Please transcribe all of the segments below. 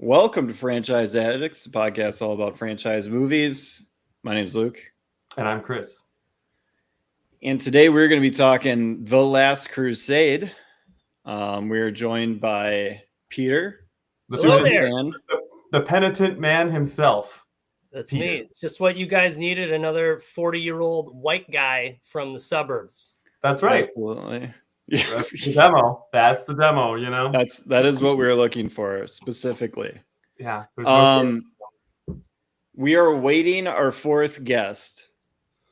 Welcome to Franchise Addicts, a podcast all about franchise movies. My name's Luke. And I'm Chris. And today we're going to be talking The Last Crusade. We are joined by Peter, the penitent man himself. That's Peter. Me. It's just what you guys needed, another 40-year-old white guy from the suburbs. That's right. Absolutely. Yeah. That's the demo. That's the demo, you know? That is what we were looking for specifically. Yeah. We are awaiting our fourth guest.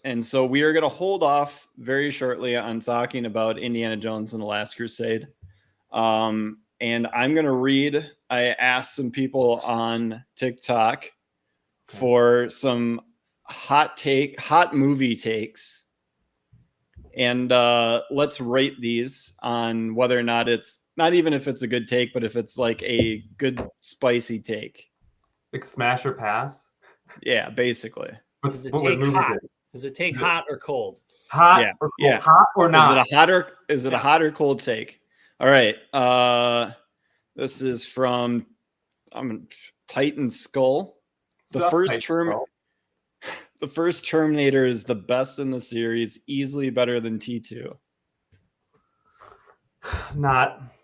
And so we are going to hold off very shortly on talking about Indiana Jones and the Last Crusade. And I'm going to read. I asked some people on TikTok for some hot movie takes. And let's rate these on whether or not it's not even if it's a good take, but if it's like a good spicy take. Like smash or pass? Yeah, basically. Is the take hot? Is it take hot or cold? Hot or cold? Yeah. Hot or not? Is it a hot or cold take? All right. This is from Titan Skull. The first Terminator is the best in the series, easily better than T2.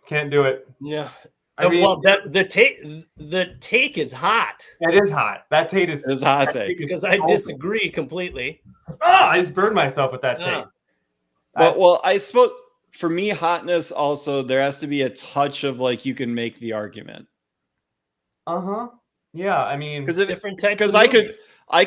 Can't do it. Yeah. The take is hot. It is hot. That take is hot take. Because I disagree completely. I just burned myself with that take. Well, I suppose for me, hotness also, there has to be a touch of like you can make the argument. Yeah, I mean, different types. Because I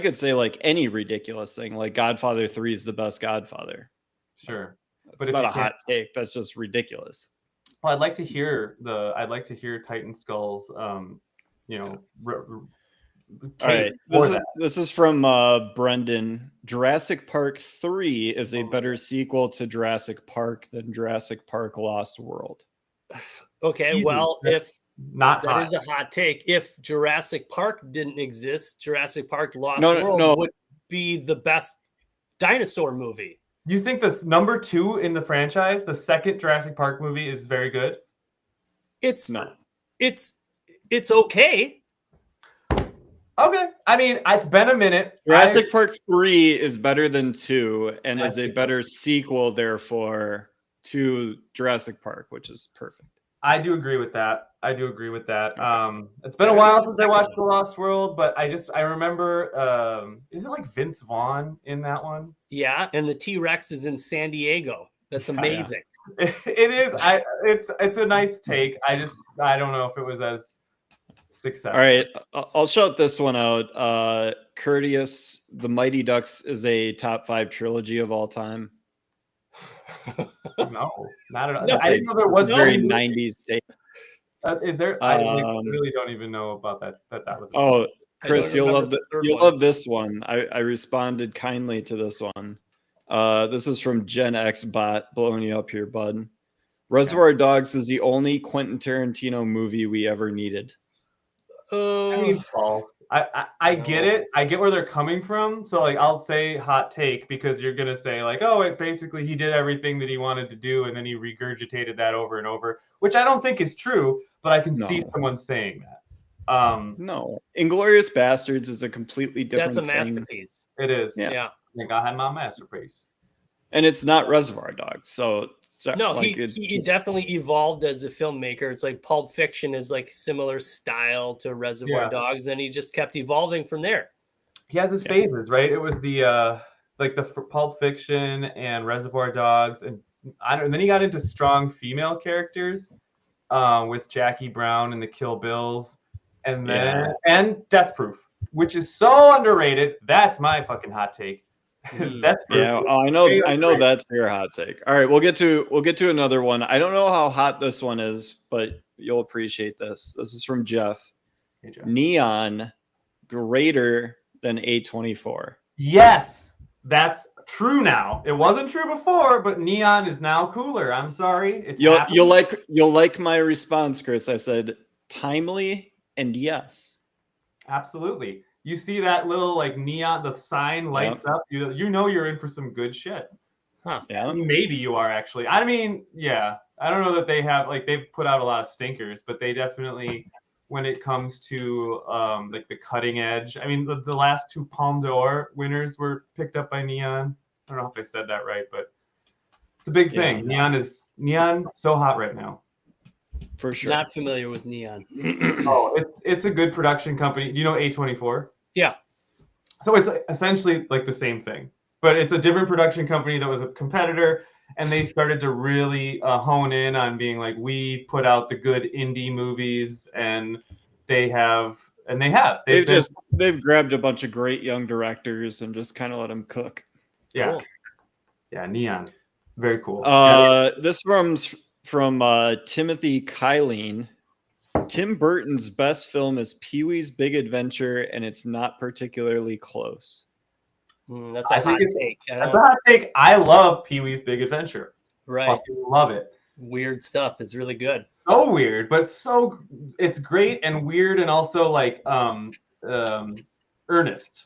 could say like any ridiculous thing, like Godfather 3 is the best Godfather. Sure, but it's not a hot take. That's just ridiculous. Well, I'd like to hear Titan Skull's, All right, this is from Brendan. Jurassic Park 3 is a better sequel to Jurassic Park than Jurassic Park Lost World. Okay, easy. Well, if not that hot. Is a hot take. If Jurassic Park didn't exist, Jurassic Park Lost World would be the best dinosaur movie. You think this number 2 in the franchise, the second Jurassic Park movie, is very good? It's okay. Okay. I mean, it's been a minute. Jurassic Park 3 is better than 2 and is a better sequel, therefore, to Jurassic Park, which is perfect. I do agree with that. It's been a while since I watched The Lost World, but I remember, is it like Vince Vaughn in that one? Yeah, and the T-Rex is in San Diego. That's amazing. Yeah. It is. It's a nice take. I don't know if it was as successful. All right, I'll shout this one out. Courteous, The Mighty Ducks is a top 5 trilogy of all time. No, not at all. I didn't know there was very 90s take. Is there? I really don't even know about that. That was. Oh, Chris, you'll love this one. I responded kindly to this one. This is from Gen X Bot, blowing you up here, bud. Reservoir Dogs is the only Quentin Tarantino movie we ever needed. I mean, false. I get it. I get where they're coming from. So like, I'll say hot take because you're gonna say like, oh, it basically he did everything that he wanted to do, and then he regurgitated that over and over, which I don't think is true. But I can see someone saying that. No, Inglourious Bastards is a completely different. That's a masterpiece. It is. Yeah. I think I had my masterpiece. And it's not Reservoir Dogs, so no, like he definitely evolved as a filmmaker. It's like Pulp Fiction is like similar style to Reservoir Dogs, and he just kept evolving from there. He has his phases, right? It was the Pulp Fiction and Reservoir Dogs, and then he got into strong female characters with Jackie Brown and the Kill Bills, and then and Death Proof, which is so underrated. That's my fucking hot take. Yeah, I know that's your hot take. All right, we'll get to another one. I don't know how hot this one is, but you'll appreciate this. This is from Jeff. Hey, Jeff. Neon greater than A24. Yes, that's true now. It wasn't true before, but Neon is now cooler. I'm sorry. You'll like my response, Chris. I said timely and yes. Absolutely. You see that little like neon, the sign lights up. You know you're in for some good shit. Huh. Yeah. Maybe you are actually. I mean, yeah. I don't know that they have they've put out a lot of stinkers, but they definitely when it comes to like the cutting edge. I mean, the last 2 Palme d'Or winners were picked up by Neon. I don't know if I said that right, but it's a big thing. Neon so hot right now. For sure. Not familiar with Neon. Oh, it's a good production company. Do you know A24? Yeah. So it's essentially like the same thing, but it's a different production company that was a competitor, and they started to really hone in on being like, we put out the good indie movies, and they've grabbed a bunch of great young directors and just kind of let them cook. Yeah. Cool. Yeah, Neon. Very cool. This comes from Timothy Kylene. Tim Burton's best film is Pee-wee's Big Adventure, and it's not particularly close. That's a hot take. That's a hot take. I love Pee-wee's Big Adventure. Right. Fucking love it. Weird stuff. It's really good. So weird, but it's great and weird, and also like earnest,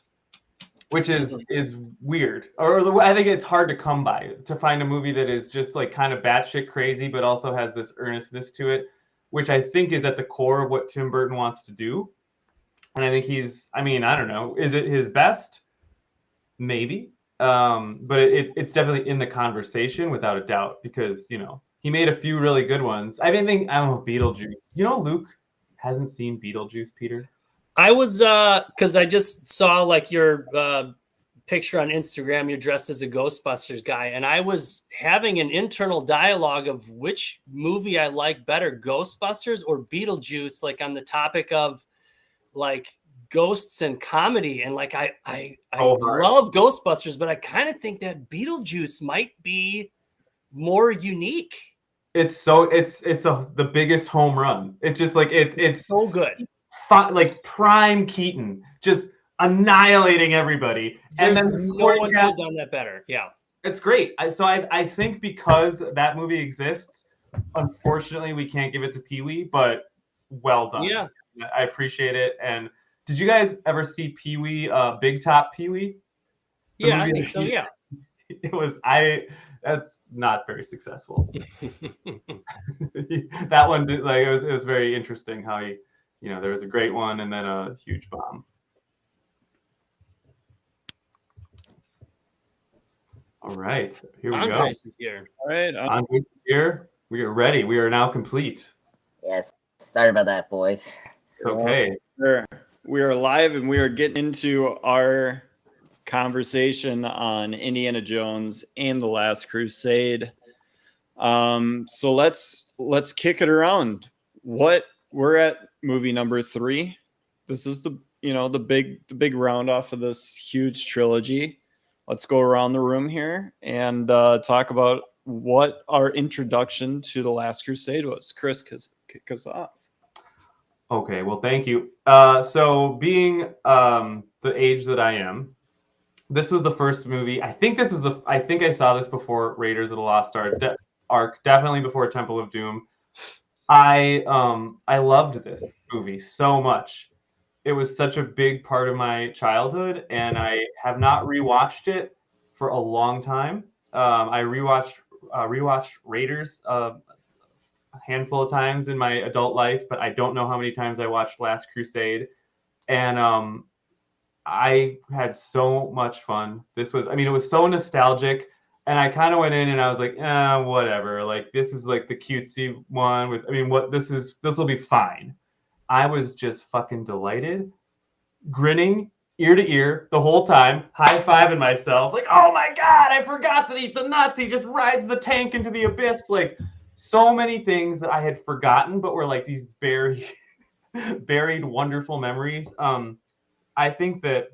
which is weird. Or I think it's hard to come by, to find a movie that is just like kind of batshit crazy, but also has this earnestness to it, which I think is at the core of what Tim Burton wants to do. And I think I don't know, is it his best? Maybe. But it's definitely in the conversation without a doubt, because, you know, he made a few really good ones. I don't know, Beetlejuice. You know, Luke hasn't seen Beetlejuice, Peter? I was, because I just saw like your picture on Instagram, you're dressed as a Ghostbusters guy. And I was having an internal dialogue of which movie I like better, Ghostbusters or Beetlejuice, like on the topic of like ghosts and comedy. And like, I love Ghostbusters, but I kind of think that Beetlejuice might be more unique. It's the biggest home run. It's just like, it's so good. Like prime Keaton, just annihilating everybody. There's and then no one could have done that better. Yeah, it's great. I think because that movie exists, unfortunately we can't give it to Pee-wee, but well done. Yeah, I appreciate it. And did you guys ever see Pee-wee, Big Top Pee-wee? Yeah, I think so. Yeah, that's not very successful. That one did, like, it was very interesting how he, you know, there was a great one and then a huge bomb. All right, here we go. Is here. All right, Andres is here. We are ready. We are now complete. Yes. Sorry about that, boys. It's okay. We are live, and we are getting into our conversation on Indiana Jones and the Last Crusade. So let's kick it around. We're at movie number 3. This is the big round off of this huge trilogy. Let's go around the room here and talk about what our introduction to the Last Crusade was. Chris, kick us off. Okay, well, thank you. So being the age that I am, this was the first movie. I think I saw this before Raiders of the Lost Ark, definitely before Temple of Doom. I loved this movie so much. It was such a big part of my childhood, and I have not rewatched it for a long time. I rewatched Raiders a handful of times in my adult life, but I don't know how many times I watched Last Crusade. And I had so much fun. It was so nostalgic. And I kind of went in and I was like, whatever. Like, this is like the cutesy one this will be fine. I was just fucking delighted, grinning ear to ear the whole time, high-fiving myself. Like, oh my God, I forgot that the Nazi just rides the tank into the abyss. Like, so many things that I had forgotten, but were like these buried wonderful memories. I think that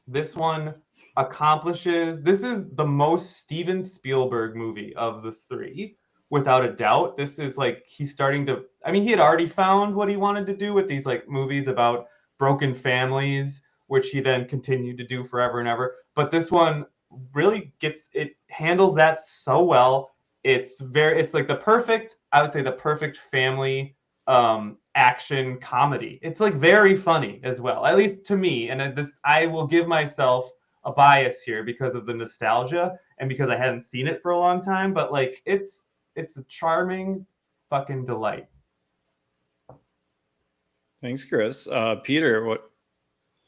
this one this is the most Steven Spielberg movie of the 3, without a doubt. This is like, he's starting to, he had already found what he wanted to do with these like movies about broken families, which he then continued to do forever and ever. But this one really handles that so well. It's like the perfect family action comedy. It's like very funny as well, at least to me. And I will give myself a bias here because of the nostalgia and because I hadn't seen it for a long time, but like it's a charming fucking delight. Thanks, Chris. Peter,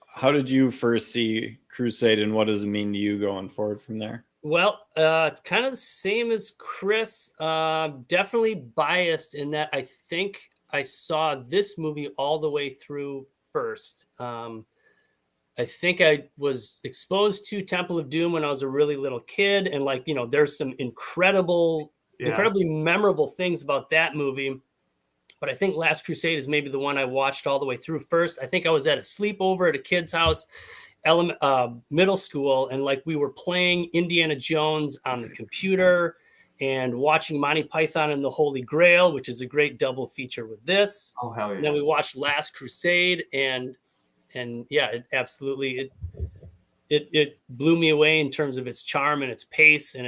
how did you first see Crusade, and what does it mean to you going forward from there? Well, it's kind of the same as Chris. Definitely biased in that I think I saw this movie all the way through first. I think I was exposed to Temple of Doom when I was a really little kid, and there's some incredibly memorable things about that movie. But I think Last Crusade is maybe the one I watched all the way through first. I think I was at a sleepover at a kid's house, middle school, and we were playing Indiana Jones on the computer and watching Monty Python and the Holy Grail, which is a great double feature with this. Oh hell yeah! And then we watched Last Crusade, and yeah, it blew me away in terms of its charm and its pace, and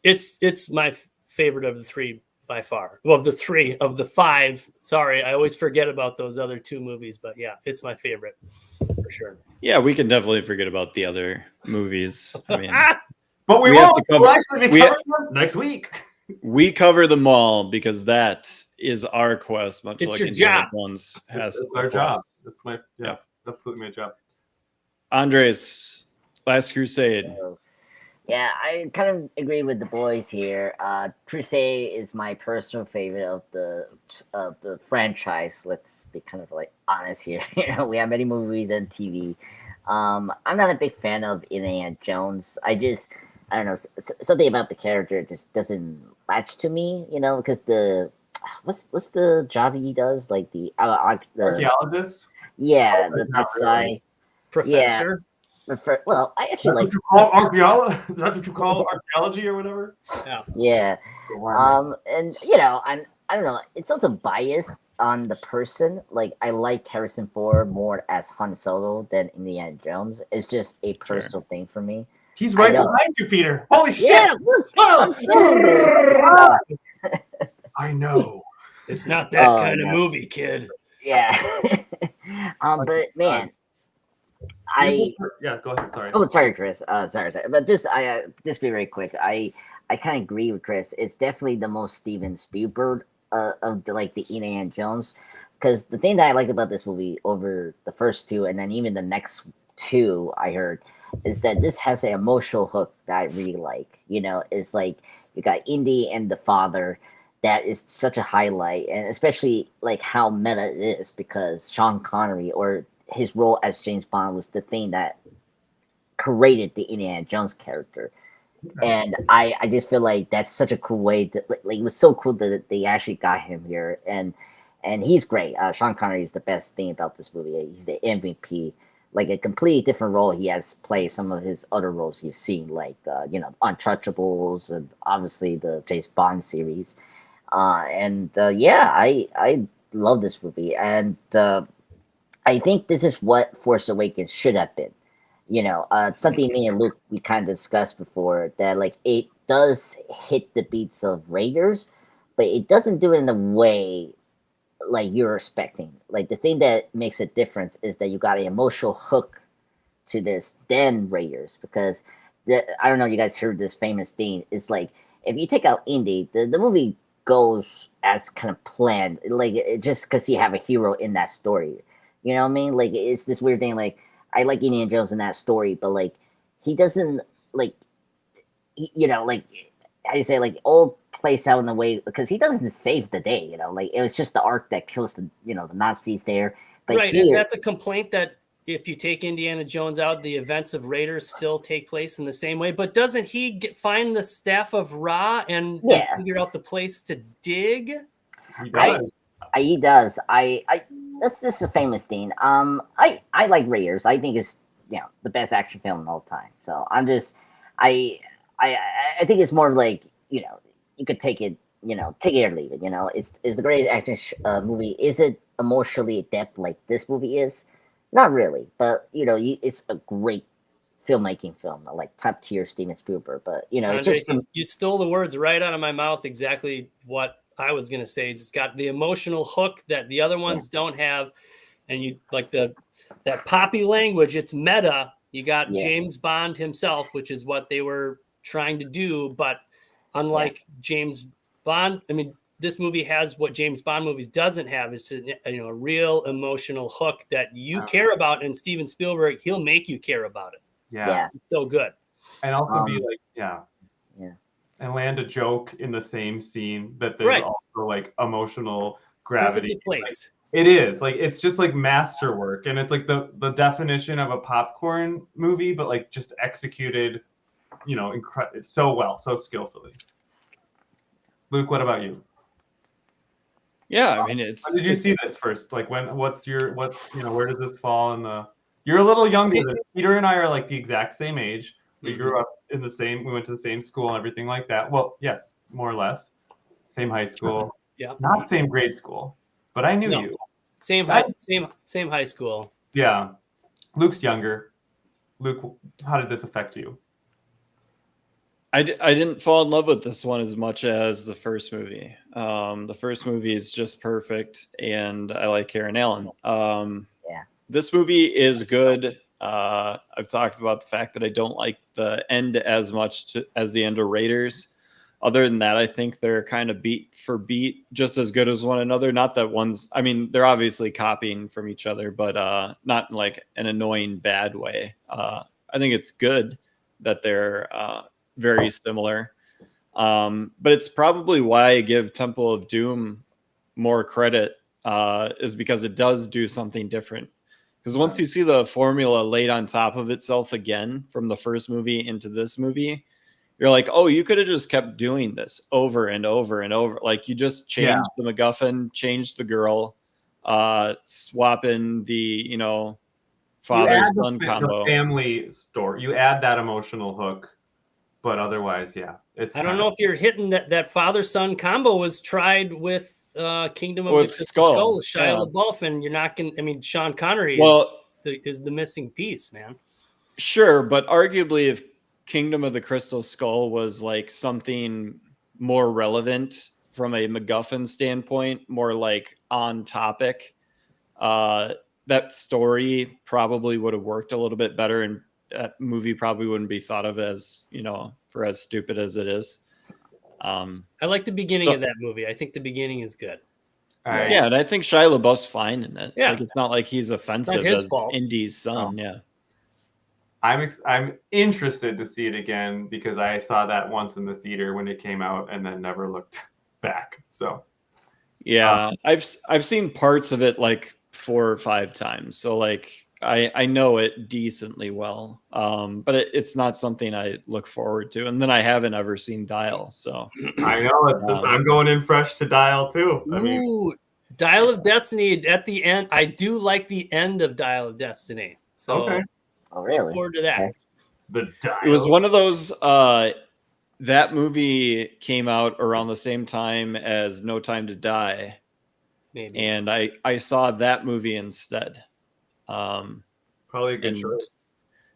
it's my favorite of the three by far. Well, of the five. Sorry, I always forget about those other two movies, but yeah, it's my favorite for sure. Yeah, we can definitely forget about the other movies. I mean, but we won't. We'll actually be covering them next week. We cover them all because that is our quest, much it's like your Indiana job. Jones has. It's our job. That's absolutely my job. Andres, Last Crusade. So, yeah, I kind of agree with the boys here. Crusade is my personal favorite of the franchise. Let's be kind of honest here. We have many movies and TV. I'm not a big fan of Indiana Jones. I don't know, something about the character just doesn't latch to me. Because what's the job he does? The archaeologist. Yeah, that side. Professor. Yeah. Well, I actually like. Is that what you call archaeology or whatever? Yeah. And I don't know. It's also biased on the person. I like Harrison Ford more as Han Solo than Indiana Jones. It's just a personal thing for me. He's right behind you, Peter. Holy shit! Yeah, look, I know. It's not that kind of movie, kid. Yeah. But man. Go ahead. Sorry. Oh, sorry, Chris. Sorry. But just be very quick. I kind of agree with Chris. It's definitely the most Steven Spielberg of the Indiana Jones. Because the thing that I like about this movie over the first two, and then even the next two, I heard, is that this has an emotional hook that I really like. It's you got Indy and the father. That is such a highlight, and especially how meta it is, because Sean Connery or his role as James Bond was the thing that created the Indiana Jones character. And I just feel like that's such a cool way to, it was so cool that they actually got him here. And he's great. Sean Connery is the best thing about this movie. He's the MVP. A completely different role he has played some of his other roles you've seen, Untouchables and obviously the James Bond series. I love this movie. And I think this is what Force Awakens should have been. Something me and Luke, we kind of discussed before, that it does hit the beats of Raiders, but it doesn't do it in the way you're expecting. The thing that makes a difference is that you got an emotional hook to this than Raiders, because I don't know, you guys heard this famous thing. It's if you take out Indy, the movie goes as kind of planned, just because you have a hero in that story. You know what I mean? It's this weird thing. I like Indiana Jones in that story, but he doesn't how do you say, all plays out in a way, because he doesn't save the day. It was just the Ark that kills the Nazis there. But right, and that's a complaint, that if you take Indiana Jones out, the events of Raiders still take place in the same way. But doesn't he find the Staff of Ra and figure out the place to dig? He does. He does. This is a famous thing. I like Raiders. I think it's the best action film of all time. So I'm just I think it's more you could take it take it or leave it. It's the greatest action movie. Is it emotionally adept like this movie is? Not really, but it's a great filmmaking film, top tier Steven Spielberg. But it's just you stole the words right out of my mouth. Exactly what I was gonna say. It's got the emotional hook that the other ones don't have, and you that poppy language. It's meta. You got James Bond himself, which is what they were trying to do, but unlike James Bond, I mean, this movie has what James Bond movies doesn't have is a real emotional hook that you care about. And Steven Spielberg, he'll make you care about it. Yeah. It's so good. And also be like, Yeah. and land a joke in the same scene that there's also like emotional gravity. Perfectly placed. It is like it's just like masterwork, and it's like the definition of a popcorn movie, but like just executed, so well, so skillfully. Luke, what about you? Yeah, I mean, it's. When did you see this first? Like where does this fall in the? You're a little younger than Peter and I are like the exact same age. We grew up we went to the same school and everything like that. Well, yes, more or less, same high school. Yeah. Not same grade school. But I knew you. Same high school. Yeah. Luke's younger. Luke, how did this affect you? I didn't fall in love with this one as much as the first movie. The first movie is just perfect, and I like Karen Allen. This movie is good. I've talked about the fact that I don't like the end as much as the end of Raiders. Other than that, I think they're kind of beat for beat, just as good as one another. Not that they're obviously copying from each other, but not in like an annoying bad way. I think it's good that they're very similar. But it's probably why I give Temple of Doom more credit, is because it does do something different. Because once you see the formula laid on top of itself again from the first movie into this movie, you're like, oh, you could have just kept doing this over and over and over. Like you just changed the MacGuffin, changed the girl, swapping the, father-son combo. The family story. You add that emotional hook, but otherwise, I don't know if you're hitting that father-son combo was tried with Kingdom of the Crystal Skull with Shia LaBeouf, and you're not going to, I mean, Sean Connery is the missing piece, man. Sure, but arguably if Kingdom of the Crystal Skull was like something more relevant from a MacGuffin standpoint, more like on topic, that story probably would have worked a little bit better, and that movie probably wouldn't be thought of as, for as stupid as it is. I like the beginning of that movie. I think the beginning is good. Yeah, and I think Shia LaBeouf's fine in it. Yeah. Like, it's not like he's offensive as fault. Indy's son. Oh. Yeah. I'm interested to see it again because I saw that once in the theater when it came out and then never looked back. So yeah, I've seen parts of it like 4 or 5 times. So like I know it decently well. But it's not something I look forward to. And then I haven't ever seen Dial. So I know I'm going in fresh to Dial too. Ooh, Dial of Destiny at the end. I do like the end of Dial of Destiny. So okay. Oh, really? Look forward to that. Okay. The Dial. it was one of those, that movie came out around the same time as No Time to Die. Maybe. And I saw that movie instead. Probably a good choice.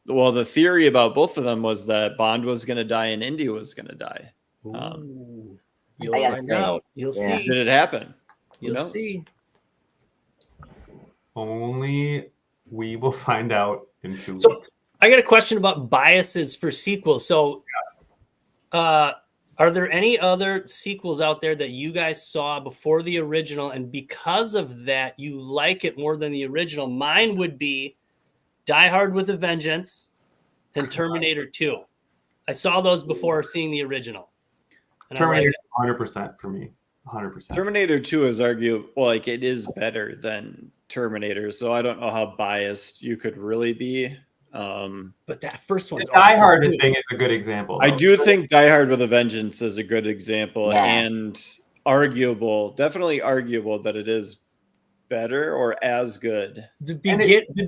Well, the theory about both of them was that Bond was going to die and Indy was going to die. Ooh, you'll I gotta find say, out. You'll yeah. see. Did it happen? You'll see. Only we will find out in 2 So weeks. I got a question about biases for sequels. So are there any other sequels out there that you guys saw before the original, and because of that you like it more than the original? Mine would be Die Hard with a Vengeance and Terminator 2. I saw those before seeing the original. And Terminator 100% for me. 100%. Terminator 2 is arguable. Like, it is better than Terminator. So I don't know how biased you could really be. But that first one's The Die Hard awesome. thing is a good example. I though. do think Die Hard with a Vengeance is a good example, Yeah. and definitely arguable that it is better or as good. The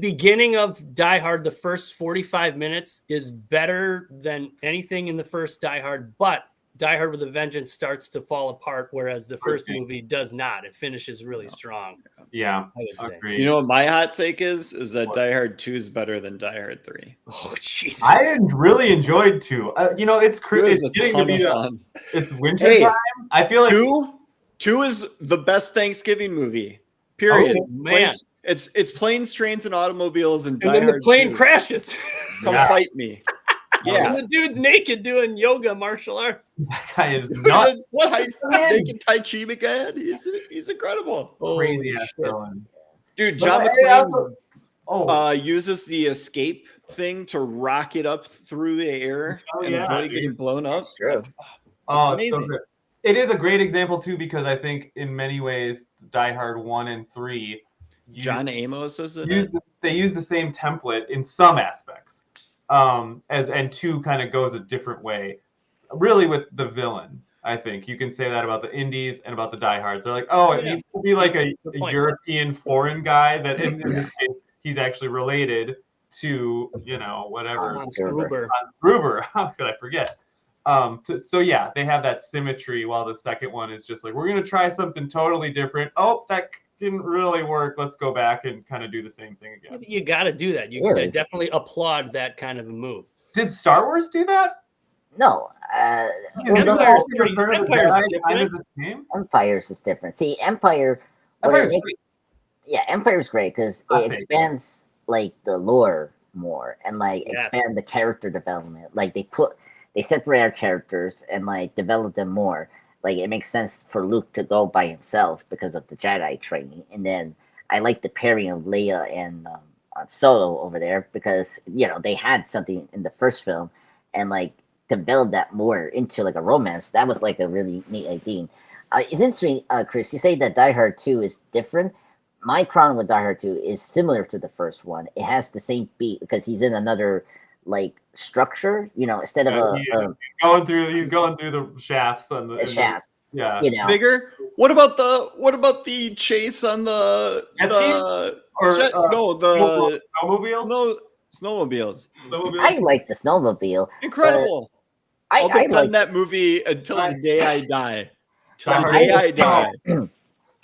beginning of Die Hard, the first 45 minutes is better than anything in the first Die Hard, but Die Hard with a Vengeance starts to fall apart, whereas the first movie does not. It finishes really strong. Yeah, I would say. agreed. You know what my hot take is that Die Hard 2 is better than Die Hard 3. Oh, Jesus. I really enjoyed 2. It's 2 is it's a getting to ton be of fun. it's winter Hey, time. I feel like 2 is the best Thanksgiving movie. Period. Oh, man. It's planes, trains, and automobiles, and And Die then the Hard plane 2. crashes. Come Yeah. fight me. Yeah. And the dude's naked doing yoga martial arts. That guy is nuts. What Tai, the fuck? making Tai Chi again. He's incredible. Crazy Holy ass shit. villain. Dude, But John I McClane also- uses the escape thing to rocket up through the air Oh, and yeah, avoid dude. getting blown up. That's true. Oh, It's it's so amazing. good. It is a great example too, because I think in many ways, Die Hard 1 and 3 John Amos is in use it. they use the same template in some aspects. And 2 kind of goes a different way. Really with the villain, I think. You can say that about the indies and about the Die Hards. They're like, oh, it Yeah. needs to be like a Good point. European foreign guy that in this case he's actually related to, whatever. Hans Gruber. Gruber. How could I forget? So yeah, they have that symmetry, while the second one is just like, we're gonna try something totally different. Oh, that didn't really work. Let's go back and kind of do the same thing again. You got to do that. You Really? definitely applaud that kind of a move. Did Star Wars do that? No, Empire's Is pretty- Return of the Empire's Jedi kind different. of the same? Empires is different. See, Empire. what it Empire's makes- great. Yeah, Empire's great because I'll it take it. expands like the lore more and like Yes. expand the character development. Like they separate our characters and like develop them more. Like it makes sense for Luke to go by himself because of the Jedi training, and then I like the pairing of Leia and Solo over there because they had something in the first film, and like to build that more into like a romance, that was like a really neat idea. It's interesting, Chris. You say that Die Hard 2 is different. My problem with Die Hard 2 is similar to the first one. It has the same beat because he's in another like structure, instead of Yeah, he's going through the shafts on a shaft. Yeah. Bigger. What about the chase on the Jet the jet, no the snowmobiles? snowmobiles? I like the snowmobile. Incredible. I I'll defend like that movie until the day I die. Till Die the Hard day is- I die.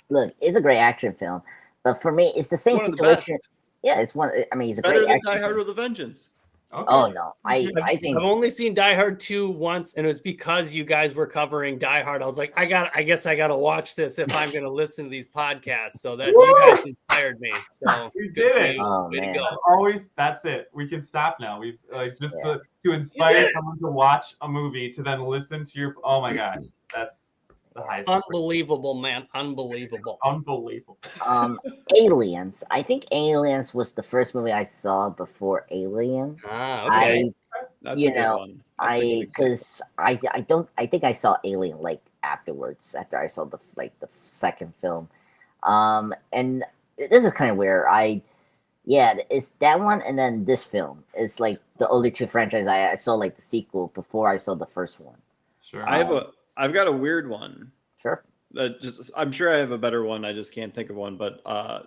look. It's a great action film, but for me, it's the same One of the situation. best. Yeah, it's one. I mean, it's a Better great than action Die Hard film. with a Vengeance. Okay. Oh no, I think I've only seen Die Hard 2 once, and it was because you guys were covering Die Hard. I was like, I guess I gotta watch this if I'm gonna listen to these podcasts. So that you guys inspired me. So We good did for it. you. Oh, Way man. to go. Always, that's it. We can stop now. We've just Yeah. to inspire did it. someone to watch a movie to then listen to your. Oh my god, that's the highest. Unbelievable, man. Unbelievable. Unbelievable. Aliens. I think Aliens was the first movie I saw before Alien. Ah, okay. That's You a good know, one. That's a good example. Because I think I saw Alien like afterwards after I saw the second film, and this is kind of where it's that one and then this film. It's like the only two franchises I saw like the sequel before I saw the first one. Sure. I've got a weird one. Sure. I'm sure I have a better one. I just can't think of one. But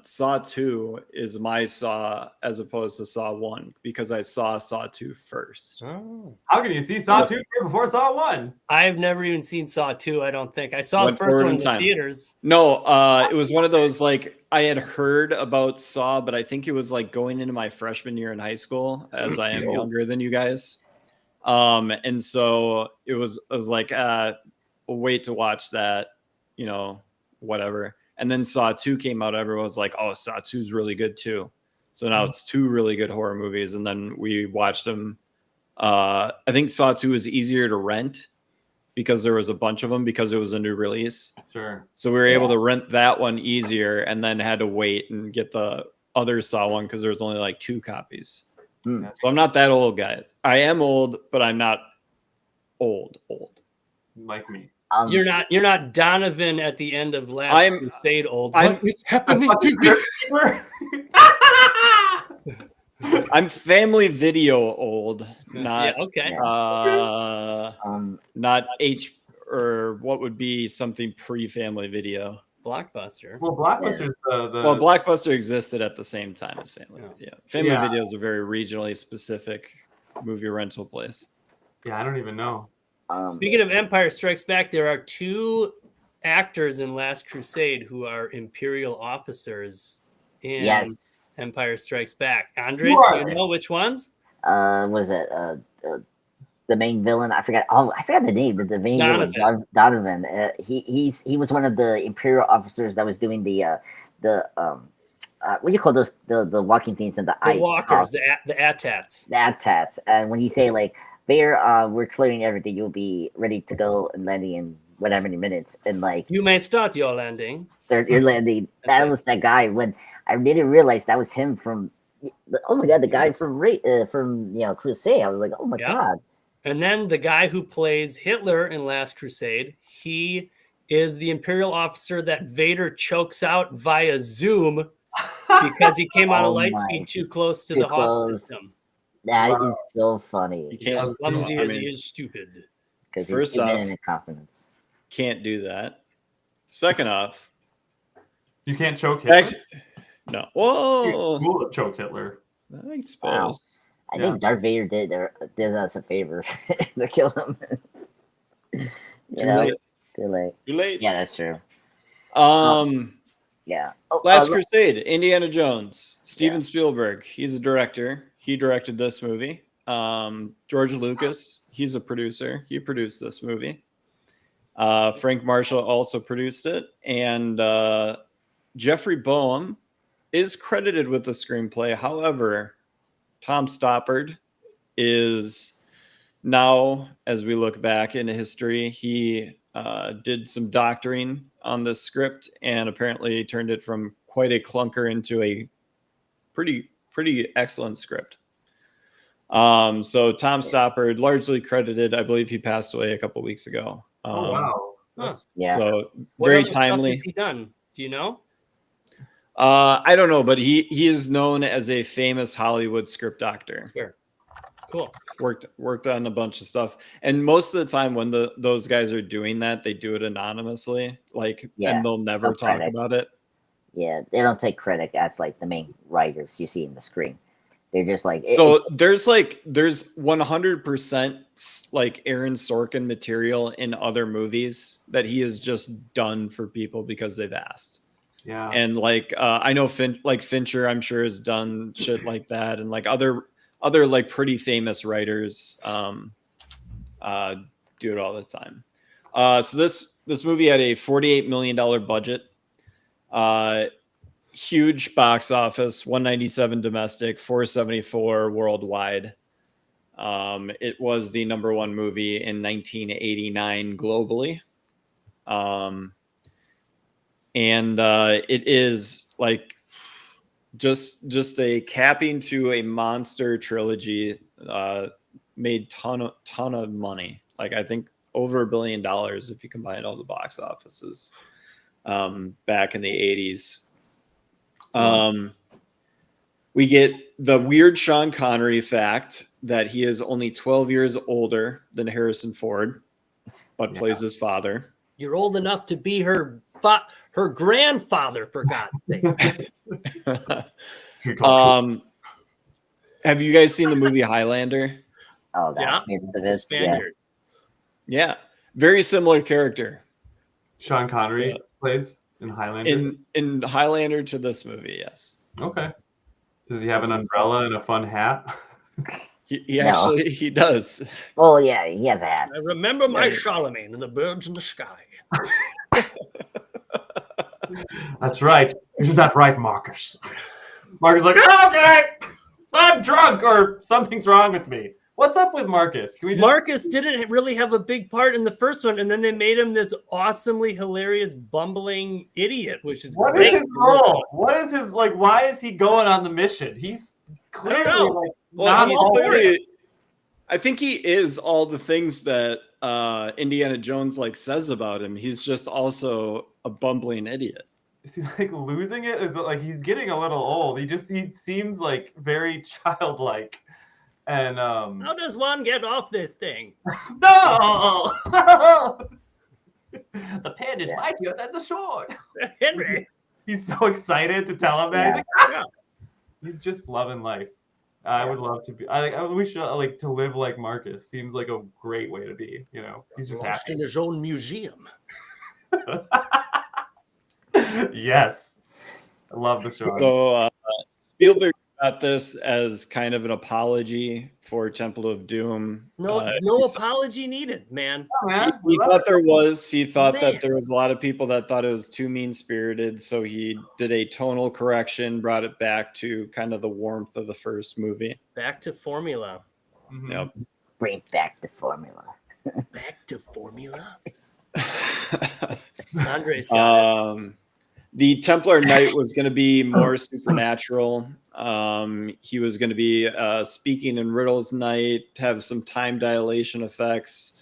Saw 2 is my Saw as opposed to Saw 1 because I saw Saw 2 first. Oh. How can you see Saw 2 before Saw 1? I've never even seen Saw 2, I don't think. I saw Went the first forward one in in the time. theaters. No, it was one of those like I had heard about Saw, but I think it was like going into my freshman year in high school, as I am younger than you guys. And so it was like we'll wait to watch that, whatever. And then Saw 2 came out. Everyone was like, oh, Saw 2 is really good too. So now it's two really good horror movies. And then we watched them. I think Saw 2 is easier to rent because there was a bunch of them because it was a new release. Sure. So we were able to rent that one easier and then had to wait and get the other Saw one because there was only like 2 copies. Hmm. So I'm not that old, guys. I am old, but I'm not old. Like me. You're not Donovan at the end of Last Crusade old. I'm- What is happening to me? I'm family video old, not Yeah, okay. not H or what would be something pre-family video. Blockbuster. Well, Blockbuster's the Well, Blockbuster existed at the same time as family Yeah. video. Family Yeah. video is a very regionally specific movie rental place. yeah, I don't even know. Speaking of Empire Strikes Back, there are 2 actors in Last Crusade who are Imperial officers in yes. Empire Strikes Back. Andres, Who do are you know which ones? Was it the main villain? I forgot the name. The main Donovan. villain, Donovan. He was one of the Imperial officers that was doing the what do you call those the walking things in the The ice? walkers, the AT-ATs. The AT-ATs. And when you say like Vader, we're clearing everything. You'll be ready to go and landing in whatever many minutes. And like, You may start your landing. you're landing. That's That it. was that guy. When I didn't realize that was him from. Oh my god, the guy from Crusade. I was like, oh my Yeah. god. And then the guy who plays Hitler in Last Crusade, he is the Imperial officer that Vader chokes out via Zoom because he came out of Oh my. Lightspeed too close to Too the Hawk close. system. That is Wow. so funny. You can't. As clumsy I as mean, he is stupid. Because he's First giving off- it in confidence. can't do that. Second off, You can't choke Hitler. no. Whoa, Cool to choke Hitler. I suppose. I Yeah. think Darth Vader did us a favor to kill him. Too late. Too late. Too late. Yeah, that's true. Yeah. Oh, Last Crusade, Indiana Jones, Steven Spielberg. He's a director. He directed this movie. George Lucas, he's a producer. He produced this movie. Frank Marshall also produced it. And Jeffrey Boam is credited with the screenplay. However, Tom Stoppard is now, as we look back into history, he did some doctoring on this script and apparently turned it from quite a clunker into a pretty excellent script. So Tom Stoppard, largely credited. I believe he passed away a couple weeks ago. Oh wow. That's- Yeah. So What very other stuff timely. has he done? Do you know? I don't know, but he is known as a famous Hollywood script doctor. Sure. Cool. Worked on a bunch of stuff, and most of the time when those guys are doing that, they do it anonymously, Yeah, and they'll never no talk credit. about it. Yeah, they don't take credit as like the main writers you see in the screen. They're just like So there's 100% like Aaron Sorkin material in other movies that he has just done for people because they've asked. Yeah. And like I know Fincher, I'm sure, has done shit like that, and like other like pretty famous writers do it all the time. So this movie had a $48 million budget, huge box office, 197 domestic, 474 worldwide. It was the number one movie in 1989 globally. And it is like just a capping to a monster trilogy. Made ton of money. Like I think over $1 billion if you combine all the box offices back in the 80s. We get the weird Sean Connery fact that he is only 12 years older than Harrison Ford, but plays his father. You're old enough to be her grandfather, for God's sake. Have you guys seen the movie Highlander? oh that Yeah, means it the is. Spaniard. Yeah, very similar character Sean Connery plays in Highlander. in Highlander to this movie. Yes, Okay. Does he have an umbrella and a fun hat? he No. actually he does. Well, yeah, he has a hat. I remember my Yeah. Charlemagne and the birds in the sky. That's right. Isn't that right, Marcus? Marcus is like, okay, I'm drunk or something's wrong with me. What's up with Marcus? Can we just Marcus didn't really have a big part in the first one, and then they made him this awesomely hilarious bumbling idiot, which is What great. is his role? What is his like? Why is he going on the mission? He's clearly know. like Well, not he's all clearly, I think he is all the things that Indiana Jones like says about him. He's just also a bumbling idiot. Is he like losing it? Is it like he's getting a little old? He seems like very childlike. And How does one get off this thing? no, the pen is Yeah. mightier than the sword. Henry. He's so excited to tell him that. Yeah. He's like, "Ah!" Yeah. He's just loving life. I would love to be. I wish like to live like Marcus. Seems like a great way to be. You know, he's just Lost happy. in his own museum. Yes, I love the show. So Spielberg got this as kind of an apology for Temple of Doom. No apology needed, man. He thought there was. He thought Man. that there was a lot of people that thought it was too mean-spirited, so he did a tonal correction, brought it back to kind of the warmth of the first movie. Back to formula. Mhm. Yep. bring back the formula. Back to formula. Andre's got it. The Templar Knight was going to be more supernatural. He was going to be speaking in riddles night, have some time dilation effects.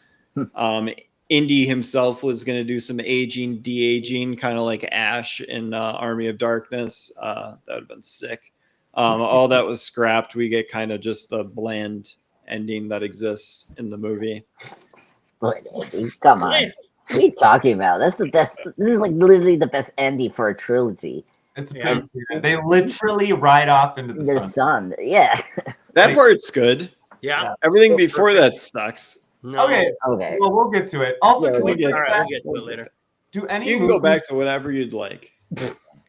Indy himself was going to do some aging, de-aging, kind of like Ash in Army of Darkness. That would have been sick. All that was scrapped. We get kind of just the bland ending that exists in the movie. But Andy, come on. What are you talking about? That's the best. This is like literally the best ending for a trilogy. It's pretty clear. They literally ride off into the sun. Yeah. That part's good. Yeah. Everything before that sucks. No. Okay. Okay. Well, we'll get to it. Also, Yeah, can we All bring right, back, we'll get to it later. do any You can go back to whatever you'd like.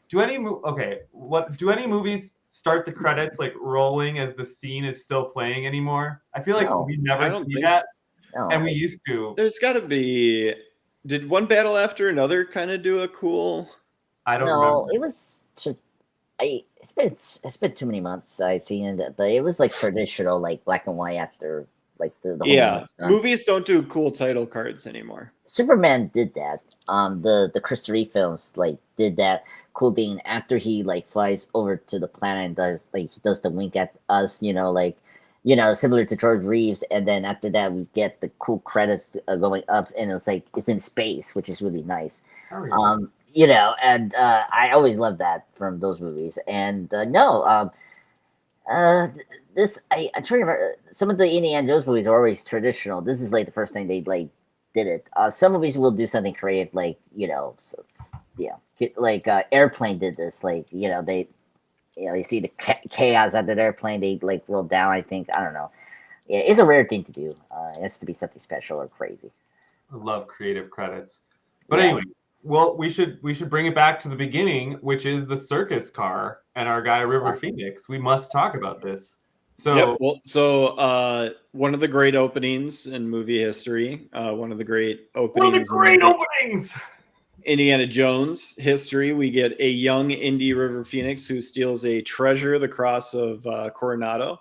do any any movies start the credits like rolling as the scene is still playing anymore? I feel like No, we I never don't see think that, No. and we used to. There's got to be. Did One Battle After Another kind of do a cool? I don't No, remember. it was. It's been too many months I've seen it, but it was like traditional, like black and white after like the whole Yeah, movie's done. movies don't do cool title cards anymore. Superman did that. The Chris Reeve films like did that cool thing after he like flies over to the planet and does like he does the wink at us, similar to George Reeves, and then after that we get the cool credits going up, and it's like it's in space, which is really nice. Oh, yeah. I always love that from those movies. And I try to remember some of the Indiana Jones movies are always traditional. This is like the first time they like did it. Some movies will do something creative, like Airplane did this. Like they, you see the chaos at the airplane. They like roll down. I think I don't know. Yeah, it's a rare thing to do. It has to be something special or crazy. I love creative credits. But Yeah. anyway, well, we should bring it back to the beginning, which is the circus car and our guy River Phoenix. We must talk about this. So Yep. Well, so one of the great openings in movie history, one of the great openings. openings. Indiana Jones history, we get a young Indy River Phoenix who steals a treasure, the Cross of Coronado.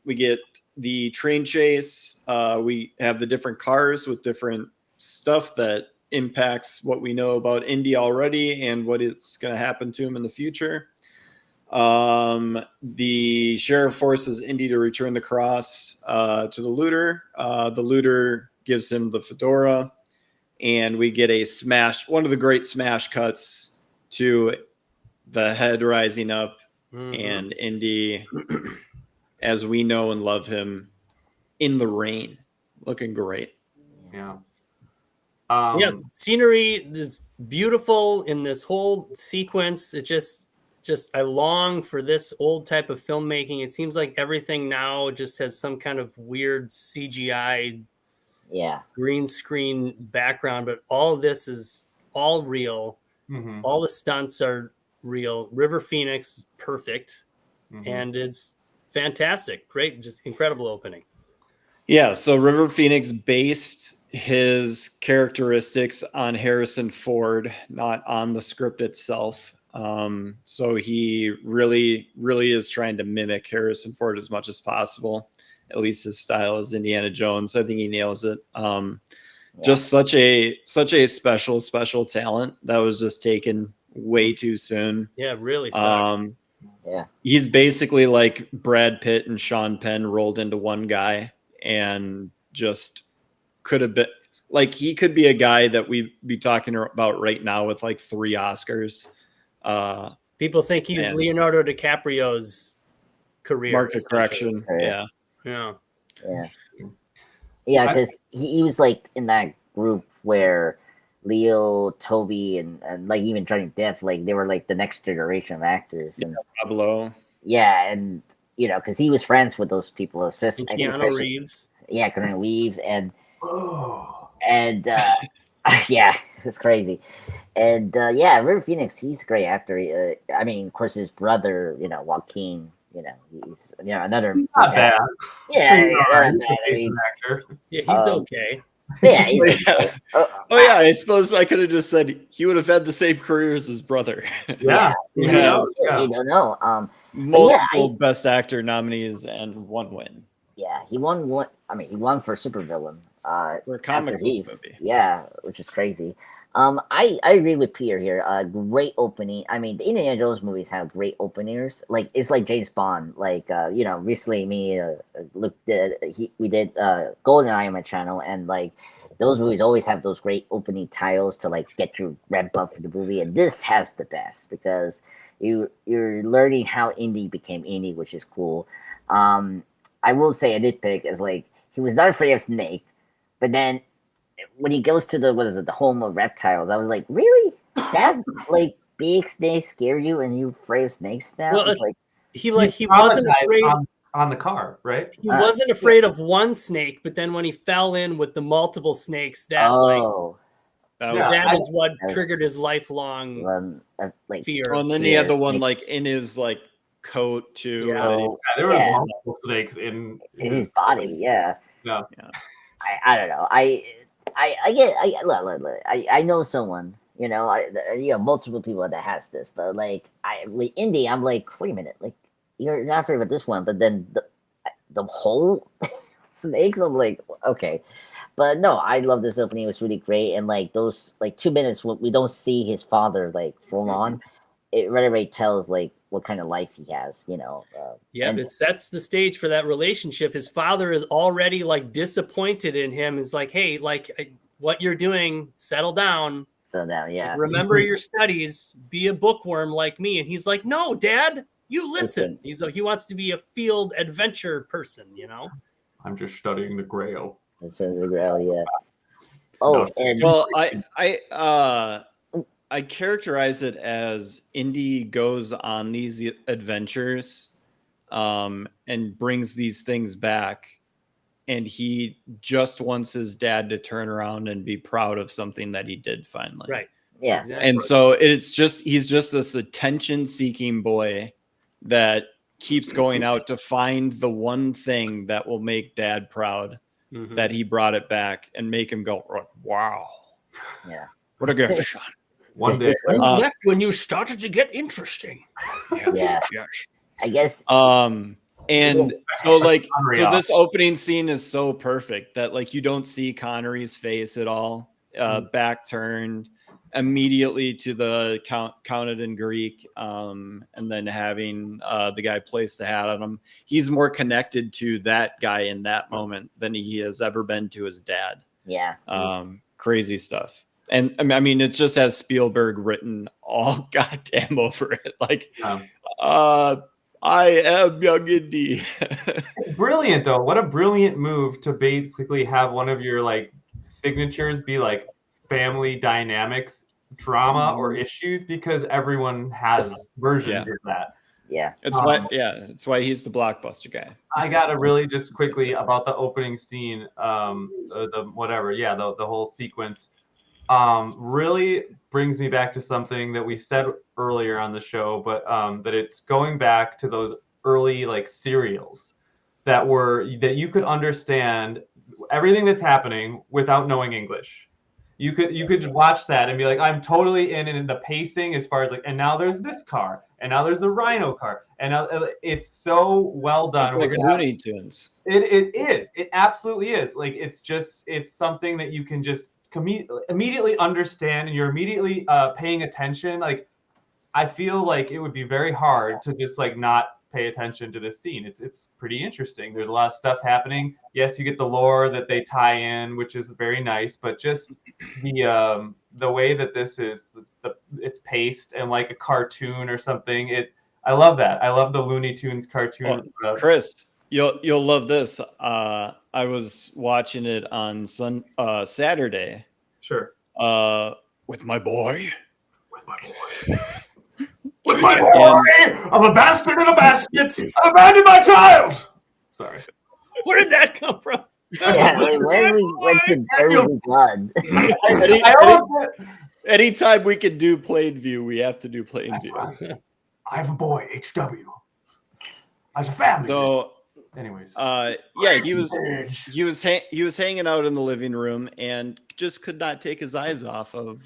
We get the train chase. We have the different cars with different stuff that impacts what we know about Indy already and what it's going to happen to him in the future. The sheriff forces Indy to return the cross to the looter. The looter gives him the fedora, and we get one of the great smash cuts to the head rising up and Indy, as we know and love him, in the rain, looking great. Yeah. Scenery is beautiful in this whole sequence. It just I long for this old type of filmmaking. It seems like everything now just has some kind of weird CGI green screen background, but all of this is all real. Mm-hmm. All the stunts are real. River Phoenix, perfect. Mm-hmm. And it's fantastic. Great, just incredible opening. Yeah, so River Phoenix based his characteristics on Harrison Ford, not on the script itself. So he really, really is trying to mimic Harrison Ford as much as possible. At least his style as Indiana Jones. I think he nails it. Just such a special talent that was just taken way too soon. Yeah, really sucked. He's basically like Brad Pitt and Sean Penn rolled into one guy, and just could have been like, he could be a guy that we'd be talking about right now with like 3 Oscars. People think he's Leonardo DiCaprio's career. Market correction. Yeah. Because he was like in that group where Leo, Toby, and like even Johnny Depp, like they were like the next generation of actors. And Pablo. Yeah, and because he was friends with those people, especially Keanu Reeves. Yeah, Keanu Reeves, and yeah, it's crazy. And River Phoenix, he's a great actor. I mean, of course, his brother, Joaquin, he's another. Not bad. He's okay. Yeah, he's okay. I suppose I could have just said he would have had the same career as his brother. Yeah. You don't know. Multiple Best Actor nominees and 1 win. Yeah, he won one. I mean, he won for supervillain. For a comic after book movie. Yeah, which is crazy. I agree with Peter here. Great opening. I mean, the Indiana Jones movies have great openers. Like it's like James Bond. Like recently we did GoldenEye on my channel, and like those movies always have those great opening titles to like get you ramped up for the movie. And this has the best because you're learning how indie became indie, which is cool. I will say a nitpick is like he was not afraid of Snake, but then when he goes to the home of reptiles, I was like, really? That like big snake scare you and you afraid of snakes now? Well, It's like he He's wasn't traumatized afraid. on the car, right? He wasn't afraid of one snake, but then when he fell in with the multiple snakes, that That Yeah. was, that is what That's- triggered his lifelong like fear. and then he had the one Snake. like in his like coat too. Yeah. that he- Yeah, there were Yeah. multiple snakes in his body, yeah. Yeah. I don't know. Look, I know someone, multiple people that has this, but like with indie, I'm like, wait a minute, like you're not afraid of this one, but then the whole snakes, I'm like, okay. But no, I love this opening. It was really great, and like those like 2 minutes when we don't see his father like full on, it right away tells like what kind of life he has, Yeah, and- it sets the stage for that relationship. His father is already like disappointed in him. It's like, hey, like what you're doing, settle down. So now, yeah, Remember your studies, be a bookworm like me. And he's like, no, Dad, you listen. He wants to be a field adventure person, I'm just studying the Grail. it's the Grail, yeah. Oh, and well, I characterize it as Indy goes on these adventures, and brings these things back, and he just wants his dad to turn around and be proud of something that he did finally. Right. yeah, Exactly. And so he's just this attention-seeking boy that keeps going out to find the one thing that will make dad proud, Mhm. that he brought it back and make him go, wow, yeah. what a gift, Sean. One day, It's You like- left when you started to get interesting. Yeah. Yes. I guess And so like Connery so off. this opening scene is so perfect that like you don't see Connery's face at all, back turned immediately to the counted in Greek, and then having the guy place the hat on him. He's more connected to that guy in that moment than he has ever been to his dad. yeah. Crazy stuff. And I mean, it just has Spielberg written all goddamn over it. Like, I am young Indy. brilliant though. What a brilliant move to basically have one of your like signatures be like family dynamics, drama, or issues, because everyone has versions of that. Yeah. It's why he's the blockbuster guy. I gotta really just quickly about the opening scene, the whole sequence, really brings me back to something that we said earlier on the show, but that it's going back to those early like serials that you could understand everything that's happening without knowing English. You could watch that and be like, I'm totally in, and the pacing as far as like, and now there's this car, and now there's the Rhino car, and now it's so well done. It's like Looney Tunes. It is. It absolutely is. Like it's something that you can just immediately understand, and you're immediately paying attention. Like I feel like it would be very hard to just like not pay attention to this scene. It's pretty interesting. There's a lot of stuff happening. Yes, you get the lore that they tie in, which is very nice, but just the way that this is, it's paced and like a cartoon or something. I love that. I love the Looney Tunes cartoon. Chris, you'll love this. I was watching it on Saturday. Sure. With my boy. With my boy, I'm a bastard in a basket. I abandoned my child. Sorry. Where did that come from? Yeah, like when we went to Dirty Blood. Anytime we can do plain view, we have to do plain view. I have a boy, HW. As a family. So, anyways, he was hanging out in the living room and just could not take his eyes off of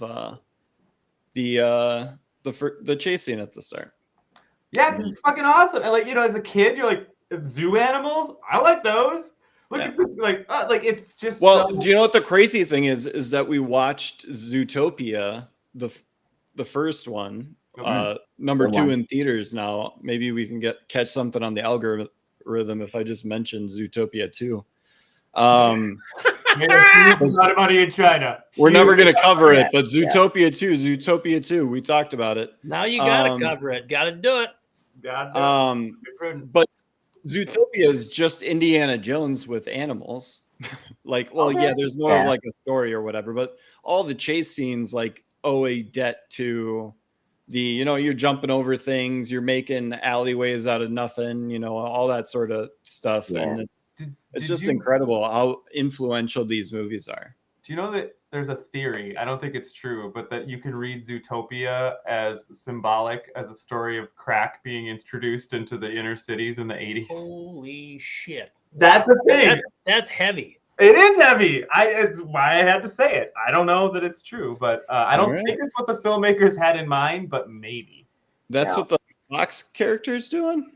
the chase scene at the start. yeah, it's fucking awesome. And like, as a kid, you're like, zoo animals. I like those. Look Yeah. at this, like it's just. Well, so... do you know what the crazy thing is that we watched Zootopia, the first one, number Good 2 one. in theaters now. Maybe we can catch something on the algorithm if I just mentioned Zootopia 2. Made a huge amount of money in China. We're never going to cover Yeah, it, but Zootopia 2, we talked about it. Now you gotta cover it. Gotta do it. God, But Zootopia is just Indiana Jones with animals. Like, well, Okay. yeah, there's more of Yeah. like a story or whatever, but all the chase scenes like owe a debt to the, you're jumping over things, you're making alleyways out of nothing, all that sort of stuff. Yeah. And it's Did just you- incredible how influential these movies are. Do you know that there's a theory? I don't think it's true, but that you can read Zootopia as symbolic as a story of crack being introduced into the inner cities in the 80s. Holy shit. That's the thing. That's heavy. It is heavy. It's why I had to say it. I don't know that it's true, but I don't Alright. think it's what the filmmakers had in mind, but maybe. That's Yeah. what the Fox character's doing.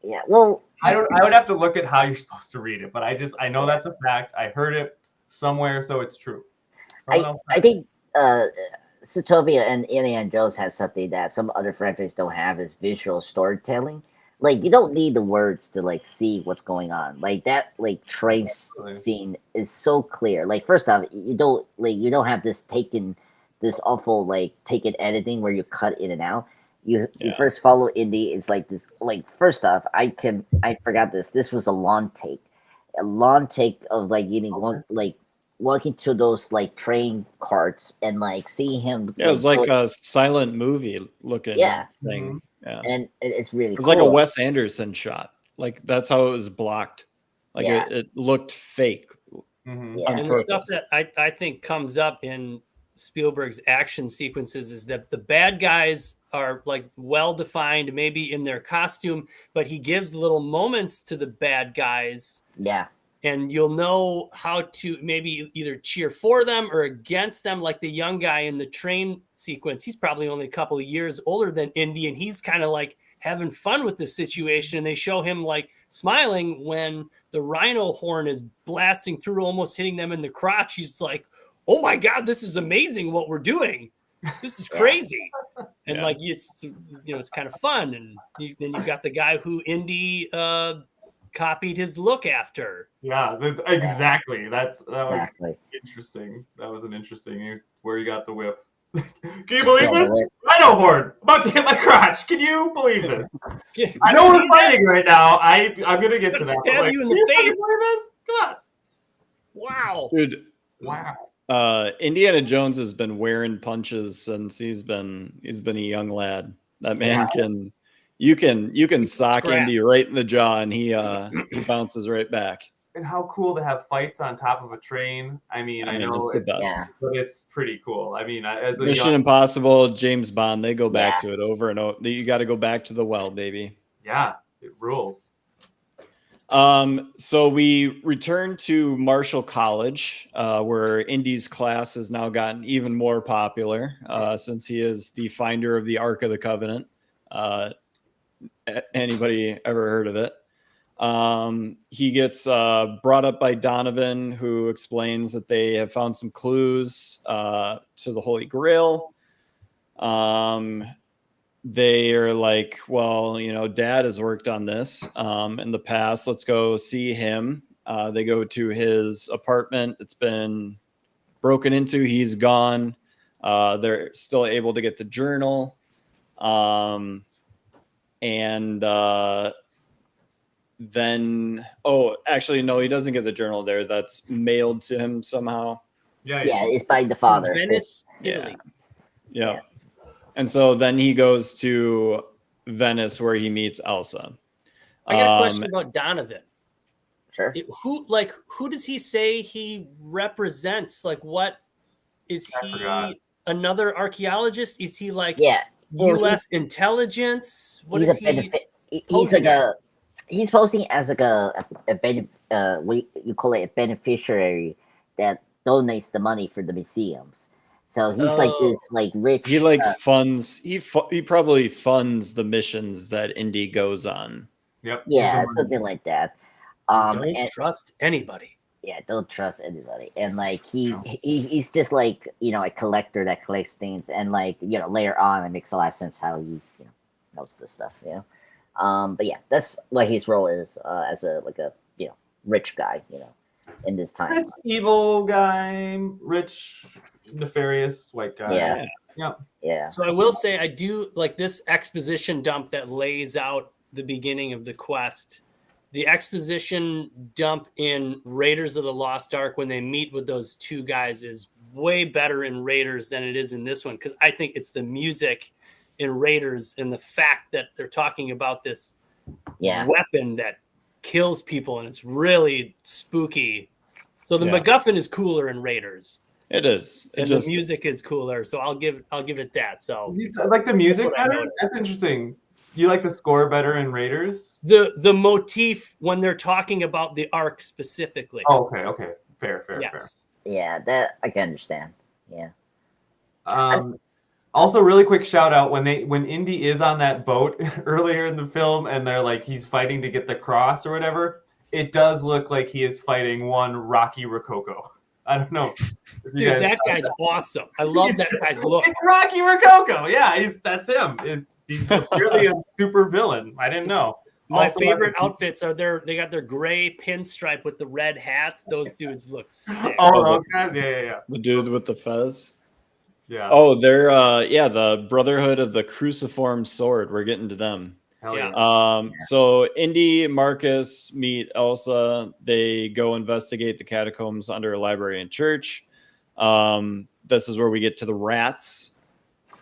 Yeah. Well, I would have to look at how you're supposed to read it, but I know that's a fact. I heard it somewhere, so it's true. I think Zootopia and Indiana Jones have something that some other franchises don't have, is visual storytelling. Like, you don't need the words to like see what's going on. Like that train Absolutely. scene is so clear. Like, first off, you don't have this awful taken editing where you cut in and out. You first follow Indy. It's like this. Like, first off, I forgot this. This was a long take of walking to those train carts and seeing him. Yeah, it was like a silent movie looking Yeah. thing. Yeah. And it's really It was cool. like a Wes Anderson shot. Like, that's how it was blocked. Like, Yeah. it looked fake. Mhm. Yeah. on And the purpose. stuff that I think comes up in Spielberg's action sequences is that the bad guys are well defined, maybe in their costume, but he gives little moments to the bad guys, Yeah. and you'll know how to maybe either cheer for them or against them. Like the young guy in the train sequence, he's probably only a couple of years older than Indy, and he's kind of having fun with the situation. And they show him smiling when the rhino horn is blasting through, almost hitting them in the crotch. He's like, "Oh my God, this is amazing what we're doing. This is crazy." And Yeah. it's kind of fun. And then you've got the guy who Indy copied his look after. Yeah, exactly. That Exactly. was interesting. That was an interesting where you got the whip. Can you believe Yeah, this? the whip. Rhino horn about to hit my crotch. Can you believe this? Yeah, I know we're fighting right now. I'm gonna get to Gonna that. stab but, you in the can face. fucking believe this? Come on. Wow. Dude, Wow. Indiana Jones has been wearing punches since he's been a young lad. That man can you can sock Scrap. Indy right in the jaw and he bounces right back. And how cool to have fights on top of a train. I mean, I know it's the best. Yeah. but it's pretty cool. I mean, as a Mission young, Impossible, James Bond, they go back Yeah. to it over and over. You got to go back to the well, baby. yeah, it rules. So we return to Marshall College, where Indy's class has now gotten even more popular since he is the finder of the Ark of the Covenant. Anybody ever heard of it? He gets brought up by Donovan, who explains that they have found some clues to the Holy Grail. They are like, well, Dad has worked on this in the past. Let's go see him. They go to his apartment. It's been broken into. He's gone. They're still able to get the journal. Then, actually, no, he doesn't get the journal there. That's mailed to him somehow. Yeah, Yeah, it's by the father. Venice, Yeah. Italy. Yeah. And so then he goes to Venice where he meets Elsa. I got a question about Donovan. Sure. Who does he say he represents? What is I forgot. he? Another architect? Is he Yeah. Well, U.S. intelligence? What he's is a he? benefit. He's posing he's posing as you call it a beneficiary that donates the money for the museums. So he's this rich. He funds. He probably funds the missions that Indy goes on. Yep. Yeah, something like that. Don't And trust anybody. yeah, don't trust anybody. And like he's just like a collector that collects things, and like later on it makes a lot of sense how he knows this stuff. But yeah, that's what his role is as a rich guy. In this time. Rich, evil guy, rich, nefarious white guy. Yeah. Yep. Yeah. So I will say I do like this exposition dump that lays out the beginning of the quest. The exposition dump in Raiders of the Lost Ark when they meet with those two guys is way better in Raiders than it is in this one, because I think it's the music in Raiders and the fact that they're talking about this weapon that kills people and it's really spooky. So the MacGuffin is cooler in Raiders. It is. And the music is cooler, so I'll give it that. So I like the music better. That's interesting. You like the score better in Raiders? The motif when they're talking about the Ark specifically. Oh, okay. Fair. Yes. Yeah, that I can understand. Yeah. Also, really quick shout out when Indy is on that boat earlier in the film and they're like he's fighting to get the cross or whatever. It does look like he is fighting one Rocky Rococo. I don't know. Dude, that guy's awesome. I love that guy's look. It's Rocky Rococo. Yeah, that's him. He's clearly a super villain. I didn't know. My favorite outfits are they got their gray pinstripe with the red hats. Those dudes look sick. Oh, those guys? Yeah. The dude with the fez. Yeah. Oh, they're the Brotherhood of the Cruciform Sword. We're getting to them. Hell yeah. So Indy, Marcus meet Elsa. They go investigate the catacombs under a library and church. This is where we get to the rats,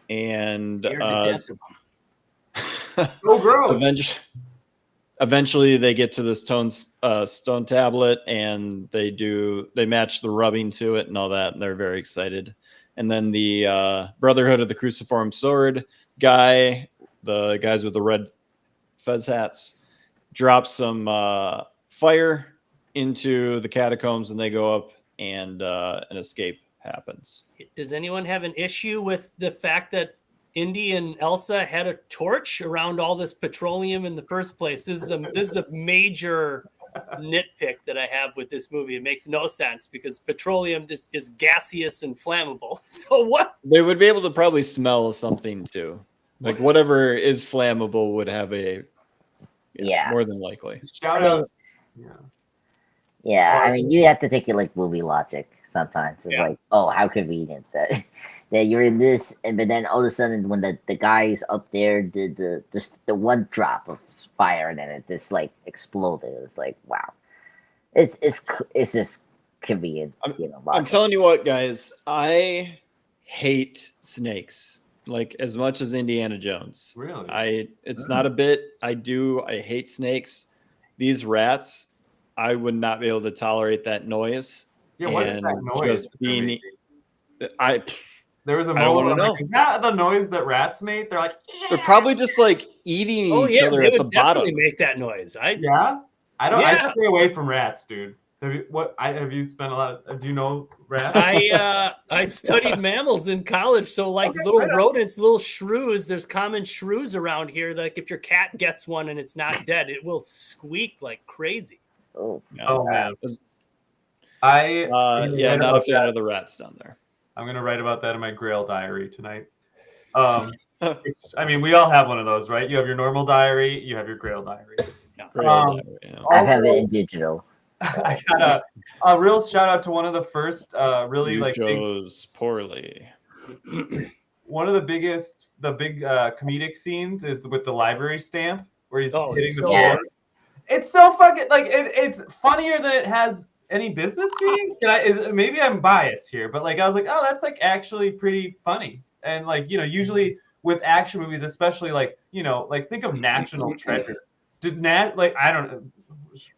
and Scared to death of them. So gross. Eventually, they get to this stone tablet, and they match the rubbing to it and all that, and they're very excited. And then the Brotherhood of the Cruciform Sword guy, the guys with the red fez hats, drop some fire into the catacombs, and they go up, and an escape happens. Does anyone have an issue with the fact that Indy and Elsa had a torch around all this petroleum in the first place? This is a major nitpick that I have with this movie. It makes no sense because petroleum is gaseous and flammable. So what? They would be able to probably smell something too. Like whatever is flammable would have more than likely. Shout out. Yeah, I mean, you have to take it like movie logic sometimes. It's like, oh, how convenient that you're in this, but then all of a sudden when the guy's up there, just the one drop of fire and then it just like exploded. It's like, wow, it's just convenient. I'm telling you what, guys, I hate snakes like as much as Indiana Jones. Really? It's not a bit. I hate snakes. These rats, I would not be able to tolerate that noise. Yeah, what is that noise? There was a moment where is that the noise that rats make? They're like, they're probably just like eating each other at the bottom. Make that noise. I stay away from rats, dude. Have you spent a lot of? Do you know rats? I studied mammals in college, so like little rodents, little shrews. There's common shrews around here. Like if your cat gets one and it's not dead, it will squeak like crazy. Oh man. Not a fan of the rats down there. I'm gonna write about that in my Grail diary tonight. I mean, we all have one of those, right? You have your normal diary, you have your Grail diary. I have it in digital. I got a real shout out to one of the first chose poorly. One of the big comedic scenes is with the library stamp where he's hitting the board. It's so fucking it's funnier than it has any business being. Maybe I'm biased here, but I was like, oh, that's actually pretty funny. And usually with action movies, especially think of National Treasure. I don't know,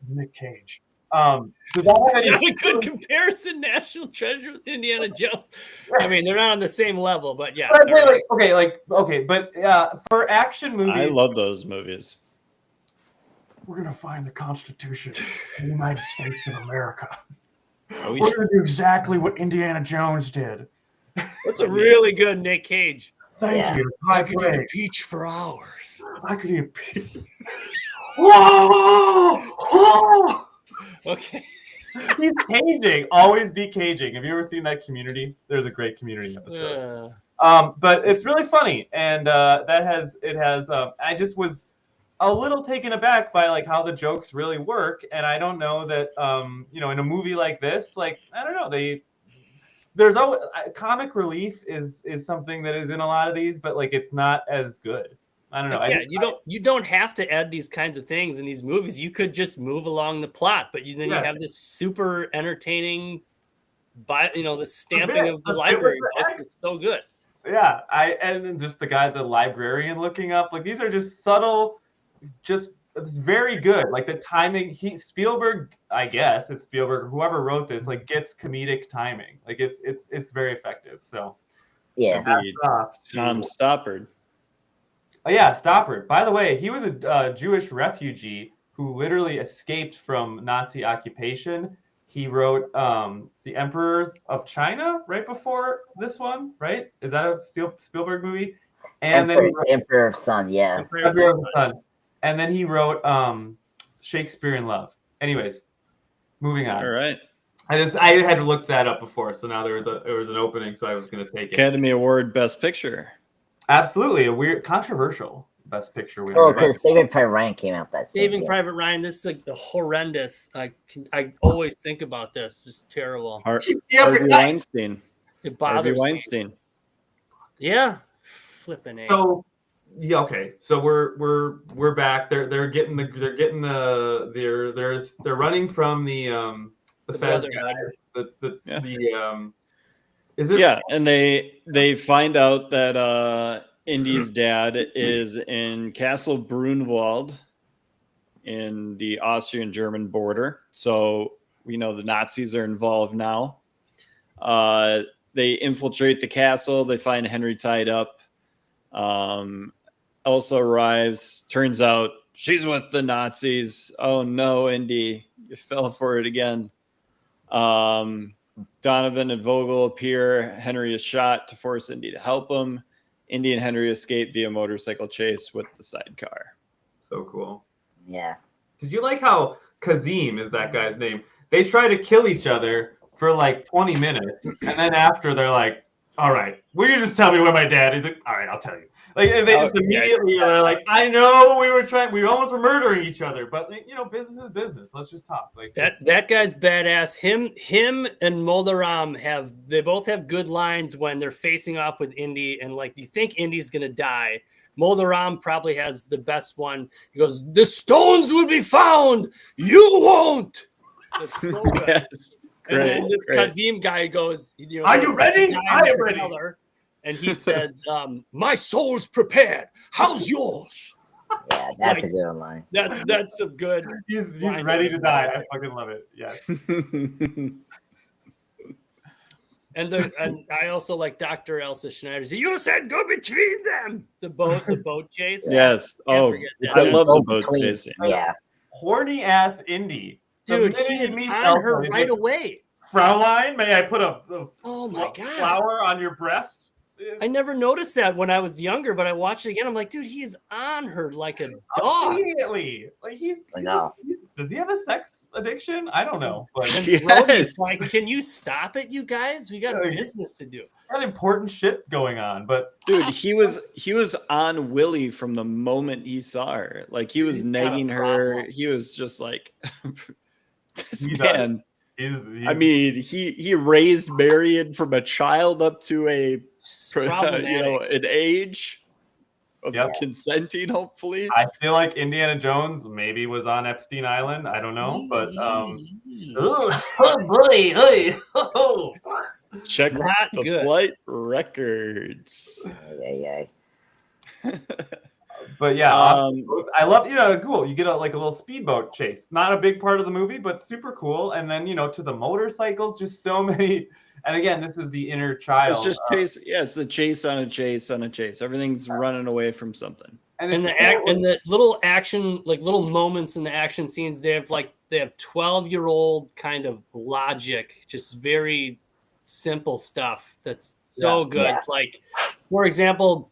Nick Cage. Does that have any good comparison? National Treasure with Indiana Jones. I mean, they're not on the same level, but yeah. But for action movies, I love those movies. We're gonna find the Constitution of the United States of America. We're gonna do exactly what Indiana Jones did. That's a really good Nick Cage. Thank you. I could eat a peach for hours. I could eat a peach. Whoa! Okay. He's caging. Always be caging. Have you ever seen that Community? There's a great Community episode. But it's really funny, and I just was a little taken aback by like how the jokes really work, and I don't know that in a movie like this, like I don't know, there's always comic relief is something that is in a lot of these, but like it's not as good. I don't know. You don't have to add these kinds of things in these movies. You could just move along the plot, but you have this super entertaining, the stamping of the library books. It's so good. Yeah, and then just the librarian looking up, like these are just subtle, it's very good. Like the timing, Spielberg, I guess it's Spielberg, whoever wrote this, like gets comedic timing. Like it's very effective. So yeah, Tom Stoppard. Oh yeah, Stoppard. By the way, he was a Jewish refugee who literally escaped from Nazi occupation. He wrote The Emperors of China right before this one, right? Is that a Spielberg movie? And then he wrote, Emperor of Sun, yeah. Emperor of the Sun. And then he wrote Shakespeare in Love. Anyways, moving on. All right. I had looked that up before, so now there was an opening, so I was going to take it. Academy Award Best Picture. Absolutely, a weird, controversial Best Picture winner. Oh, because Saving Private Ryan came out that same Saving year. Private Ryan. This is like the horrendous. I always think about this. It's terrible. Harvey Weinstein. It bothers me. Weinstein. Yeah, flipping A. So yeah, okay. So we're back. They're running from the Fed guys. Is it? Yeah, and they find out that Indy's dad is in Castle Brunwald in the Austrian-German border. So we know the Nazis are involved now. They infiltrate the castle. They find Henry tied up. Elsa arrives. Turns out she's with the Nazis. Oh no, Indy, you fell for it again. Donovan and Vogel appear. Henry is shot to force Indy to help him. Indy and Henry escape via motorcycle chase with the sidecar. So cool. Yeah. Did you like how Kazim is that guy's name? They try to kill each other for like 20 minutes, and then after they're like, "All right, will you just tell me where my dad is?" Like, "All right, I'll tell you." Like, and they just immediately are like, "I know we almost were murdering each other, but business is business. Let's just talk." Like that guy's badass. Him and Moldaram they both have good lines when they're facing off with Indy, and like, you think Indy's gonna die. Moldaram probably has the best one. He goes, "The stones will be found. You won't." That's so good. Yes. And then this Kazim guy goes, "Are you ready? I am ready." And he says, "My soul's prepared. How's yours?" Yeah, that's a good line. That's some good. He's ready to die. I fucking love it. Yes. And I also like Dr. Elsa Schneider. You said go between them. The boat chase. Yes. Oh, I love the boat chase. Yeah. Horny ass Indy. Dude, he's on her right away. Fraulein, may I put a oh my God, flower on your breast? I never noticed that when I was younger, but I watched it again. I'm like, dude, he is on her like a dog. Immediately. Like does he have a sex addiction? I don't know. But yes. Like, can you stop it, you guys? We got business to do. Got important shit going on, but dude, he was on Willie from the moment he saw her. Like, he was nagging her. He was just like, this man. I mean, he raised Marion from a child up to an age of consenting, hopefully. I feel like Indiana Jones maybe was on Epstein Island. I don't know, but oh boy, check the flight records. Yeah. But yeah, I love, cool. You get a little speedboat chase. Not a big part of the movie, but super cool. And then, to the motorcycles, just so many. And again, this is the inner child. It's just chase. Yeah, it's the chase on a chase on a chase. Everything's running away from something. And the little action, like little moments in the action scenes, they have 12-year-old kind of logic, just very simple stuff that's so good. Yeah. Like for example,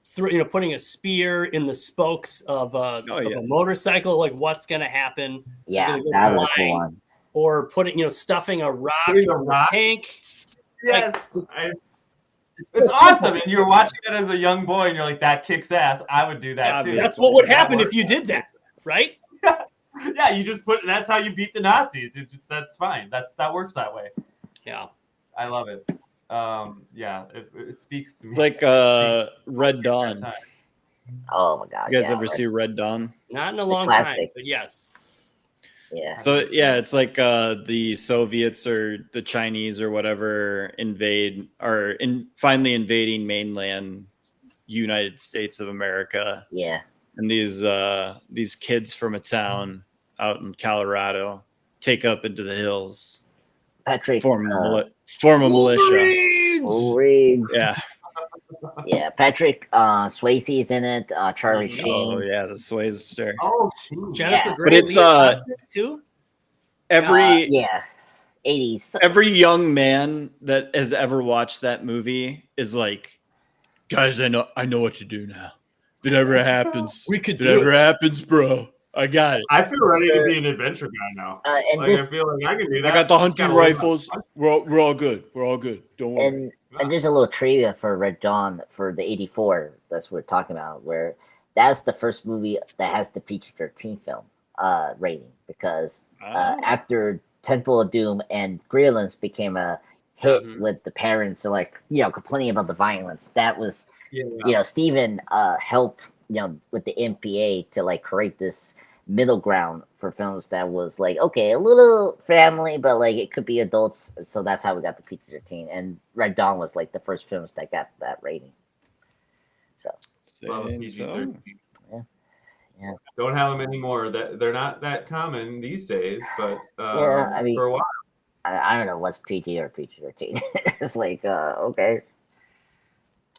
putting a spear in the spokes of a motorcycle, like what's going to happen? Yeah, It's gonna go that was a cool flying. one. Or stuffing a rock Putting in a rock? a tank. Yes. It's It's awesome. And you're watching it as a young boy and you're like, that kicks ass. I would do that too. That's what would happen if you did that, right? Yeah, you just that's how you beat the Nazis. That's fine. That works that way. Yeah. I love it. Yeah, it speaks to me. It's like Red Dawn. Oh my god! You guys ever see Red Dawn? Not in a long time, but yes. Yeah. So yeah, it's like the Soviets or the Chinese or whatever finally invading mainland United States of America. Yeah. And these kids from a town out in Colorado take up into the hills. Patrick form a militia. Wolverines. Yeah. Yeah, Patrick Swayze's in it. Charlie Sheen. Oh yeah, the Swayze star. Oh, Jennifer Yeah. Grey. But it's too. every 80s. every young man that has ever watched that movie is like, guys, I know what to do now. If it ever happens, happens, bro, I got it. I feel ready to be an adventure guy now. And I feel like I can do that. I got the hunting rifles. We're all good. We're all good. Don't worry. And there's a little trivia for Red Dawn for the 84. That's what we're talking about, where that's the first movie that has the PG-13 film rating, because after Temple of Doom and Gremlins became a hit with the parents, so complaining about the violence. That was, Steven helped, with the MPA to create this middle ground for films that was a little family, but it could be adults. So that's how we got the PG-13. And Red Dawn was the first films that got that rating. So. Yeah. Don't have them anymore. They're not that common these days, but I mean, for a while. I don't know what's PG or PG-13. It's okay.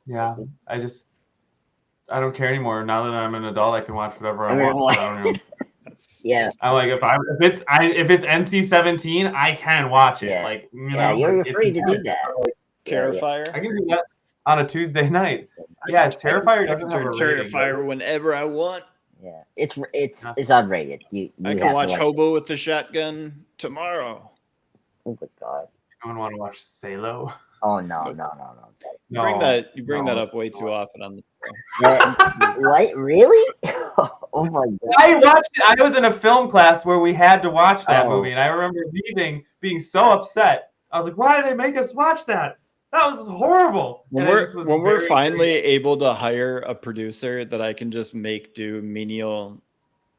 Yeah, I don't care anymore. Now that I'm an adult, I can watch whatever I want. So I don't know. Yeah. I'm like, if it's NC-17, I can watch it. Yeah. You're free to do that. Terrifier. I can do that on a Tuesday night. Terrifier doesn't have a Terrifier whenever I want. Yeah, it's unrated. I can watch Hobo with the Shotgun tomorrow. Oh my god! You don't want to watch Salo? Oh no! You bring that up way too often on the. What? Really? Oh my god! I watched it. I was in a film class where we had to watch that movie, and I remember leaving, being so upset. I was like, "Why did they make us watch that? That was horrible." When we're finally able to hire a producer that I can just make do menial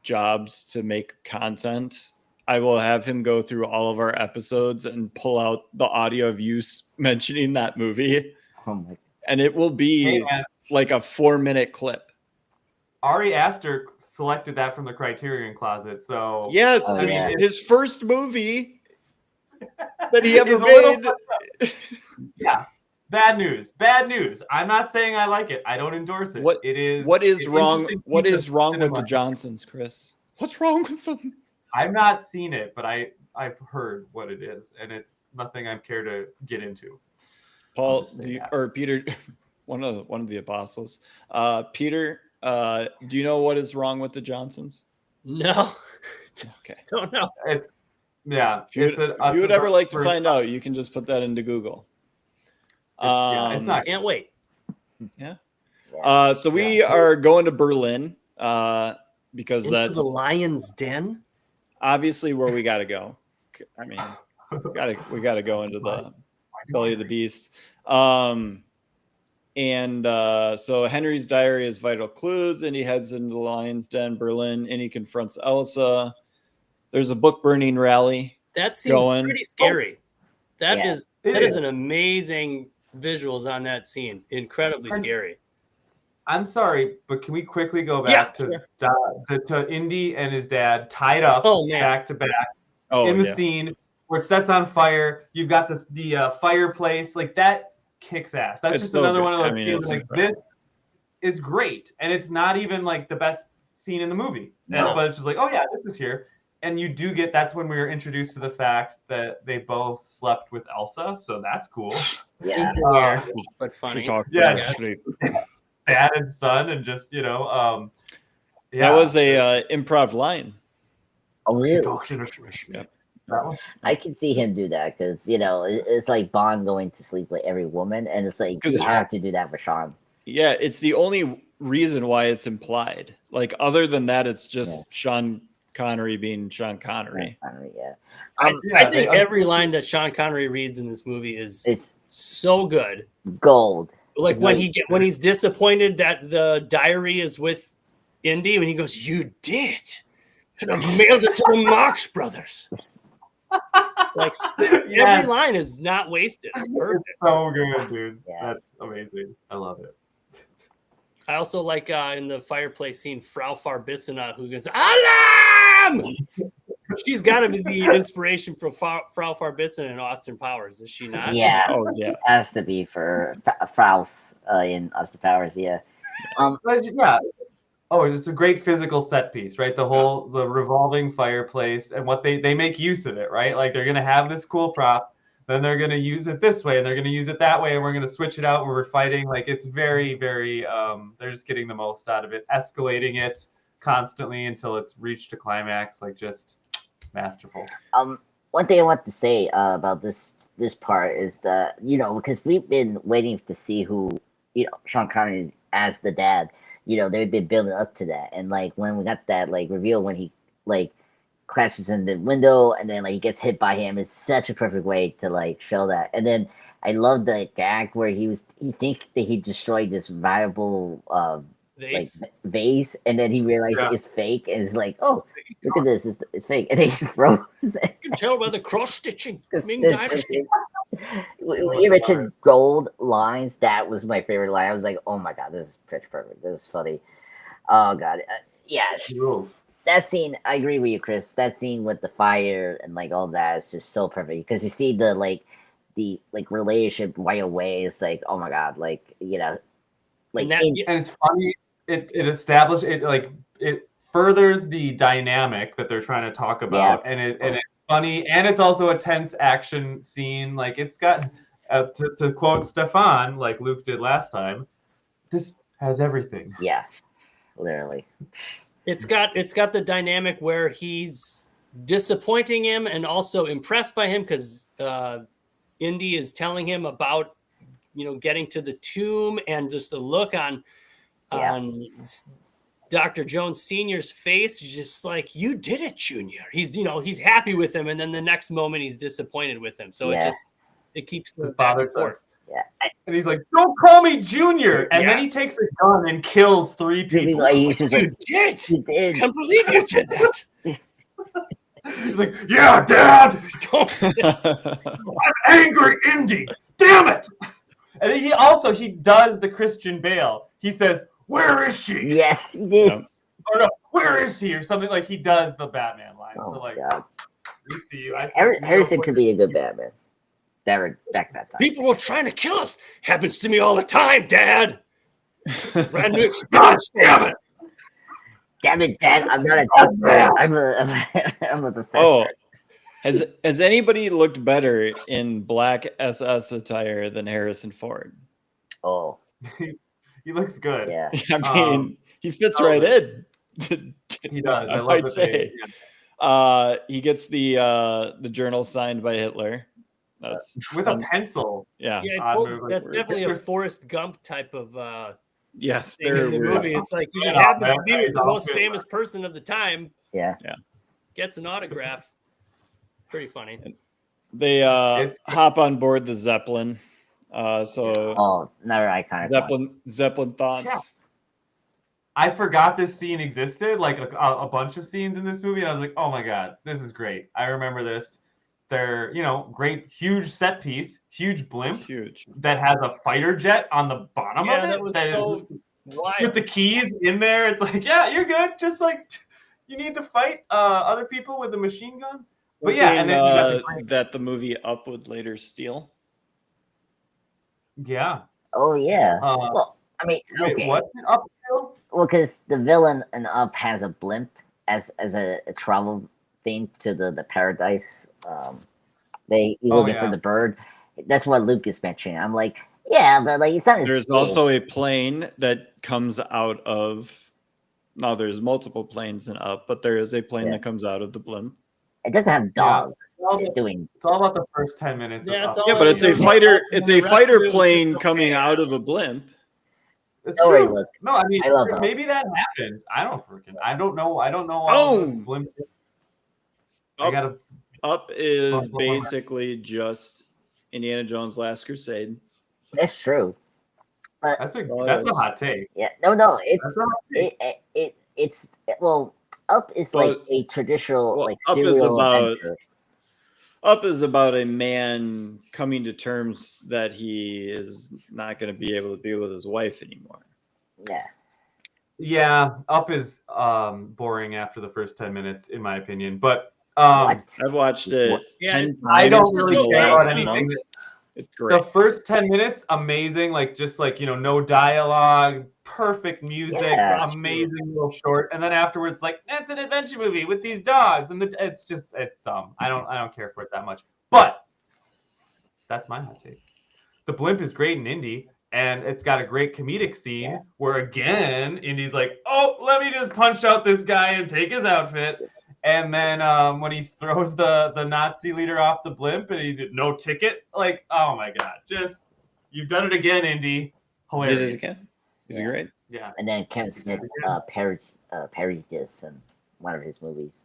jobs to make content, I will have him go through all of our episodes and pull out the audio of you mentioning that movie. Oh my! And it will be like a 4-minute clip. Ari Aster selected that from the Criterion Closet. So yes, his first movie that he ever made. Yeah. Bad news. I'm not saying I like it. I don't endorse it. What is wrong with the Johnsons, Chris? What's wrong with them? I've not seen it, but I've heard what it is, and it's nothing I care to get into. Paul, or Peter, one of the apostles. Peter, do you know what is wrong with the Johnsons? No. Okay. Don't know. If you would ever like to find out, you can just put that into Google. It's not. Can't wait. Yeah. So we are going to Berlin because that's the Lion's Den. Obviously where we got to go. I mean, we got to go into the belly of the beast. So Henry's diary is vital clues, and he heads into the Lion's Den, Berlin, and he confronts Elsa. There's a book burning rally. That seems pretty scary. That is an amazing visuals on that scene. Incredibly scary. I'm sorry, but can we quickly go back to Indy and his dad tied up back to back in the scene where it sets on fire? You've got the fireplace, that kicks ass. That's just another one of those scenes. This is great, and it's not even the best scene in the movie, but it's just this is here. And you do get, that's when we were introduced to the fact that they both slept with Elsa, so that's cool. Yeah. But funny. She talked dad and son, and just yeah. That was a improv line. Oh, really? Yeah. That one? I can see him do that because it's like Bond going to sleep with every woman, and it's like you have to do that for Sean. Yeah, it's the only reason why it's implied. Like other than that, it's just Sean Connery being Sean Connery. Yeah. I think every line that Sean Connery reads in this movie is so good. Gold. Like when he's disappointed that the diary is with Indy, when he goes, "You did. Should have mailed it to the Marx Brothers." Like every line is not wasted. It's perfect. It's so good, dude. Yeah. That's amazing. I love it. I also like in the fireplace scene, Frau Farbissina, who goes, "Alarm!" She's got to be the inspiration for Frau Farbissina in Austin Powers, is she not? Yeah. Oh yeah. Has to be for Fraus in Austin Powers. Yeah. Yeah. Oh, it's a great physical set piece, right? The revolving fireplace, and what they make use of it, right? Like they're gonna have this cool prop, then they're gonna use it this way, and they're gonna use it that way, and we're gonna switch it out when we're fighting. Like it's very, very they're just getting the most out of it, escalating it constantly until it's reached a climax, like just masterful. One thing I want to say about this part is that because we've been waiting to see who Sean Connery is as the dad. They've been building up to that, and like when we got that like reveal when he like crashes in the window and then like he gets hit by him, it's such a perfect way to like show that. And then I love the gag where he think that he destroyed this valuable vase, and then he realized it's fake, and it's like, oh, look at this, it's fake, and then he froze. You can tell by the cross stitching. When you mentioned gold lines, that was my favorite line. I was like, oh my god, this is pitch perfect. This is funny. Oh god, yeah. That scene, I agree with you, Chris. That scene with the fire and like all that is just so perfect because you see the relationship right away. It's like, oh my god, like and it's funny. It established it, like it furthers the dynamic that they're trying to talk about, and it's funny, and it's also a tense action scene. Like it's got to quote Stefan, like Luke did last time, this has everything. Yeah, literally. It's got the dynamic where he's disappointing him and also impressed by him because Indy is telling him about getting to the tomb, and just the look on Dr. Jones Sr.'s face is just like, you did it, Junior. He's he's happy with him, and then the next moment he's disappointed with him. So it keeps going back and forth. Yeah. And he's like, don't call me Junior. And then he takes a gun and kills 3 people. You did. I can't believe you did that. He's like, yeah, Dad. I'm angry, Indy. Damn it. And then he does the Christian Bale. He says, where is she? Yes, he did. Or no, where is he? Or something, like he does the Batman line. Oh, so like, God. we see you. Harrison could be a good Batman. Back that time. People were trying to kill us. Happens to me all the time, Dad. Brand new experience. Damn it, Dad! I'm not a doctor. I'm a professor. Oh, has anybody looked better in black SS attire than Harrison Ford? Oh, he looks good. Yeah, I mean, he fits right in. He does. I might say. He gets the journal signed by Hitler. That's with a pencil. Yeah, that's definitely a Forrest Gump type of yes, thing in the movie. It's like he just happens to be the most famous person of the time. Yeah. Gets an autograph. Pretty funny. They hop on board the Zeppelin. Another iconic Zeppelin thoughts. Yeah. I forgot this scene existed, like a bunch of scenes in this movie, and I was like, oh my god, this is great. I remember this. They're, great, huge set piece, huge blimp, that has a fighter jet on the bottom of it. That was so wild. With the keys in there, it's like, yeah, you're good. Just like you need to fight other people with a machine gun. But yeah, and then that the movie Up would later steal. Yeah. Oh yeah. Well, I mean, okay. What Up steal? Well, because the villain in Up has a blimp as a travel thing to the paradise. He's looking for the bird. That's what Luke is mentioning. I'm like, Yeah, but like it's not. There's also a plane that comes out of. Now there's multiple planes in Up, but there is a plane that comes out of the blimp. It doesn't have dogs doing. It's all about the first 10 minutes. Yeah, it's Up. all Yeah, but it's a about- fighter. It's the a rest of fighter it was plane just coming okay. out of a blimp. It's Don't worry, true. look. No, I mean I love Up. maybe that happened. I don't know. I don't know all Oh! the blimp. I Up, gotta. Up is Bump on that. basically just Indiana Jones' Last Crusade. That's true. That's a hot take. Yeah, no, That's a hot take. it's well, Up is like a traditional well, like Up is serial about- adventure. Up is about a man coming to terms that he is not going to be able to be with his wife anymore. Yeah, Yeah, Up is boring after the first 10 minutes, in my opinion. But what? I've watched it. Yeah, 10 I don't times really in the care last about anything. month. It's The great. first 10 minutes, amazing. Like just like no dialogue, perfect music, Yeah. amazing little short. And then afterwards, like that's an adventure movie with these dogs, and it's dumb. I don't care for it that much. But that's my hot take. The blimp is great in Indy, and it's got a great comedic scene where again Indy's like, oh, let me just punch out this guy and take his outfit. And then when he throws the Nazi leader off the blimp and he did no ticket, like, oh my god, just you've done it again, Indy. Hilarious. Did it again. Is it great? Yeah. And then Kevin Smith parodied this in one of his movies.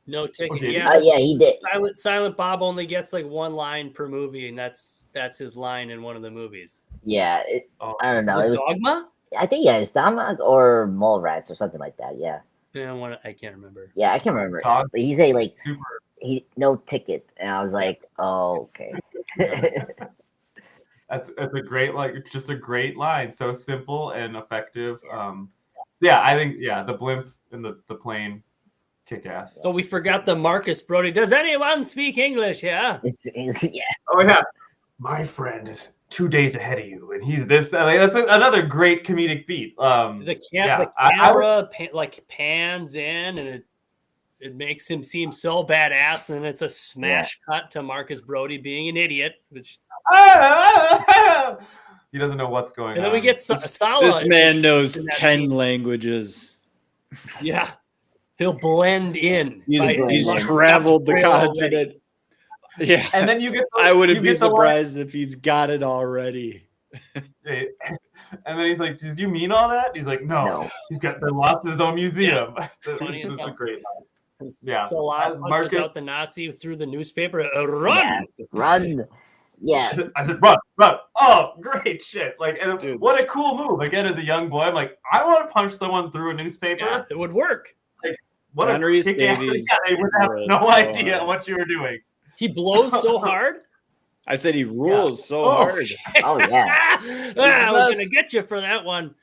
No ticket. did he? Yeah, Yeah, he did. Silent Bob only gets like one line per movie, and that's his line in one of the movies. Yeah, I don't know. Is It it was, Dogma? I think it's Dama or Mallrats or something like that. Yeah, I can't remember. yeah, I can't remember. Dog- But he say like Super. no ticket, and I was like, oh, okay. That's a great just a great line. So simple and effective. Yeah, I think the blimp and the plane kick ass. So we forgot the Marcus Brody. Does anyone speak English? Yeah. Yeah, Oh yeah. My friend is 2 days ahead of you, and he's this. Like, that's another great comedic beat. The camera pans in, and it makes him seem so badass, and it's a smash cut to Marcus Brody being an idiot. Which he doesn't know what's going and on. then we get Sala. This man is knows in that 10 scene. languages. Yeah, he'll blend in. He's Like, traveled the Trail continent. Yeah. And then you get. I wouldn't be the line- surprised if he's got it already. And then he's like, "Did you mean all that?" He's like, "No, No. he's got been lost in his own museum." Funny as This is a hell. great line. And Yeah. Salah punches Marcus- out the Nazi through the newspaper. Run! yeah, run. Yeah, I said, "Run, run!" Oh, great shit! Like, and Dude. what a cool move! Again, as a young boy, I'm like, I want to punch someone through a newspaper. Yeah, it would work. What John a kick-ass- Rhys-Davies Yeah, they would have was no so idea hard. what you were doing. He blows so hard. I said he rules so hard. oh yeah. I was gonna best. get you for that one.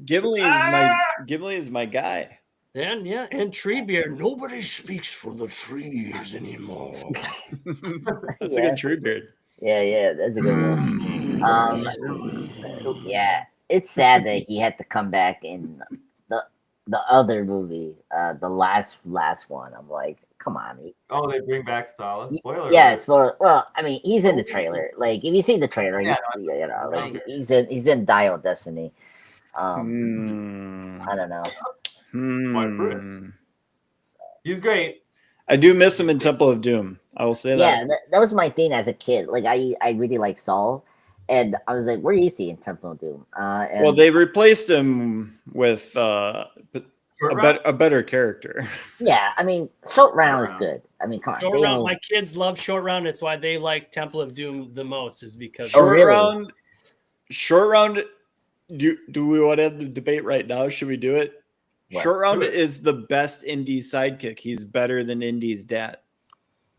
Gimli is my guy. And and Treebeard. Nobody speaks for the trees anymore. That's a Yeah. good tree beard. Yeah, that's a good one. Yeah, it's sad that he had to come back in the other movie, the last one. I'm like, come on. Oh, they bring back Solace. Spoiler. Yes, well, I mean, he's in the trailer. Like, if you see the trailer, Yeah, like, okay. he's in Dial Destiny. I don't know. He's great. I do miss him in Temple of Doom. I will say Yeah, that. that was my thing as a kid. Like, I really like Saul, and I was like, where is he in Temple of Doom? And Well, they replaced him with Short round? a better character. yeah, I mean, Short Round is Round. good. I mean, come on. Short they Round. don't- My kids love Short Round. It's why they like Temple of Doom the most. Is because Oh, really? Short round. Do we want to have the debate right now? Should we do it? What? Short round Do it. is the best Indy sidekick. He's better than Indy's dad.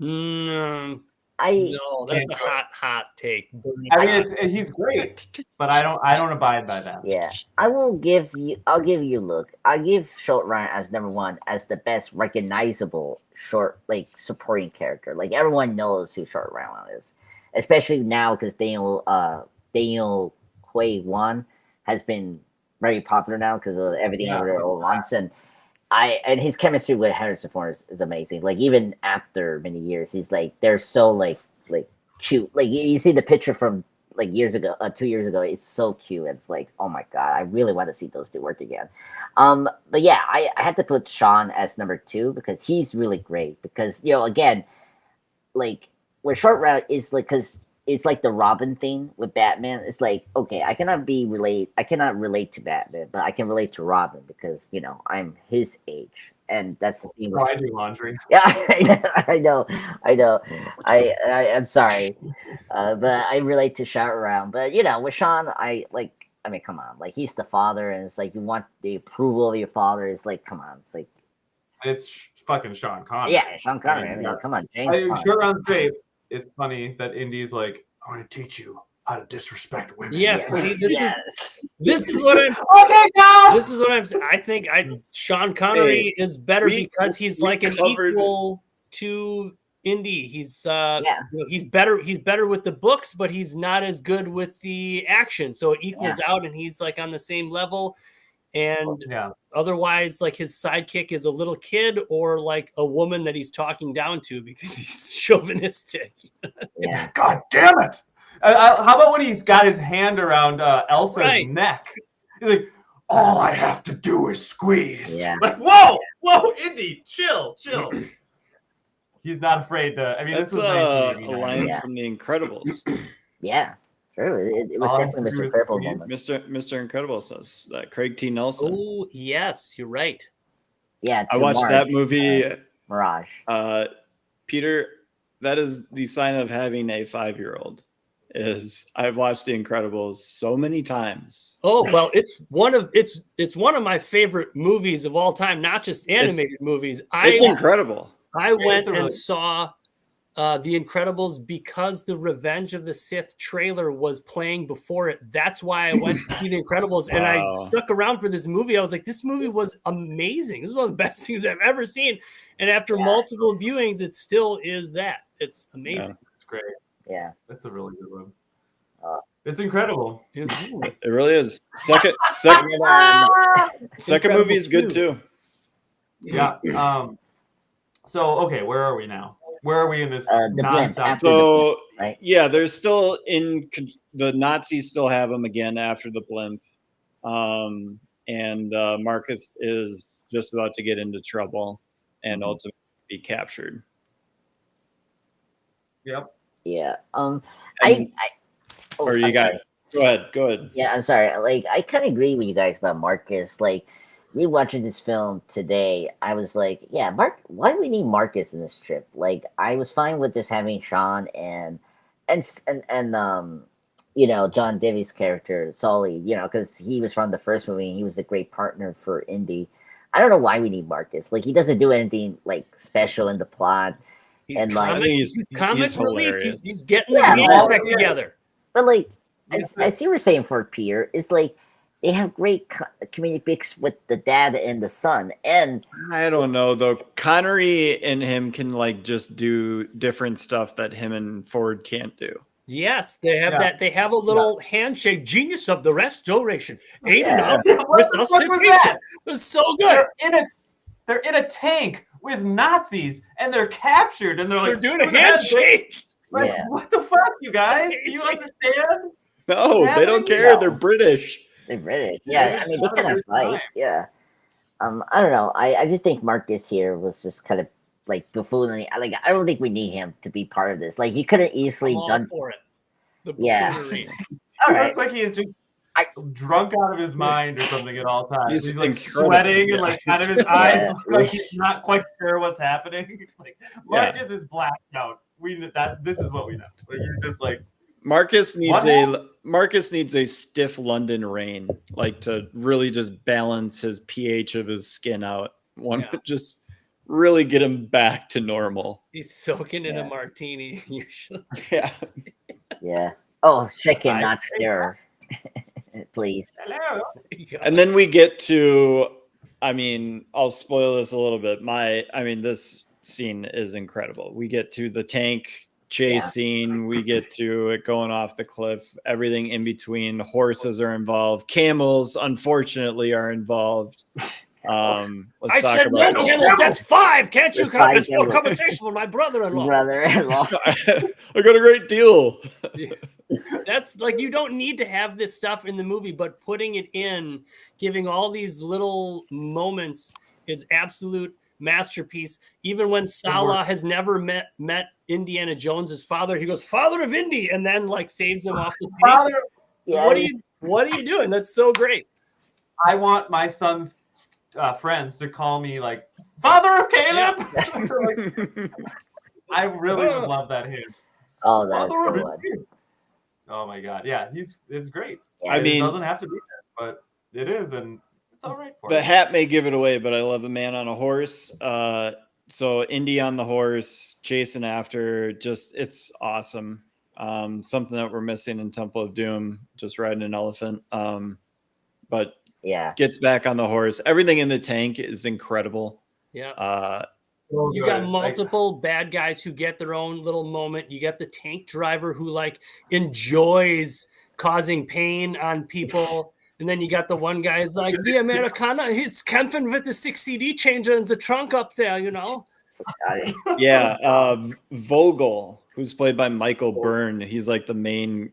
no, I that's a hot take. I mean, he's great, but I don't abide by that. yeah, I'll give you a look. I give Short Round as number one as the best recognizable short supporting character. Like, everyone knows who Short Round is, especially now because Daniel Hui Wan has been very popular now because of everything everywhere all at once, and his chemistry with Harrison Ford is amazing. Like, even after many years, he's like they're so like cute. Like, you see the picture from like years ago, 2 years ago. It's so cute. It's like, oh my god, I really want to see those two work again. But yeah, I had to put Sean as number 2 because he's really great. Because again, like where Short Round is like, because it's like the Robin thing with Batman. It's like, okay, I cannot relate to Batman, but I can relate to Robin because I'm his age, and that's the thing. Oh, I do laundry. Yeah, I know. I'm sorry, but I relate to Short Round. But with Sean, I mean, come on, like he's the father, and it's like you want the approval of your father. It's like, come on, it's like It's fucking Sean Connery. yeah, Sean Connery. I mean, come on, James Bond. Short Round's great. It's funny that Indy's like, I want to teach you how to disrespect women. Yes, see, this is what I'm. Okay, go. This is what I'm saying. I think Sean Connery is better because he's like an equal to Indy. He's he's better. He's better with the books, but he's not as good with the action. So it equals out, and he's like on the same level. And otherwise, like his sidekick is a little kid or like a woman that he's talking down to because he's chauvinistic. Yeah. God damn it! How about when he's got his hand around Elsa's neck? He's like, all I have to do is squeeze. Yeah. Like, whoa, Indy, chill. He's not afraid to. I mean, That's this was a 1989. line from The Incredibles. Yeah, true. It was definitely Mr. Incredible moment. Mr. Incredible says that Craig T. Nelson. Oh yes, you're right. Yeah, I watched that movie. Mirage. Peter, that is the sign of having a 5-year-old. Is I've watched The Incredibles so many times. Oh well, it's one of my favorite movies of all time, not just animated movies. It's incredible. I went and saw The Incredibles because the Revenge of the Sith trailer was playing before it. That's why I went to see The Incredibles, and I stuck around for this movie. I was like, this movie was amazing. This is one of the best things I've ever seen. And after multiple viewings, it still is that. It's amazing. Yeah, it's great. Yeah, that's a really good one. It's incredible. It really is. Second movie is good too. Yeah. So okay, where are we now? Where are we in this nonstop? So right? Yeah, there's still the Nazis still have him again after the blimp, and Marcus is just about to get into trouble and ultimately be captured. Yep. Yeah. Go ahead. Yeah, I'm sorry. Like, I kind of agree with you guys about Marcus. Like, rewatching this film today, I was like, yeah, why do we need Marcus in this trip? Like, I was fine with just having Sean and John Davies' character, Sully, because he was from the first movie and he was a great partner for Indy. I don't know why we need Marcus. Like, he doesn't do anything like special in the plot. He's comic relief. He's getting the gang back together. But like, as you were saying for Pierre, it's like they have great comedic mix with the dad and the son. And I don't know though, Connery and him can like just do different stuff that him and Ford can't do. Yes, they have that. They have a little handshake. Genius of the restoration. Resuscitation. It was so good. They're in a tank with Nazis and they're captured and they're doing a handshake. Like, what the fuck, you guys? Do you understand? No, they don't care. They're British. They're British. Yeah, I mean, they kind of fight. Yeah. I don't know. I just think Marcus here was just kind of like buffoonery. Like, I don't think we need him to be part of this. Like, he could have easily done for it. All right. Looks like he is just drunk out of his mind or something at all times. He's like sweating and like out of his eyes, like he's not quite sure what's happening. Like Marcus is blacked out. This is what we know. Like, you're just like Marcus needs a stiff London rain, like to really just balance his pH of his skin out. Just really get him back to normal. He's soaking in a martini usually. Yeah. Oh, chicken, not stir. Please. Hello. And then we get to, I'll spoil this a little bit. This scene is incredible. We get to the tank chase scene. We get to it going off the cliff. Everything in between. Horses are involved. Camels, unfortunately, are involved. Let's I talk said no about camels. That's 5. Can't you That's come? 5 It's for camels. conversation with my brother-in-law. Brother-in-law. I got a great deal. That's like, you don't need to have this stuff in the movie, but putting it in, giving all these little moments is absolute masterpiece. Even when Salah has never met Indiana Jones's father, he goes, "Father of Indy," and then like saves him off the tank. Father, Yeah. What are you doing? That's so great. I want my son's friends to call me like Father of Caleb. I really would love that hint. Oh, that's Father so of Indy. Oh my god, yeah, it's great. I mean, it doesn't have to be there, but it is, and it's all right for the it. hat may give it away, but I love a man on a horse. So Indy on the horse, chasing after, just it's awesome. Something that we're missing in Temple of Doom, just riding an elephant. But yeah. gets back on the horse. Everything in the tank is incredible. Yeah. So You good. got multiple bad guys who get their own little moment. You got the tank driver who like enjoys causing pain on people. And then you got the one guy who's like, the Americana, he's camping with the 6 CD changer in the trunk up there, you know? Yeah. Vogel, who's played by Michael Byrne. He's like the main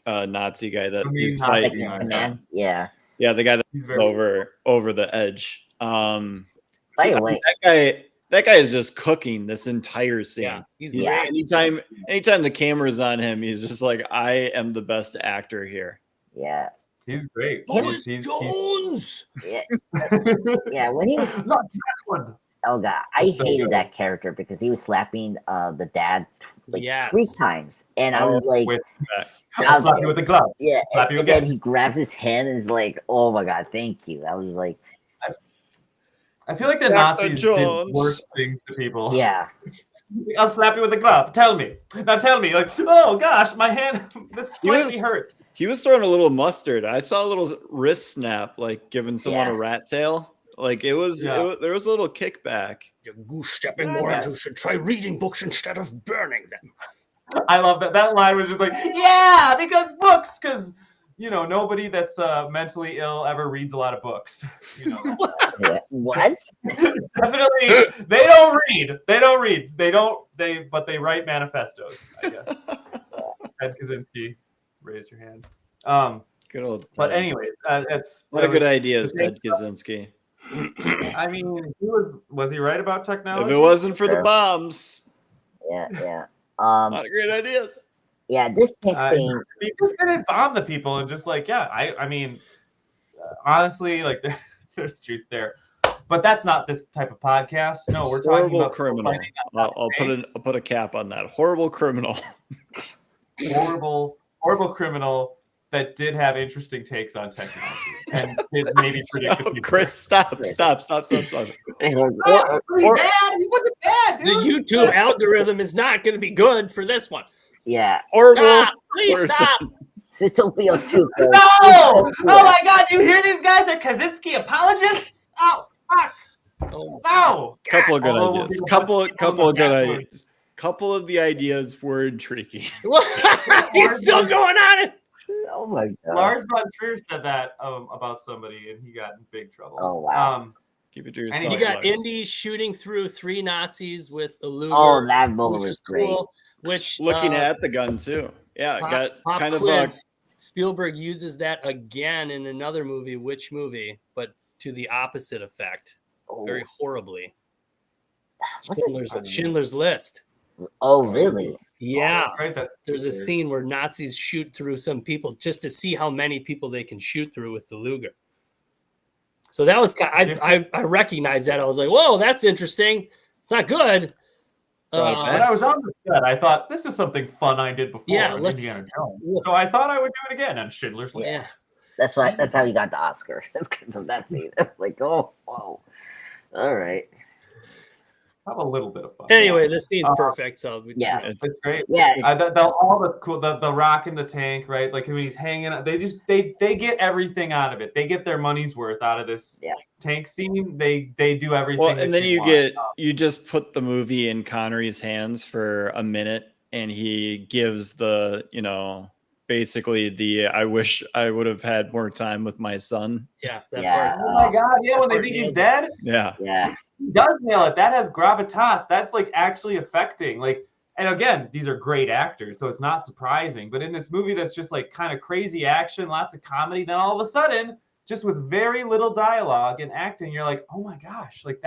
Nazi guy that he's fighting. Man. Yeah. Yeah, the guy that's He's very over the edge. By the way, that guy is just cooking this entire scene. Yeah, he's Yeah. great. Anytime the camera's on him, he's just like, I am the best actor here. yeah. He's great. Boris He's Jones! Yeah. Yeah. When he was, not that one. oh god, I So hated good. that character because he was slapping the dad like Yes. 3 times, and I was like, With, Out I'll slap there. you with the glove. yeah. slap you And then again. he grabs his hand and is like, oh my god, thank you. I was like, I feel like the Dr. Nazis Jones. did worse things to people. yeah, I'll slap you with a glove. Tell me. Now tell me. Like, oh gosh, my hand this slightly hurts. He was throwing a little mustard. I saw a little wrist snap, like giving someone Yeah. a rat tail. Like there was a little kickback. You're goose stepping Yeah. morons who should try reading books instead of burning them. I love that. That line was just like, yeah, because books, because nobody that's mentally ill ever reads a lot of books. yeah. What? Definitely, they don't read. But they write manifestos, I guess. Ted Kaczynski, raise your hand. Good old. But Ted. anyway, it's What a good idea is Ted Kaczynski. I mean, was he right about technology? If it wasn't for the Sure. bombs, Yeah. a lot of great ideas. Yeah. This tank scene. He just didn't bomb the people and just like, yeah, I mean, honestly, like there's truth there, but that's not this type of podcast. No, we're talking Horrible about criminal. fighting on I'll put a cap on that. Horrible criminal. horrible criminal that did have interesting takes on technology and did maybe predict the future. Chris, stop. Oh, Chris. Pretty bad. He's looking bad, The dude. YouTube algorithm is not going to be good for this one. Yeah. Horrible. Stop! Please person. stop! Zootopia 2. No! Oh my God! Do you hear these guys? They're Kaczynski apologists. Oh fuck! Oh, No! Couple of good Although we'll ideas. be Couple of good that one. ideas. Couple of the ideas were intriguing. he's still going on it. Oh my god. Lars von Trier said that about somebody, and he got in big trouble. Oh, wow. Keep it to yourself. You got Lars. Indy shooting through 3 Nazis with a Luger, Oh, that moment which was is great. cool. Which Looking at the gun too. Yeah, got pop kind of quiz. Spielberg uses that again in another movie. Which movie? But to the opposite effect, Oh, very horribly. what's it? Schindler's List. Oh, really? Yeah. Right. There's a scene where Nazis shoot through some people just to see how many people they can shoot through with the Luger. So that was I recognized that. I was like, whoa, that's interesting. It's not good. When I was on the set, I thought this is something fun I did before. Yeah, in let's- Indiana Jones. So I thought I would do it again on Schindler's List. Yeah. That's how he got the Oscar. That's because of that scene. Like, oh, whoa. All right. Have a little bit of fun. Anyway, this scene's perfect. So Yeah. it's It's great. Yeah. All the cool, the rock in the tank, right? Like when he's hanging out, they get everything out of it. They get their money's worth out of this tank scene. They do everything. well, and that then want. you just put the movie in Connery's hands for a minute, and he gives the basically I wish I would have had more time with my son. Yeah. That Yeah. part. Oh my God! Yeah, when they part think nails he's it. dead, Yeah. Yeah. he does nail it. That has gravitas. That's like actually affecting. Like, and again, these are great actors, so it's not surprising. But in this movie, that's just like kind of crazy action, lots of comedy. Then all of a sudden, just with very little dialogue and acting, you're like, oh my gosh, like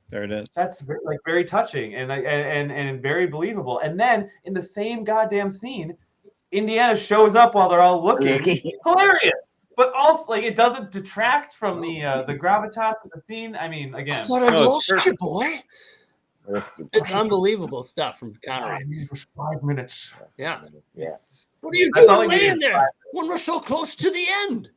There it is. that's very touching and very believable. And then in the same goddamn scene, Indiana shows up while they're all looking. Hilarious. But also, like, it doesn't detract from the gravitas of the scene. I mean, again, But I've No, it's lost you, perfect. boy. Listen, It's unbelievable stuff from Connery. these were 5 minutes. Yeah. yeah. What are you That's all doing he needed. laying there when we're so close to the end?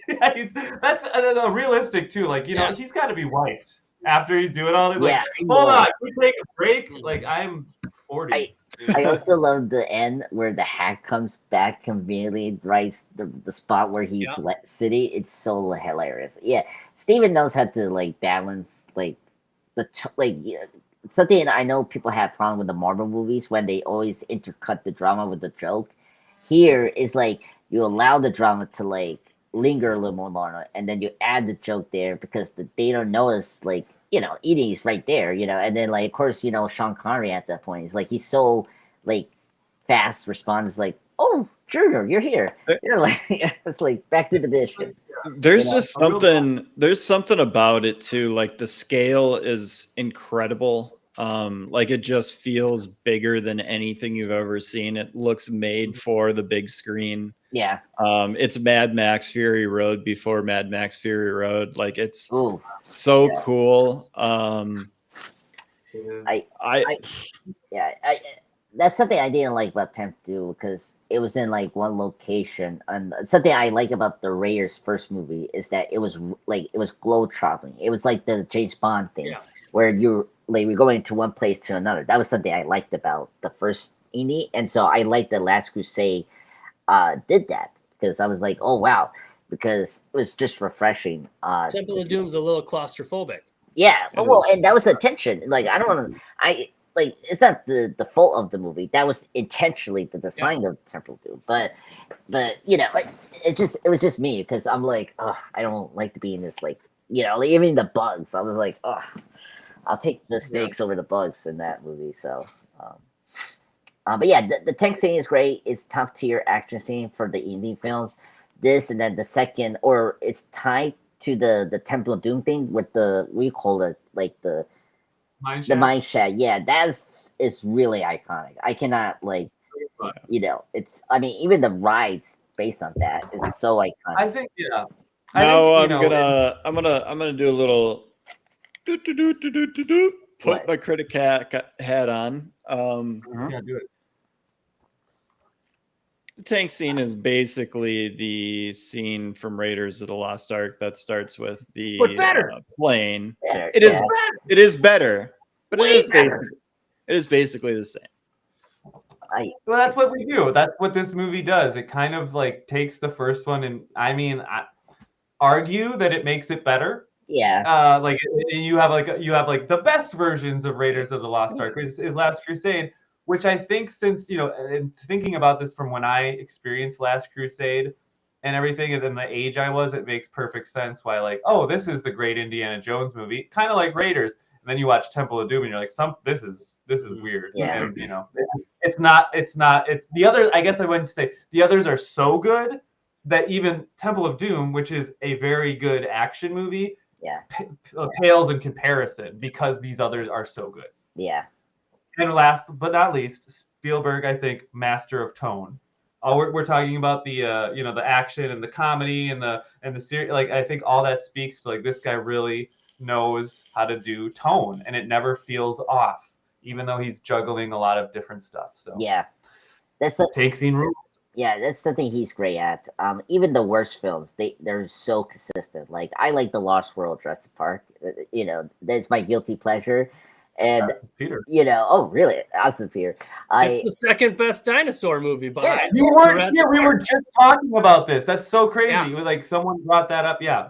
Yeah, that's realistic too. Like, you know, Yeah. he's got to be wiped after he's doing all this. Like, Yeah, hold I on, can we take a break? Like, I'm 40. I also love the end where the hack comes back conveniently, right? The spot where he's sitting. It's so hilarious. Yeah, Steven knows how to like balance like something I know people have problem with the Marvel movies when they always intercut the drama with the joke. Here is like you allow the drama to like linger a little more longer, and then you add the joke there because they don't notice like eating is right there, and then like of course Sean Connery at that point is like he's so like fast responds like, oh Junior, you're here. Like it's like back to the mission. There's just something about it too. Like the scale is incredible. Like it just feels bigger than anything you've ever seen. It looks made for the big screen. Yeah. It's Mad Max Fury Road before Mad Max Fury Road. Like it's Ooh, so yeah. cool. That's something I didn't like about Temp Do because it was in like one location, and something I like about the Raiders first movie is that it was globe trotting. It was like the James Bond thing where you're going to one place to another. That was something I liked about the first indie, and so I liked that Last Crusade did that because I was like, oh wow, because it was just refreshing. Temple of Doom's a little claustrophobic. Yeah, well, and that was the tension. Like I don't want to. It's not the fault of the movie. That was intentionally the design of Temple Doom. But it was just me because I'm like, oh, I don't like to be in this like even the bugs. I was like, oh, I'll take the snakes over the bugs in that movie. So, but yeah, the tank scene is great. It's top tier action scene for the indie films. This and then the second, or it's tied to the Temple of Doom thing with the we call it like the mine shaft. Yeah, is really iconic. I cannot it's even the rides based on that is so iconic. I think I'm gonna do a little put my critic hat on. do it. The tank scene is basically the scene from Raiders of the Lost Ark that starts with the plane. Better, It is better, but it is basically the same. Well, that's what we do. That's what this movie does. It kind of like takes the first one and I argue that it makes it better. Yeah. Like you have the best versions of Raiders of the Lost Ark is Last Crusade, which I think since and thinking about this from when I experienced Last Crusade and everything, and then the age I was, it makes perfect sense why this is the great Indiana Jones movie, kind of like Raiders. And then you watch Temple of Doom and you're like, this is weird. Yeah. And it's the other. I guess I went to say the others are so good that even Temple of Doom, which is a very good action movie, pales in comparison because these others are so good. Yeah. And last but not least, Spielberg, I think, master of tone. We're talking about the the action and the comedy and the series. Like I think all that speaks to this guy really knows how to do tone, and it never feels off, even though he's juggling a lot of different stuff. So yeah, that's take scene rule. Yeah, that's something he's great at. Even the worst films, they're so consistent. Like I like the Lost World, Jurassic Park. That's my guilty pleasure. And Peter, oh really? Awesome, Peter. It's the second best dinosaur movie behind. We were just talking about this. That's so crazy. Yeah. Someone brought that up. Yeah.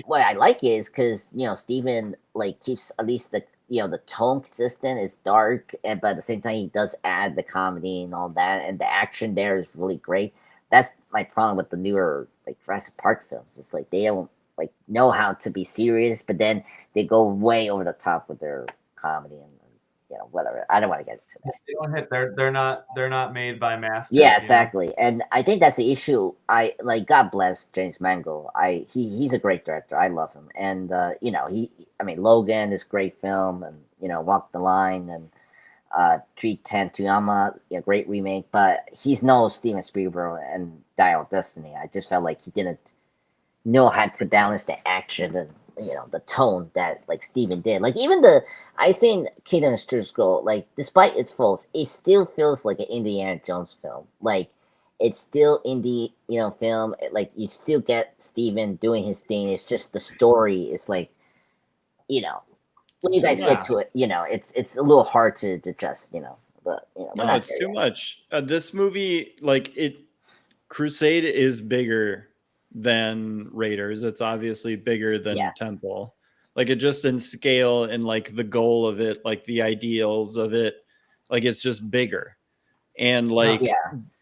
What I like is because Steven keeps at least the tone consistent. It's dark, but at the same time, he does add the comedy and all that, and the action there is really great. That's my problem with the newer like Jurassic Park films. It's like they don't like know how to be serious, but then they go way over the top with their comedy and whatever. I don't want to get into that. They don't hit. They're not made by masters. Yeah, exactly. And I think that's the issue. I like God bless James Mangold. He's a great director. I love him. And Logan is a great film, and Walk the Line and 310 to Yama, great remake, but he's no Steven Spielberg and Dial of Destiny. I just felt like he didn't know how to balance the action and the tone that like Steven did. Like even I seen Kingdom of True Scroll, like despite its faults, it still feels like an Indiana Jones film. Like it's still indie, film. Like you still get Steven doing his thing. It's just the story is like, when you guys get to it, it's a little hard to just, but no, it's too much. This movie, like Crusade is bigger than Raiders. It's obviously bigger than Temple. Like it just in scale and like the goal of it, like the ideals of it, like it's just bigger. And like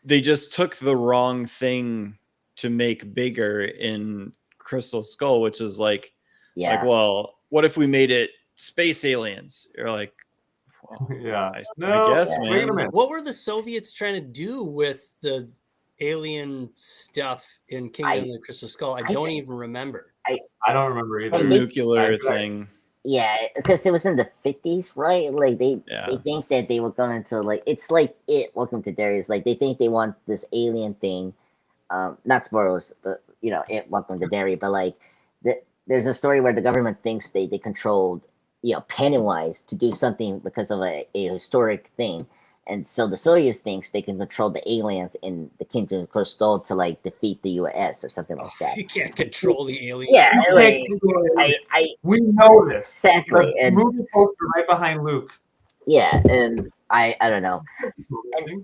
they just took the wrong thing to make bigger in Crystal Skull, which is like, well, what if we made it space aliens? You're like, well, I guess, man. What were the Soviets trying to do with the alien stuff in Kingdom of the Crystal Skull? I don't even remember. I don't remember either. Some nuclear thing. Yeah, because it was in the 50s, right? Like they think that they were going to like it's like Welcome to Darius. Like they think they want this alien thing. Not spoilers, but Welcome to Darius. But like there's a story where the government thinks they controlled Pennywise to do something because of a historic thing. And so the Soviets thinks they can control the aliens in the Kingdom of Crystal to like defeat the U.S. or something like that. You can't control the aliens. Yeah, like, we know this exactly. And movie poster right behind Luke. Yeah, and I don't know.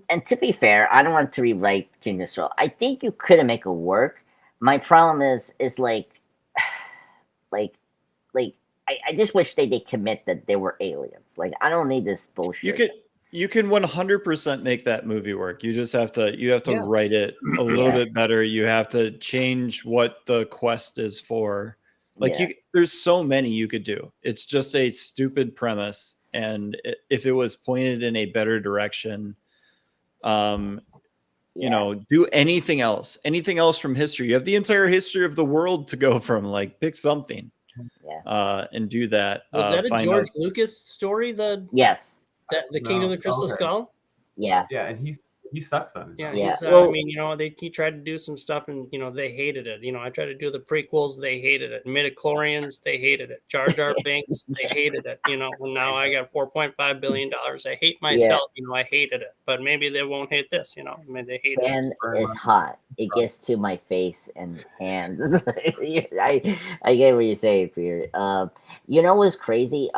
And to be fair, I don't want to rewrite Kingdom of Crystal. I think you could make it work. My problem is like I just wish they commit that they were aliens. Like I don't need this bullshit. You can 100% make that movie work. You just have to write it a little bit better. You have to change what the quest is for. Like there's so many you could do. It's just a stupid premise, and if it was pointed in a better direction, do anything else from history. You have the entire history of the world to go from. Like pick something, and do that. Was that a George Lucas story? Yes. The Kingdom of the Crystal Skull? Yeah. Yeah, and he sucks on it. Yeah. He tried to do some stuff and they hated it. I tried to do the prequels, they hated it. Midichlorians, they hated it. Jar Jar Binks, they hated it. Well, now I got $4.5 billion. I hate myself, I hated it. But maybe they won't hate this, I mean they hate it. It's hot. It gets to my face and hands. I get what you're saying, Peter. What's crazy?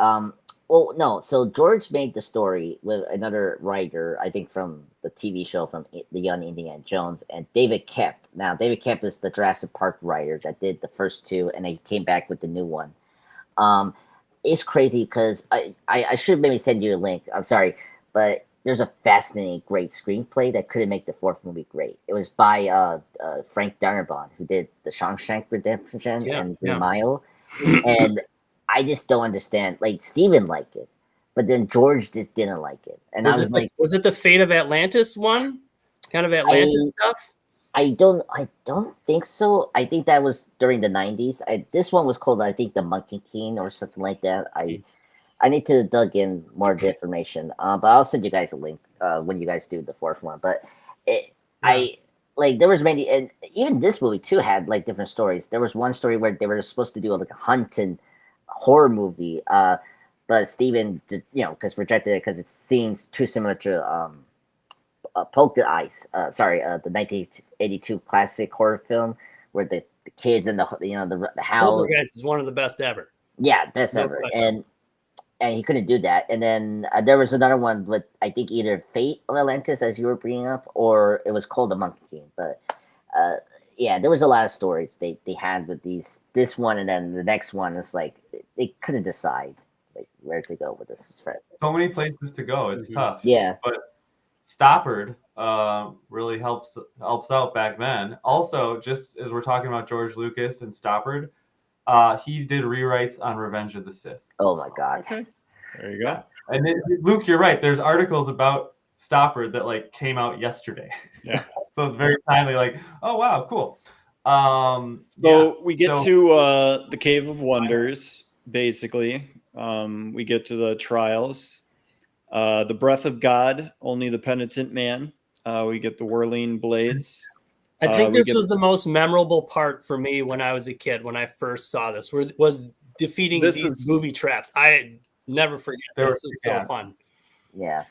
Well, no. So George made the story with another writer, I think from the TV show from the Young Indiana Jones, and David Koepp. Now, David Koepp is the Jurassic Park writer that did the first two, and he came back with the new one. It's crazy because I should maybe send you a link. I'm sorry, but there's a fascinating, great screenplay that couldn't make the fourth movie great. It was by Frank Darabont, who did the Shawshank Redemption and The Mile, and I just don't understand. Like Steven liked it, but then George just didn't like it. And was it the Fate of Atlantis one? Kind of Atlantis stuff? I don't think so. I think that was during the 90s. This one was called, I think, The Monkey King or something like that. I need to dug in more of the information. But I'll send you guys a link when you guys do the fourth one. But there was many, and even this movie too had like different stories. There was one story where they were supposed to do like a hunting horror movie, but Steven did, because rejected it because it seems too similar to Poker Ice. The 1982 classic horror film where the kids in the house. Poltergeist is one of the best ever. Yeah, best ever, and he couldn't do that. And then there was another one with I think either Fate of Atlantis, as you were bringing up, or it was called The Monkey King. But there was a lot of stories they had with this one, and then the next one is like they couldn't decide. Like, where to go with this, friend. So many places to go. It's tough. Yeah. But Stoppard really helps out back then. Also, just as we're talking about George Lucas and Stoppard, he did rewrites on Revenge of the Sith. Oh my God. Okay. There you go. And then, Luke, you're right. There's articles about Stoppard that like came out yesterday. Yeah. So it's very timely. Like, oh wow, cool. So we get to the Cave of Wonders, basically. We get to the trials. The breath of God, only the penitent man. We get the whirling blades. I think this was the most memorable part for me when I was a kid, when I first saw this, was defeating these booby traps. I never forget. This was so fun. Yeah.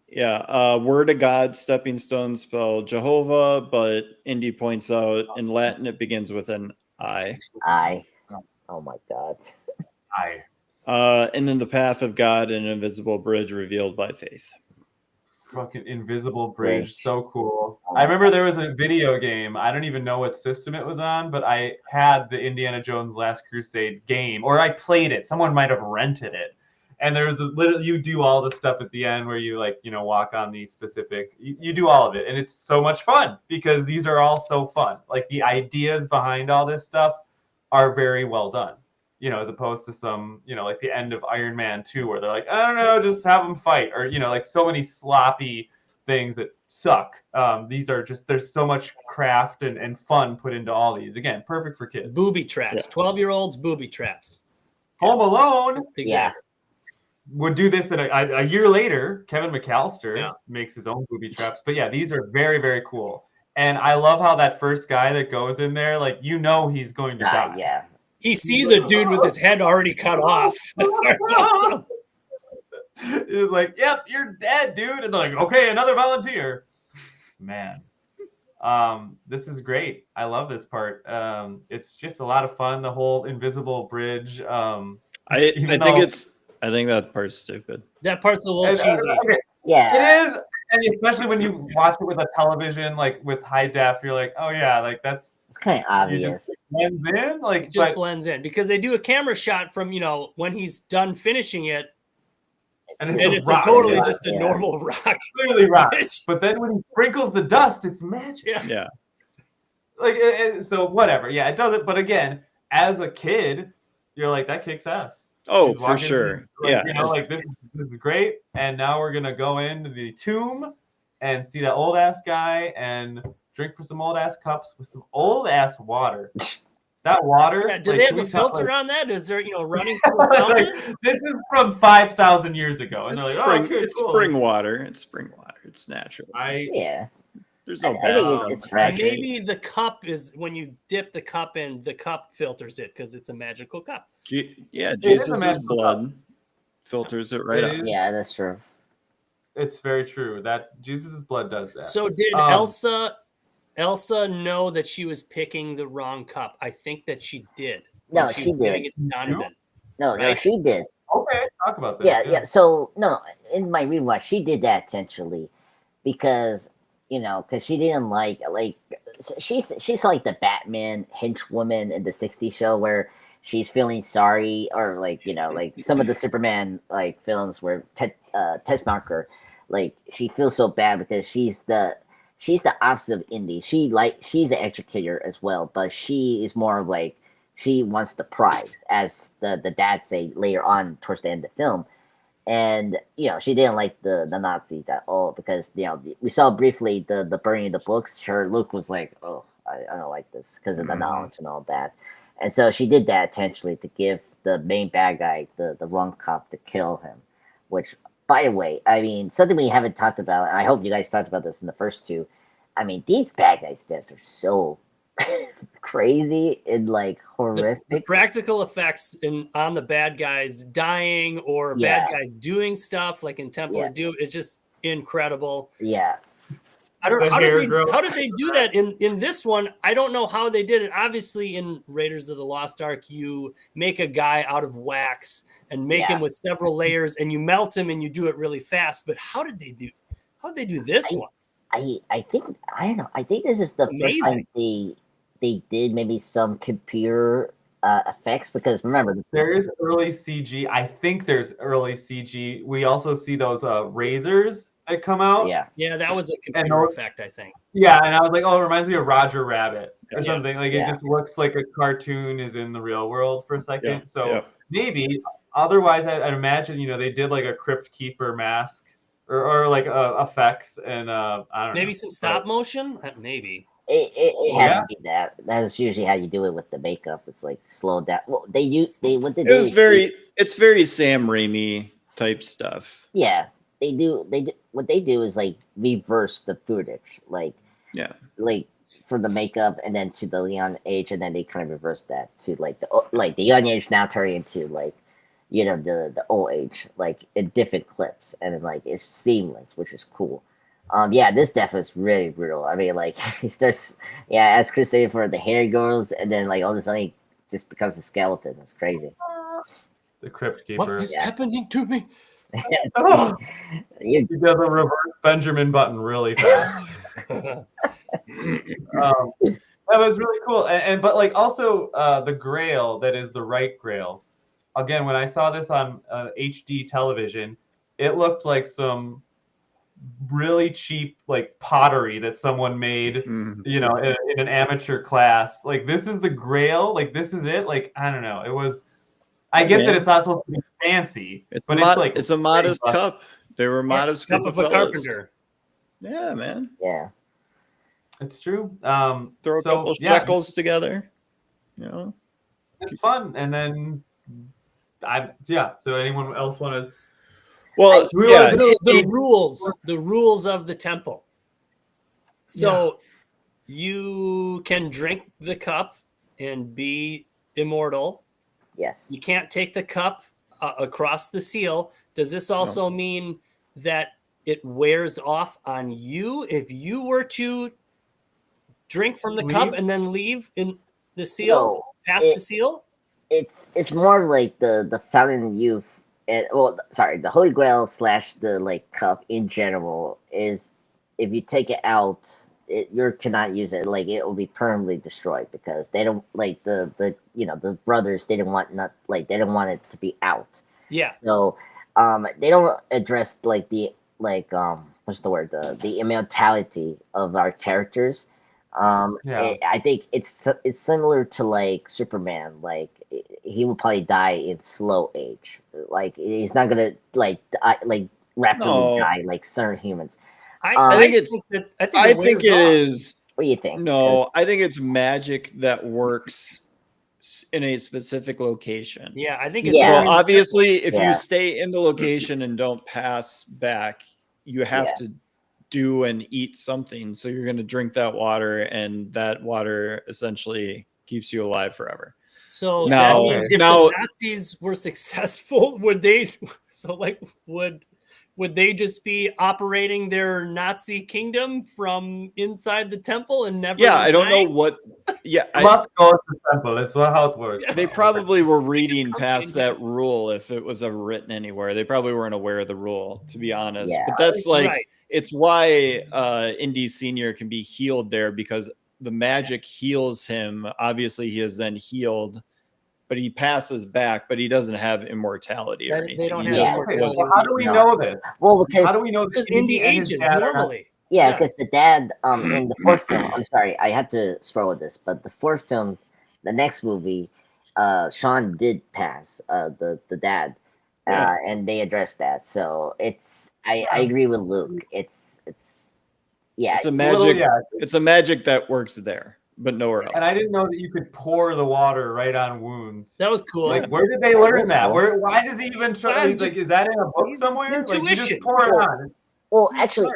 Yeah. Word of God, stepping stone spell Jehovah, but Indy points out in Latin it begins with an I. I. Oh my God. And then the path of God, an invisible bridge revealed by faith. Fucking invisible bridge, so cool. I remember there was a video game. I don't even know what system it was on, but I had the Indiana Jones Last Crusade game, or I played it. Someone might have rented it. And there was literally, you do all the stuff at the end where you walk on the specific, you do all of it. And it's so much fun because these are all so fun. Like the ideas behind all this stuff are very well done. As opposed to some, like the end of Iron Man 2 where they're like, I don't know, just have them fight. Or, like so many sloppy things that suck. These are just, there's so much craft and fun put into all these. Again, perfect for kids. Booby traps. 12-year-olds, booby traps. Home Alone. Exactly. Would do this in a year later. Kevin McAllister makes his own booby traps. But yeah, these are very, very cool. And I love how that first guy that goes in there, like, he's going to die. Yeah. He sees a dude with his head already cut off. That's awesome. It was like, yep, you're dead, dude. And they're like, okay, another volunteer. Man. This is great. I love this part. It's just a lot of fun. The whole invisible bridge. I think that part's stupid. That part's a little cheesy. Okay. Yeah. It is. And especially when you watch it with a television, like with high def, you're like, oh yeah, like it's kind of obvious. It blends in, like blends in because they do a camera shot from when he's done finishing it, and it's a totally just a normal rock, clearly rock. But then when he sprinkles the dust, it's magic. Yeah. Like so, whatever. Yeah, it does it. But again, as a kid, you're like, that kicks ass. Oh, for sure. Like, like this is great. And now we're gonna go into the tomb and see that old ass guy and drink from some old ass cups with some old ass water. That water. Yeah, do they have a filter on that? Is there running through the fountain? This is from 5,000 years ago, and they're like, it's spring water. It's spring water. It's natural. There's no bad. It's fresh. Maybe the cup is when you dip the cup in, the cup filters it because it's a magical cup. Jesus' blood filters it right out. Yeah, that's true. It's very true that Jesus' blood does that. So did Elsa know that she was picking the wrong cup? I think that she did. No, she did. No, she did. Okay, talk about this. Yeah. So no, in my rewatch, she did that intentionally because she didn't like she's like the Batman henchwoman in the '60s show where she's feeling sorry, or like some of the Superman like films where Tess Marker, like she feels so bad because she's the opposite of Indy. She's an educator as well, but she is more like she wants the prize, as the dad say later on towards the end of the film. And she didn't like the Nazis at all because we saw briefly the burning of the books. Sure, Luke was like, oh, I don't like this because of the knowledge and all that. And so she did that intentionally to give the main bad guy the wrong cup to kill him. Which, by the way, I mean, something we haven't talked about, and I hope you guys talked about this in the first two. I mean, these bad guys' deaths are so crazy and like horrific. The practical effects on the bad guys dying or bad guys doing stuff like in Temple of Doom, it's just incredible. Yeah. I don't know how did they do that in this one? I don't know how they did it. Obviously, in Raiders of the Lost Ark, you make a guy out of wax and make him with several layers, and you melt him and you do it really fast. But how did they do this one? I think I don't know. I think this is the first time they did maybe some computer effects because remember There is early CG. I think there's early CG. We also see those razors that come out. Yeah, that was a And computer effect, I think. Yeah, and I was like, oh, it reminds me of Roger Rabbit or Yeah. something. Like Yeah. it just looks like a cartoon is in the real world for a second. Yeah, So yeah. maybe otherwise, I'd imagine they did like a Crypt Keeper mask or like effects and I don't know. Maybe some stop motion. Maybe. it had to be that. That's usually how you do it with the makeup. It's like slow down. Well, It's very Sam Raimi type stuff. Yeah, they do. What they do is like reverse the footage, like for the makeup, and then to the young age, and then they kind of reverse that to like the young age now turning into like the old age, like in different clips, and then like it's seamless, which is cool. This death is really brutal. I mean, like he starts, as Chris said, for the hair girls, and then like all of a sudden he just becomes a skeleton. It's crazy. The Crypt Keeper. What is happening to me? Oh, he does a reverse Benjamin Button really fast. That was really cool. But like also the Grail that is the right Grail. Again, when I saw this on HD television, it looked like some really cheap like pottery that someone made, in an amateur class. Like this is the Grail. Like this is it. Like I don't know. It was. I get that it's not supposed to be fancy, but it's a modest cup. They were modest cup of a carpenter. Yeah, man. Yeah, it's true. Throw a couple shekels together. It's fun. And then So anyone else want to? Well, the rules of the temple. So you can drink the cup and be immortal. Yes. You can't take the cup across the seal. Does this also mean that it wears off on you if you were to drink from the cup and then leave in the seal, past the seal? It's more like the Fountain of Youth, the Holy Grail / the like cup in general is if you take it out, you cannot use it. Like it will be permanently destroyed because they don't like the brothers. They didn't want they didn't want it to be out. Yeah. So they don't address like the what's the word, the immortality of our characters. I think it's similar to like Superman. Like he will probably die in slow age. Like he's not gonna rapidly die like certain humans. I think it is. What do you think? No, I think it's magic that works in a specific location. Yeah, I think it's well, obviously if you stay in the location and don't pass back, you have to do and eat something. So you're going to drink that water, and that water essentially keeps you alive forever. So that means if the Nazis were successful, would they? So like would they just be operating their Nazi kingdom from inside the temple and never? Yeah, I don't know what. Yeah, must go to the temple. That's how it works. They probably were reading past that rule if it was ever written anywhere. They probably weren't aware of the rule, to be honest. Yeah. But that's it's why Indy Senior can be healed there because the magic heals him. Obviously, he is then healed. But he passes back, but he doesn't have immortality or anything. They don't have immortality. So how do we know this? Well, because how do we know because Indy ages normally. Yeah, because the dad in the fourth film. I'm sorry, I had to scroll with this, but the fourth film, the next movie, Sean did pass the dad, and they addressed that. So I agree with Luke. It's a magic. It's a magic that works there. But nowhere else. And I didn't know that you could pour the water right on wounds. That was cool. Like, where did they learn that? Cool. Why does he even try? Like, is that in a book somewhere? Like, you just pour it on. Well, actually,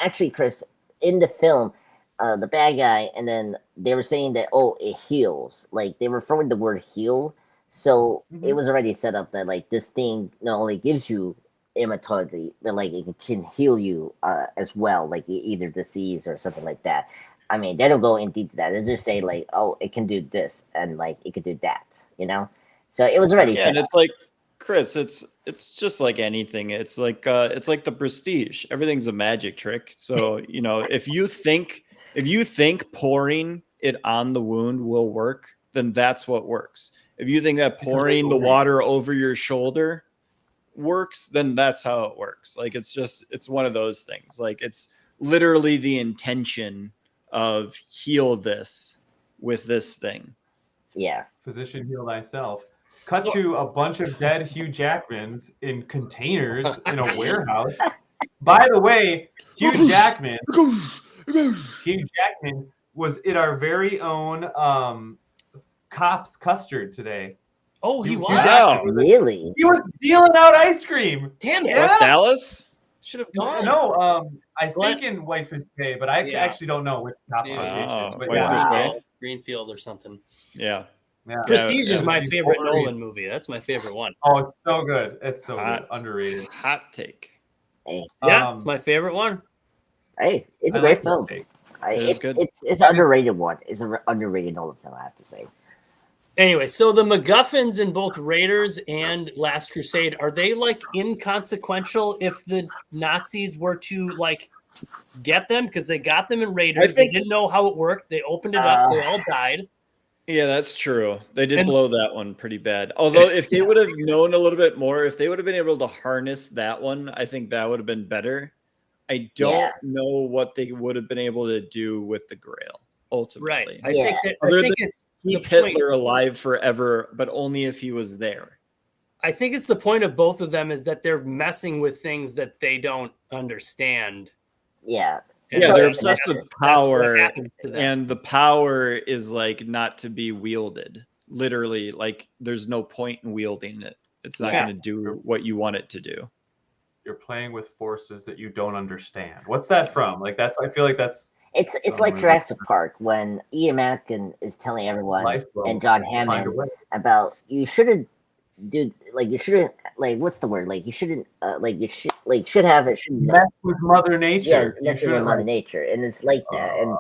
actually, Chris, in the film, the bad guy, and then they were saying that it heals. Like they were throwing the word heal, so it was already set up that like this thing not only gives you immortality, but like it can heal you as well, like either disease or something like that. I mean, they don't go in deep to that. They just say like, it can do this and like it could do that, So it was already set and up. It's like, Chris, it's just like anything. It's like the Prestige. Everything's a magic trick. So if you think pouring it on the wound will work, then that's what works. If you think that Because pouring the okay. water over your shoulder works, then that's how it works. Like it's one of those things. Like it's literally the intention of heal this with this thing. Yeah. Physician, heal thyself. Cut to a bunch of dead Hugh Jackmans in containers in a warehouse. By the way, Hugh Jackman was in our very own Cops Custard today. Oh, he Hugh was. Wow. Really? He was dealing out ice cream. Damn it! Yeah. West Dallas? Should have gone. No, I What? think in Whitefish Bay, but I Yeah. actually don't know which Cops Maybe location. Wow. But Whitefish yeah. Bay? Greenfield, Greenfield or something. Yeah. Yeah. Prestige Yeah, is my yeah. favorite Wolverine. Nolan movie. That's my favorite one. Oh, it's so good. It's so Hot. good. Underrated. Hot take. Hey, Yeah, it's my favorite one. hey, it's a I great like film. that take. It is good. It's an underrated one. It's an underrated Nolan film, I have to say. Anyway, so the MacGuffins in both Raiders and Last Crusade, are they like inconsequential if the Nazis were to like get them? Because they got them in Raiders. think- They didn't know how it worked. They opened it up. They all died. Yeah, that's true. They did And- blow that one pretty bad. Although if they would have known a little bit more, if they would have been able to harness that one, I think that would have been better. I don't Yeah. know what they would have been able to do with the Grail Right. ultimately. I Yeah. think that Other I think it's the Keep point. Hitler alive forever, but only if he was there. I think it's the point of both of them is that they're messing with things that they don't understand. Yeah. And Yeah, so they're that's- obsessed with that's what power, happens to them. and the power is like not to be wielded. Literally, like there's no point in wielding it. It's not Yeah. going to do what you want it to do. You're playing with forces that you don't understand. What's that from? Like I feel like that's It's like Jurassic Park when Ian Malcolm is telling everyone life. will and John find a Hammond way. about you shouldn't do you shouldn't what's the word you shouldn't you should have it shouldn't Mess with Mother Nature. yeah You messing with shouldn't, Mother Nature, and it's like that, and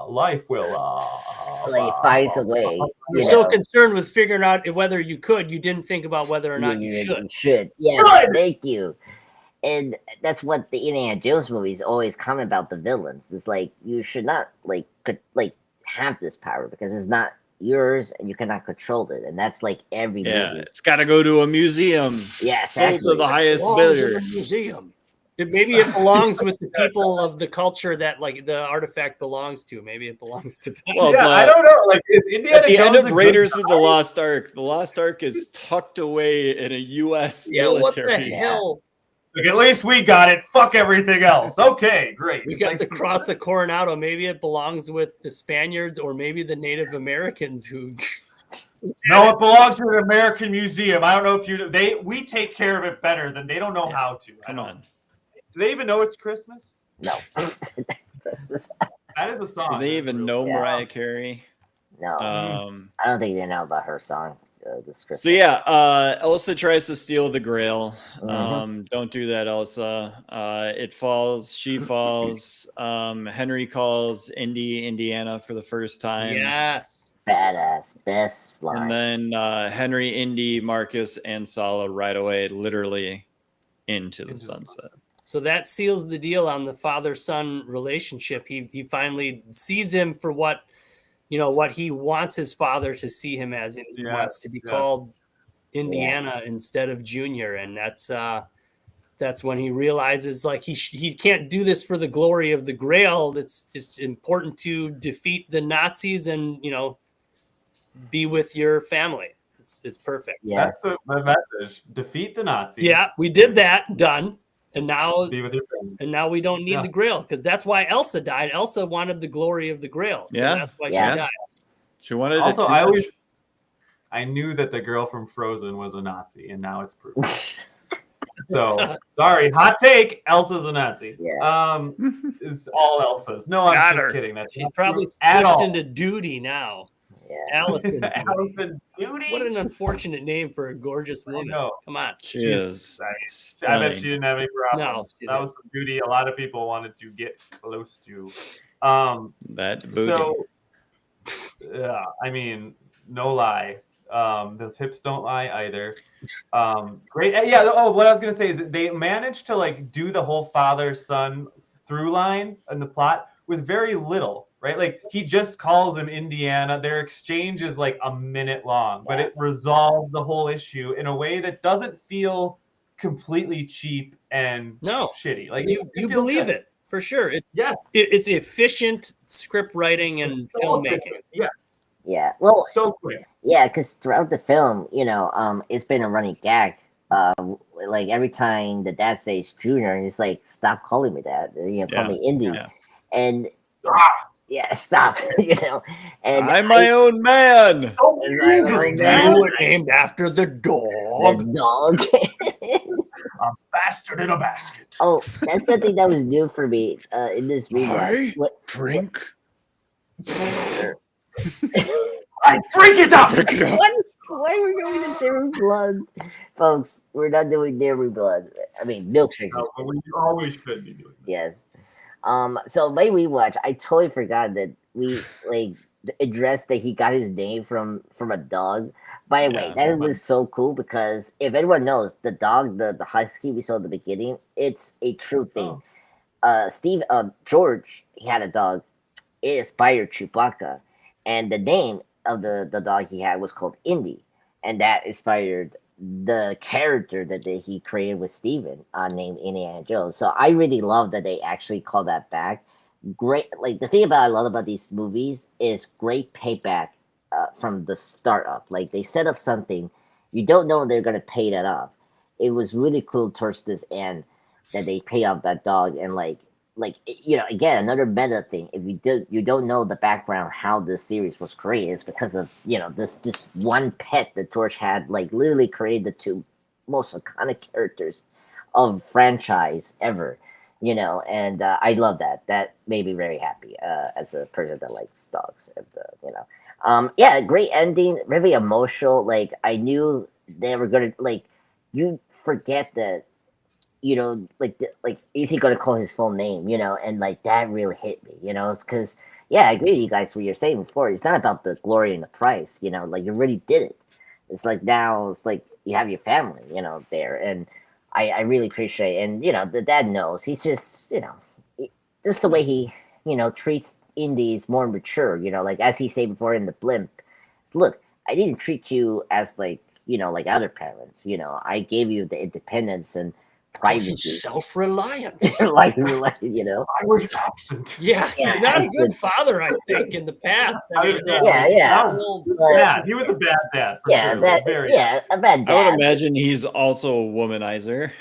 life will it finds a way. You're so concerned with figuring out whether you could, you didn't think about whether or not you should. should. Yeah, Good! thank you. And that's what the Indiana Jones movies always comment about the villains. It's like you should not have this power because it's not yours and you cannot control it. And that's like every Yeah, movie. it's got to go to a museum. Yeah, Sold to the highest Belongs in bidder. a museum. Maybe it belongs with the people of the culture that like the artifact belongs to. Maybe it belongs to them. Well, Yeah, I don't know. Like is Indiana at the end Jones of a Raiders good of the Lost Ark is tucked away in a U.S. Yeah, what the military. hell? Like, at least we got it. Fuck everything else. Okay, great. We got Like, the Cross of Coronado. Maybe it belongs with the Spaniards or maybe the Native Americans who. No, it belongs to the American Museum. I don't know if we take care of it better than they don't know how to. Come on. Do they even know it's Christmas? No. Christmas. That is a song. Do they even know Yeah. Mariah Carey? No. I don't think they know about her song. This Christmas. So yeah, Elsa tries to steal the Grail. Mhm. Don't do that, Elsa. It falls. She falls. Henry calls Indiana for the first time. Yes. Badass. Best line. And then Henry, Indy, Marcus, and Sala right away, literally into the sunset. So that seals the deal on the father-son relationship. He finally sees him for what he wants his father to see him as, and he wants to be called Indiana instead of Junior. And that's when he realizes like he can't do this for the glory of the Grail. It's just important to defeat the Nazis and be with your family. It's perfect. Yeah. That's the message. Defeat the Nazis. Yeah, we did that. Done. And now Be with your family. And now we don't need the Grail because that's why Elsa died. Elsa wanted the glory of the Grail. So that's why she dies. She wanted Also, it too I much. I knew that the girl from Frozen was a Nazi, and now it's proven. So sorry, hot take. Elsa's a Nazi. Yeah. It's all Elsa's. No, I'm Got just her. kidding. That's She's not probably true at switched all. into Duty now. Yeah. Alison Doody. Alison Doody. What an unfortunate name for a gorgeous woman. know. Come on. She Jesus is I bet stunning. she didn't have any problems. she That was some beauty a lot of people wanted to get close to. That booty. So, yeah, I mean, no lie. Those hips don't lie either. Great. Yeah. Oh, what I was gonna say is that they managed to like do the whole father-son through line in the plot with very little. right? Like he just calls him Indiana. Their exchange is like a minute long, but it resolved the whole issue in a way that doesn't feel completely cheap and No, shitty. Like you it feels believe good. it for sure. Yeah. It's efficient script writing and So filmmaking. quick. Yeah, Yeah. Well, so quick. yeah, because throughout the film, it's been a running gag. Like every time the dad says Junior, he's like, "Stop calling me that. Call me Indy." Yeah. And Ah, yeah, stop. And I'm my own man. so I'm angry, like, man. You were named after the dog. the dog. A bastard in a basket. Oh, that's something that was new for me in this rewatch. I drink. I drink it up. What? Why are we going to Dairy Blood? Folks, we're not doing Dairy Blood. I mean, milkshakes. No, but we always should be doing that. Yes. So my rewatch, I totally forgot that we like addressed that he got his name from a dog. By the way, Yeah. that was so cool because if anyone knows, the dog, the husky we saw at the beginning, it's a true thing. George, he had a dog. It inspired Chewbacca, and the name of the dog he had was called Indy, and that inspired the character that he created with Steven, named Indiana Jones. So I really love that they actually call that back. Great, like the thing about I love about these movies is great payback from the start up. Like they set up something, you don't know they're gonna pay that off. It was really cool towards this end that they pay off that dog and again another meta thing. If you don't know the background how this series was created, it's because of this one pet that George had, like literally created the two most iconic characters of franchise ever. And I love that. That made me very happy as a person that likes dogs. And yeah, great ending, very emotional. Like I knew they were gonna you forget that is he gonna call his full name? And like that really hit me. It's because I agree with you guys what you're saying before. It's not about the glory and the price. Like you really did it. It's like now it's like you have your family, there, and I really appreciate it. And the dad knows he's just just the way he treats indies more mature. Like as he said before in the blimp, look, I didn't treat you as like other parents. I gave you the independence and privacy. He's self-reliant. like I was absent. Yeah, Yeah, he's not a absent. good father, I think, in the past. Yeah. Yeah, he was a bad dad. for Yeah, sure. that Very a bad I dad. would imagine he's also a womanizer.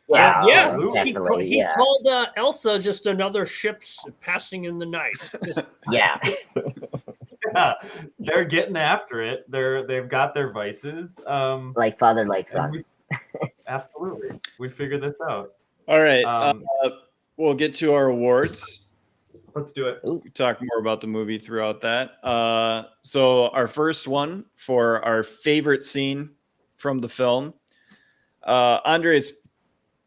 Yeah, absolutely. he called Elsa just another ship passing in the night. Just Yeah. Yeah, they're getting after it. They've got their vices. Like father, like and son. Absolutely, we figured this out. All right. Um, We'll get to our awards. Let's do it. We talk more about the movie throughout that. So our first one for our favorite scene from the film. Andres,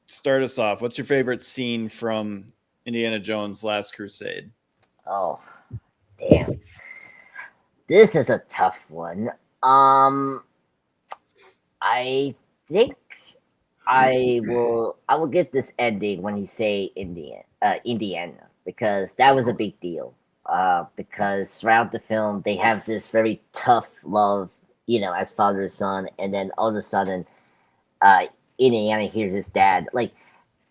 start us off. What's your favorite scene from Indiana Jones Last Crusade? Oh, damn. This is a tough one. I think I will give this ending when he say Indiana, because that was a big deal. Because throughout the film they have this very tough love, as father and son, and then all of a sudden, Indiana hears his dad. Like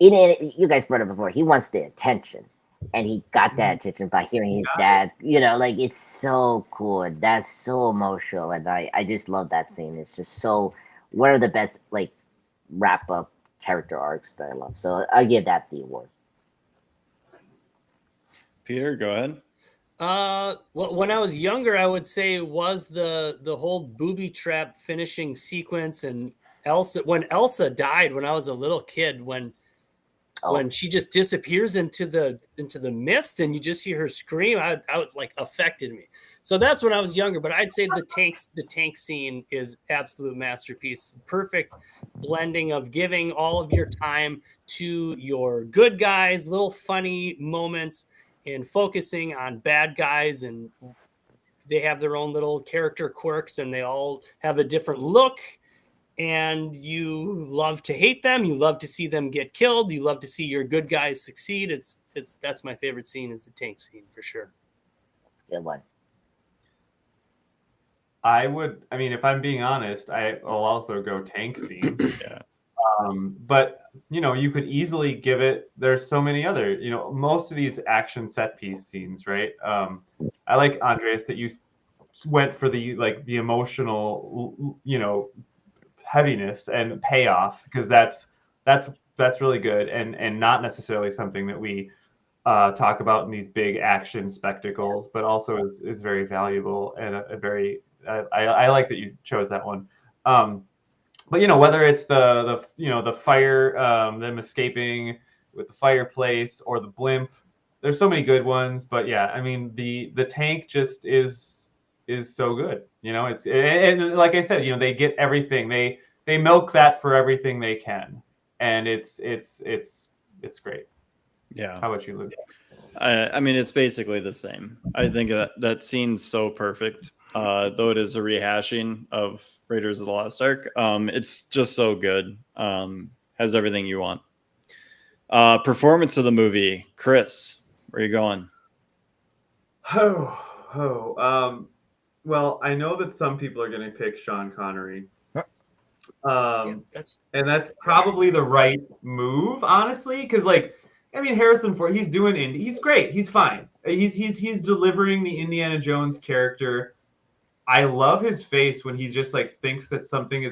Indiana, you guys brought up before, he wants the attention. And he got that attention by hearing his dad. It's so cool. And that's so emotional. And I just love that scene. It's just so one of the best wrap up character arcs that I love. So I give that the award. Peter, go ahead. well, when I was younger, I would say it was the whole booby trap finishing sequence, and when Elsa died when I was a little kid, when she just disappears into the mist and you just hear her scream, I affected me. So that's when I was younger. But I'd say the tank scene is absolute masterpiece. Perfect blending of giving all of your time to your good guys, little funny moments, and focusing on bad guys, and they have their own little character quirks and they all have a different look. And you love to hate them. You love to see them get killed. You love to see your good guys succeed. That's my favorite scene, is the tank scene for sure. Good one. I mean, if I'm being honest, I'll also go tank scene. Yeah. But you could easily give it. There's so many other. Most of these action set piece scenes, right? I like Andres that you went for the emotional, heaviness and payoff, because that's really good and not necessarily something that we talk about in these big action spectacles, but also is very valuable and a very I like that you chose that one. But whether it's the fire, them escaping with the fireplace, or the blimp, there's so many good ones. But yeah, I mean the tank just is so good. It's and like I said, they get everything. They milk that for everything they can, and it's great. Yeah. How about you, Luke? I mean, it's basically the same. I think that scene's so perfect. Though it is a rehashing of Raiders of the Lost Ark, it's just so good. Has everything you want. Performance of the movie, Chris, where are you going? Well, I know that some people are going to pick Sean Connery. Yeah, And that's probably the right move, honestly, because Harrison Ford, he's doing indie. He's great. He's fine. He's delivering the Indiana Jones character. I love his face when he just thinks that something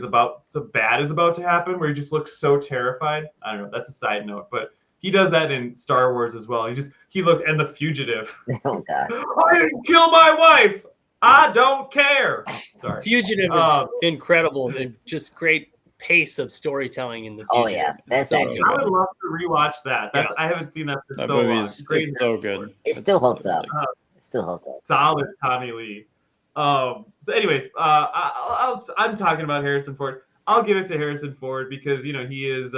bad is about to happen, where he just looks so terrified. I don't know. That's a side note, but he does that in Star Wars as well. And The Fugitive. Oh God. I didn't kill my wife. I don't care. Sorry. Fugitive is incredible and just great pace of storytelling in the Fugitive. Oh yeah, that's So actually. I would love to rewatch that. I haven't seen that for That so long. movie's Great, so good. It still holds up. It still holds up. solid Tommy Lee. So, anyways, I'm talking about Harrison Ford. I'll give it to Harrison Ford because he is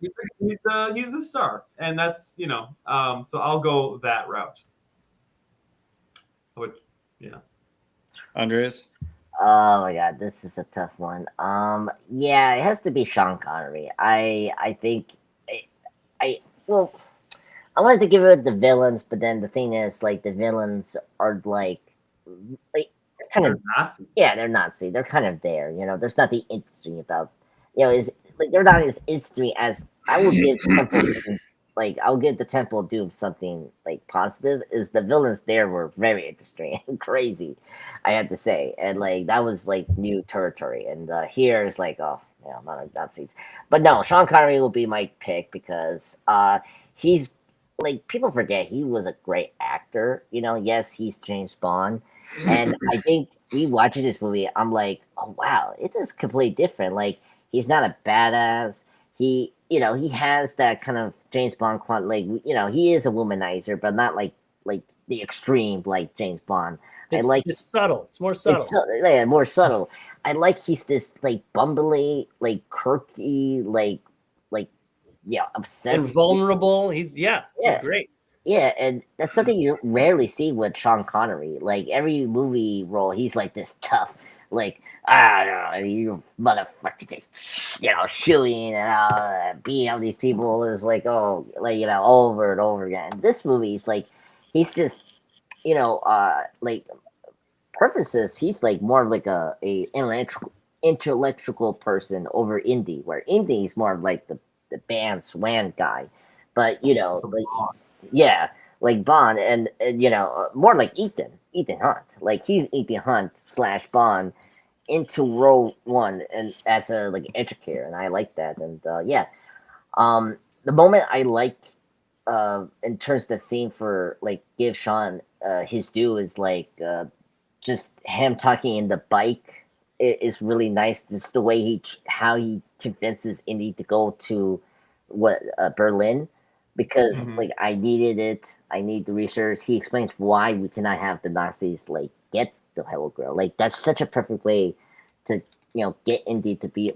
he's the star, and that's so I'll go that route. Andres? Oh my God, this is a tough one. Yeah, it has to be Sean Connery. I think I wanted to give it the villains, but then the thing is, the villains are they're kind of Nazi. yeah, they're Nazi. They're kind of there. There's nothing interesting about is they're not as interesting as I would give Temple Doom. I'll give the Temple of Doom something positive. Is the villains there were very interesting and crazy, I have to say, and that was new territory. And here is oh yeah, not Nazis, but no, Sean Connery will be my pick because he's people forget he was a great actor. Yes, he's James Bond. And I think we watching this movie, I'm oh wow, it's just completely different. He's not a badass. He has that kind of James Bond he is a womanizer, but not the extreme James Bond. It's subtle. It's more subtle. Yeah, more subtle. I he's this bumbly, quirky, obsessed and vulnerable. He's great. Yeah, and that's something you rarely see with Sean Connery. Every movie role, he's this tough, you motherfucker, shooting and beating up these people is over and over again. And this movie is he's just, purposes. He's more of a intellectual person over indie, where indie is more of the band Swan guy, but yeah, Bond and more like Ethan Hunt. He's Ethan Hunt / Bond into Rogue One and as a educator, and I like that. And the moment I like in terms of the scene for give Sean his due is just him talking in the bike is really nice. Just the way how he convinces Indy to go to Berlin. Because I needed it, I need the research. He explains why we cannot have the Nazis get the Holy Grail. That's such a perfect way to get Indy to be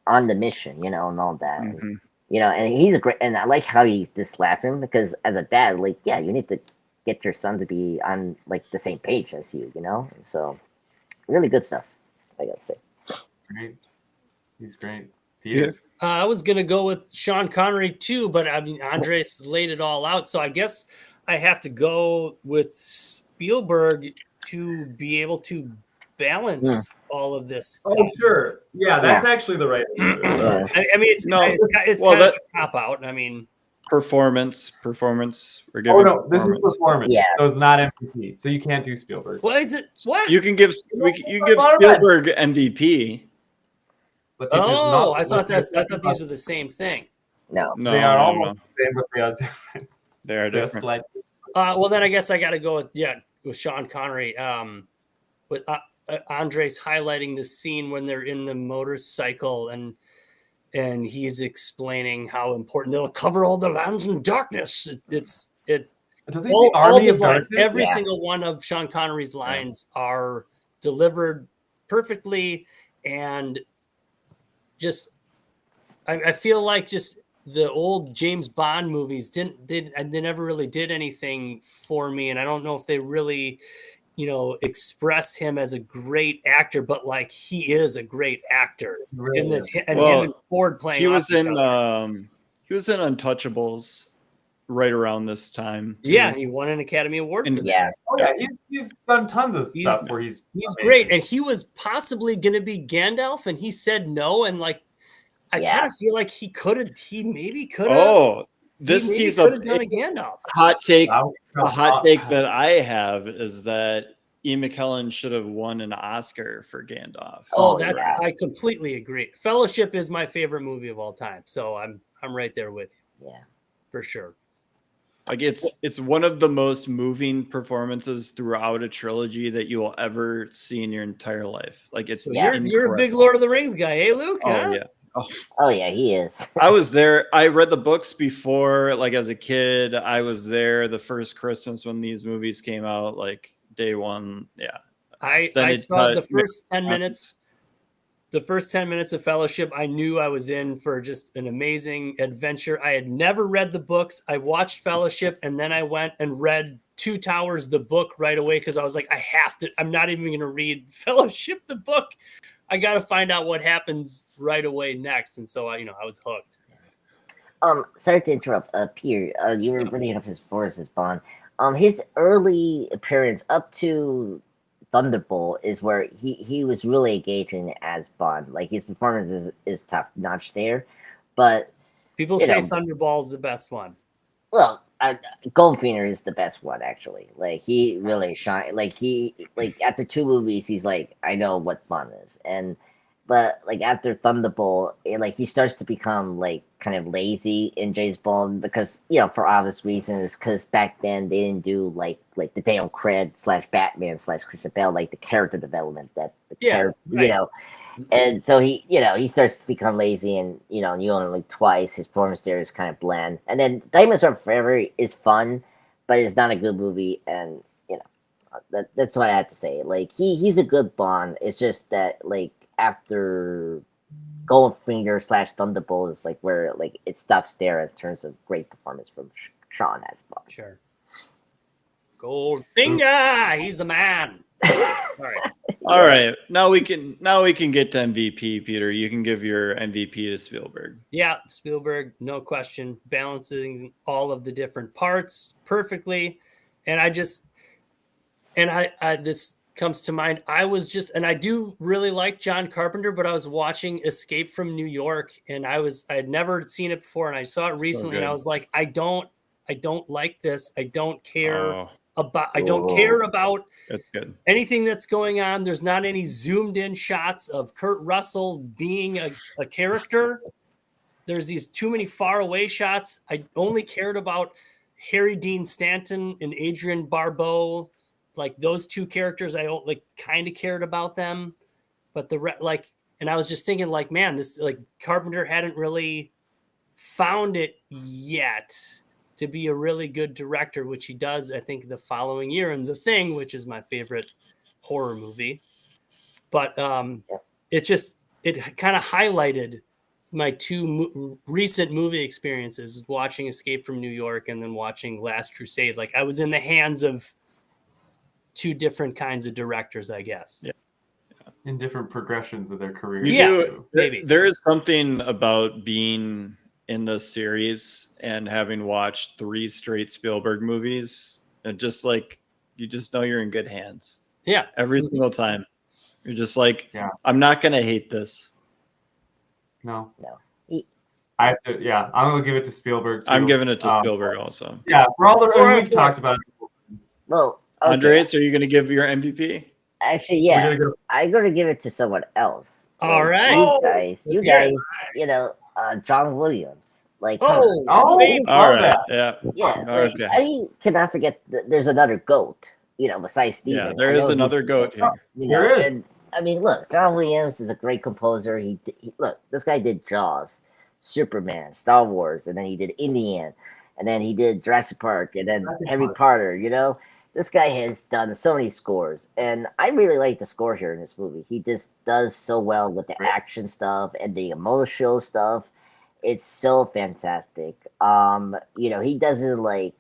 on the mission, and all that. Mm-hmm. And he's a great, and I like how he just slapped him because as a dad, you need to get your son to be on the same page as you, So really good stuff, I gotta say. Great, he's great. Peter. I was going to go with Sean Connery too, but I mean, Andres laid it all out. So I guess I have to go with Spielberg to be able to balance all of this stuff. Oh, sure. Yeah, that's actually the right answer. I mean, it's well, kind of a cop out. I mean, performance. We're Oh giving no, this is performance. Yeah. So it's not MVP. So you can't do Spielberg. what is it? What? You can give Spielberg MVP. But this is Oh, not- I thought these were the same thing. No. No, They are no, almost no. the same, but they are different. They are They're different. slightly- Well, then I guess I got to go with Sean Connery. With Andres highlighting the scene when they're in the motorcycle and he's explaining how important they'll cover all the lands in darkness. It's Does he all the Army his of lines, Darkness? every single one of Sean Connery's lines are delivered perfectly, and just I feel like just the old James Bond movies they never really did anything for me, and I don't know if they really express him as a great actor, but like he is a great actor Really in this, is. and Well, him and Ford playing. He was off each in other. he was in Untouchables right around this time. too. Yeah, he won an Academy Award for that. Yeah. Oh yeah, he's done tons of stuff where he's He's amazing. great, and he was possibly going to be Gandalf, and he said no, and like I kind of feel like he maybe could have. Oh, this tees up done a Gandalf. hot take. Wow. A hot take that I have is that Ian McKellen should have won an Oscar for Gandalf. Oh, yeah. I completely agree. Fellowship is my favorite movie of all time, so I'm right there with you. Yeah. For sure. Like it's one of the most moving performances throughout a trilogy that you will ever see in your entire life. Like it's So you're a big incredible. Lord of the Rings guy, eh, Luke? Oh huh? yeah. Oh yeah, he is. I was there. I read the books before, like as a kid. I was there the first Christmas when these movies came out, like day one. Yeah. I Extended saw the cut, first 10 minutes. The first 10 minutes of Fellowship, I knew I was in for just an amazing adventure. I had never read the books. I watched Fellowship, and then I went and read Two Towers, the book, right away because I was like, I have to. I'm not even going to read Fellowship, the book. I got to find out what happens right away next. And so I was hooked. Sorry to interrupt. Peter, you were bringing up his Forrest as Bond. His early appearance up to Thunderbolt is where he was really engaging as Bond. Like his performance is top notch there, but People say Thunderball is the best one. well, Goldfinger is the best one actually. Like he really shine. Like after two movies, he's like, I know what Bond is, but like after Thunderbolt, he starts to become like kind of lazy in James Bond because for obvious reasons. Because back then they didn't do like the Daniel Craig / Batman / Christian Bale like the character development that the character and so he starts to become lazy and you only twice his performance there is kind of bland. And then Diamonds Are Forever is fun, but it's not a good movie, and that's what I have to say. Like he's a good Bond. It's just that like after Goldfinger / Thunderbolt is like where like it stops there in terms of great performance from Sean as Bond. Sure. Goldfinger, he's the man. All right. All right. Now we can get to MVP, Peter. You can give your MVP to Spielberg. Yeah, Spielberg, no question, balancing all of the different parts perfectly. And I this comes to mind. I do really like John Carpenter, but I was watching Escape from New York, and I had never seen it before, and I saw it recently, and I was like, I don't like this. I don't care I don't care about That's good. anything that's going on. There's not any zoomed in shots of Kurt Russell being a character. There's these too many far away shots. I only cared about Harry Dean Stanton and Adrian Barbeau. Like those two characters, I don't kind of cared about them, but and I was just thinking like, man, this Carpenter hadn't really found it yet to be a really good director, which he does, I think, the following year in The Thing, which is my favorite horror movie. But it kind of highlighted my two recent movie experiences, watching Escape from New York and then watching Last Crusade. Like I was in the hands of two different kinds of directors, I guess. Yeah. In different progressions of their career. Yeah, maybe. There is something about being in this series, and having watched 3 straight Spielberg movies, and just like you just know you're in good hands. Yeah. Every single time. You're just like, Yeah. I'm not gonna hate this. No. He- I have to. Yeah, I'm gonna give it to Spielberg. Too. I'm giving it to Spielberg also. Yeah, for all the Four we've and four. talked about it. Well, okay. Andres, are you gonna give your MVP? Actually, We're yeah, gonna go. I'm gonna give it to someone else. All right. You Let's hear it. guys, John Williams. Like, come Oh, on. Oh, baby. All love right. that. Yeah. Yeah, like, Okay. I mean, cannot forget there's another goat, besides Steven. Yeah, there I is know he's- another goat here. There is. And I mean, look, John Williams is a great composer. Look, this guy did Jaws, Superman, Star Wars, and then he did Indian, and then he did Jurassic Park, and then Jurassic Harry Park. Potter. This guy has done so many scores, and I really like the score here in this movie. He just does so well with the Right. action stuff and the emotional stuff. It's so fantastic. He doesn't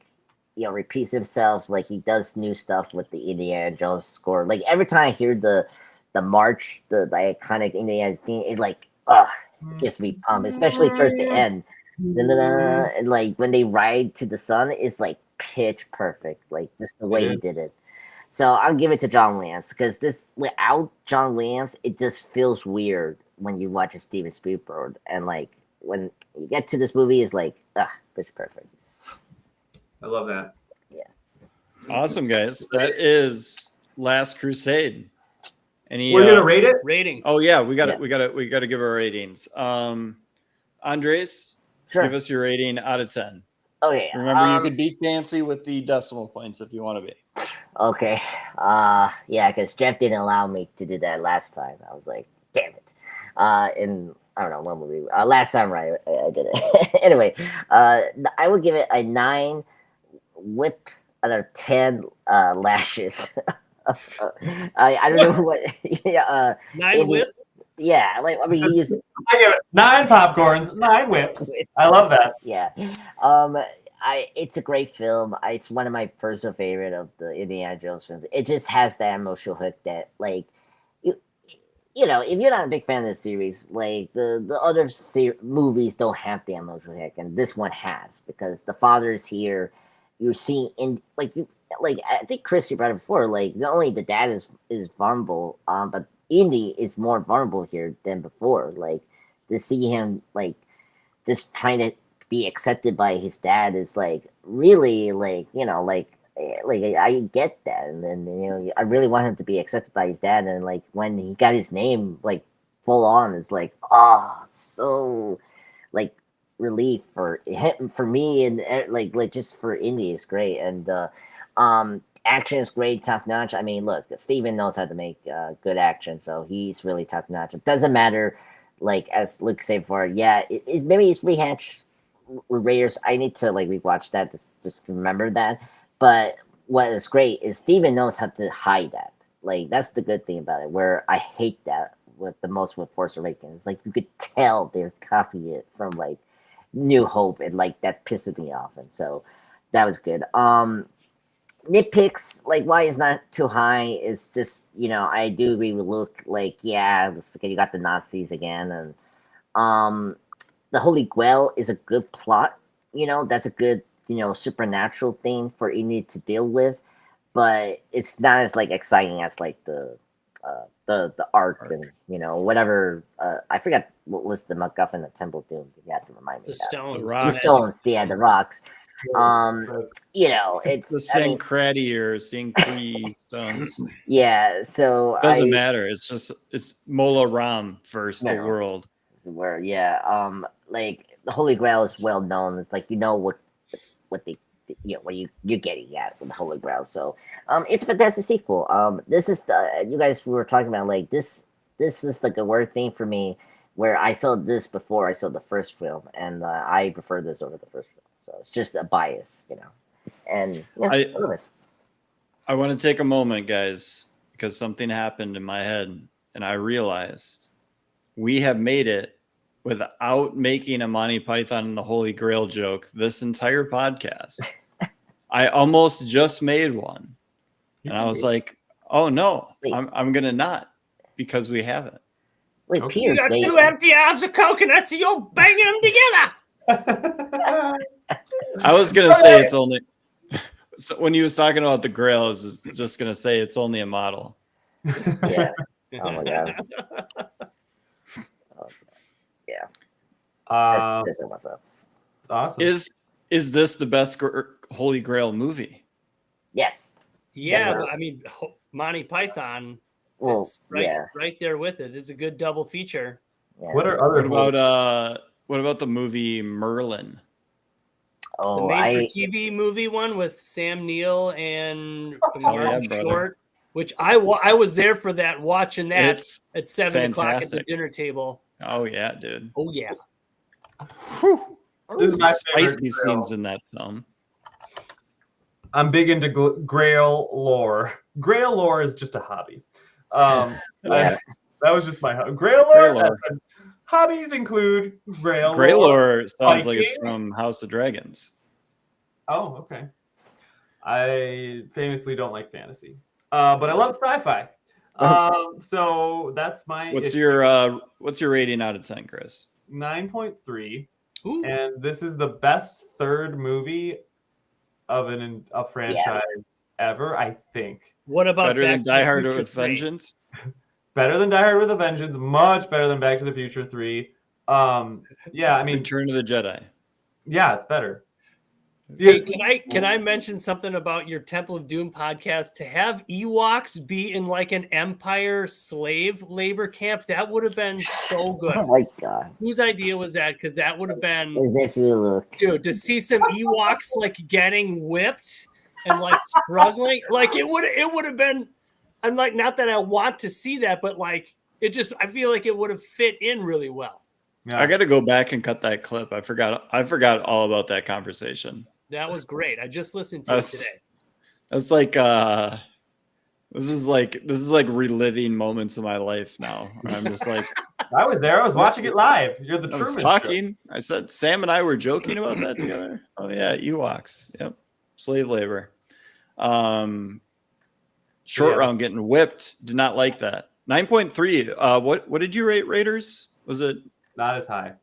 repeats himself. Like, he does new stuff with the Indiana Jones score. Like, every time I hear the march, the iconic Indiana theme, it gets me pumped, especially towards the end. And like when they ride to the sun, it's like pitch perfect. Like, just the way he did it. So I'll give it to John Williams, because this, without John Williams, it just feels weird when you watch a Steven Spielberg, and like when you get to this movie, it's like pitch perfect. I love that. Awesome, guys. That is Last Crusade. Any We're gonna rate it. Ratings. Oh yeah, we got Yeah. we got to give our ratings. Andres, Sure. give us your rating out of 10. Okay. Remember, you could be fancy with the decimal points if you want to be. Okay. Yeah, because Jeff didn't allow me to do that last time. I was like, damn it. And I don't know when movie. Last Samurai, I did it. Anyway, I would give it a 9 whip out of 10 lashes. I don't know what. Yeah. 9 whips. Yeah. Like, I mean, he used. I give it 9 popcorns, 9 whips. I love that. Yeah. It's a great film. It's one of my personal favorite of the Indiana Jones films. It just has that emotional hook that, like, if you're not a big fan of the series, like the other movies don't have the emotional hook, and this one has, because the father is here. You're seeing I think Chris, you brought it before. Like, not only the dad is vulnerable, but Indy is more vulnerable here than before. Like, to see him like just trying to be accepted by his dad is like really I get that, and then I really want him to be accepted by his dad, and like when he got his name like full on, it's like so like relief for him, for me, and like just for Indy is great, and action is great, top notch. I mean, look, Steven knows how to make good action, so he's really top notch. It doesn't matter, like as Luke said before, maybe it's rehatched Raiders. I need to like rewatch that to just remember that. But what is great is Steven knows how to hide that. Like, that's the good thing about it. Where I hate that with Force Awakens. Like, you could tell they're copying it from like New Hope, and like that pisses me off. And so that was good. Nitpicks, like why it's not too high, is just I do agree with Luke. Like, yeah, you got the Nazis again, and the Holy Grail is a good plot. That's a good supernatural thing for Indy to deal with, but it's not as like exciting as like the Ark and whatever. I forgot what was the MacGuffin of Temple Doom. You have to remind me. The of that. stones. The The rocks. stones, yeah, the rocks. It's The Sancredi or Sancri stones. yeah. So Doesn't matter. It's Mola Ram versus the No. world. Where like the Holy Grail is well known. It's like what they what you're getting at with the Holy Grail. So it's a fantastic sequel. This is you guys were talking about, like this is like a weird thing for me, where I saw this before I saw the first film, and I prefer this over the first film. So it's just a bias, and I love it. I want to take a moment, guys, because something happened in my head, and I realized we have made it without making a Monty Python and the Holy Grail joke this entire podcast. I almost just made one, and I was like, "Oh no, Wait. I'm gonna not," because we haven't. Wait, Okay. You Pierce, got wait. 2 empty halves of coconuts, so you'll bang them together. I was gonna say it's only. So when he was talking about the Grail, I was just gonna say it's only a model. Yeah. Oh my god. Oh, yeah. That's my thoughts. Awesome. Is this the best Holy Grail movie? Yes. Yeah, Definitely. but I mean, Monty Python, Well, it's right, yeah. right there with it. It's a good double feature. Yeah. What are other? What about the movie Merlin? The Oh, made-for-TV movie one with Sam Neill and Martin brother. Short, which I was there for that, watching that It's at 7 o'clock at the fantastic. dinner table. Oh yeah, dude. Oh yeah. Whew. This is my favorite Spicy scenes in that film. I'm big into Grail lore. Grail lore is just a hobby. That was just my Grail lore. Grail lore. Hobbies include Grail lore sounds like it's hiking. from House of Dragons. Oh, okay. I famously don't like fantasy, but I love sci-fi. So that's my. What's your rating out of 10, Chris? 9.3, Ooh. and this is the best third movie of a franchise ever, I think. What about Better than Back to Die the Hard Future with 3? Vengeance? Better than Die Hard with a Vengeance, much better than Back to the Future 3. Yeah, I mean, Return of the Jedi. yeah, it's better. Hey, can I mention something about your Temple of Doom podcast? To have Ewoks be in like an Empire slave labor camp, that would have been so good. Oh my god. Whose idea was that? Because that would have been, His nephew Luke. dude, to see some Ewoks like getting whipped and like struggling, like it would have been. I'm like, not that I want to see that, but like it just, I feel like it would have fit in really well. Yeah. I got to go back and cut that clip. I forgot all about that conversation. That was great. I just listened to it today. That's like this is like reliving moments of my life now. I'm just like, I was there. I was watching it live. You're the I was Truman talking. I said Sam and I were joking about that together. Oh yeah, Ewoks. Yep, slave labor. Short round getting whipped. Did not like that. 9.3. What did you rate Raiders? Was it Show. Not as high.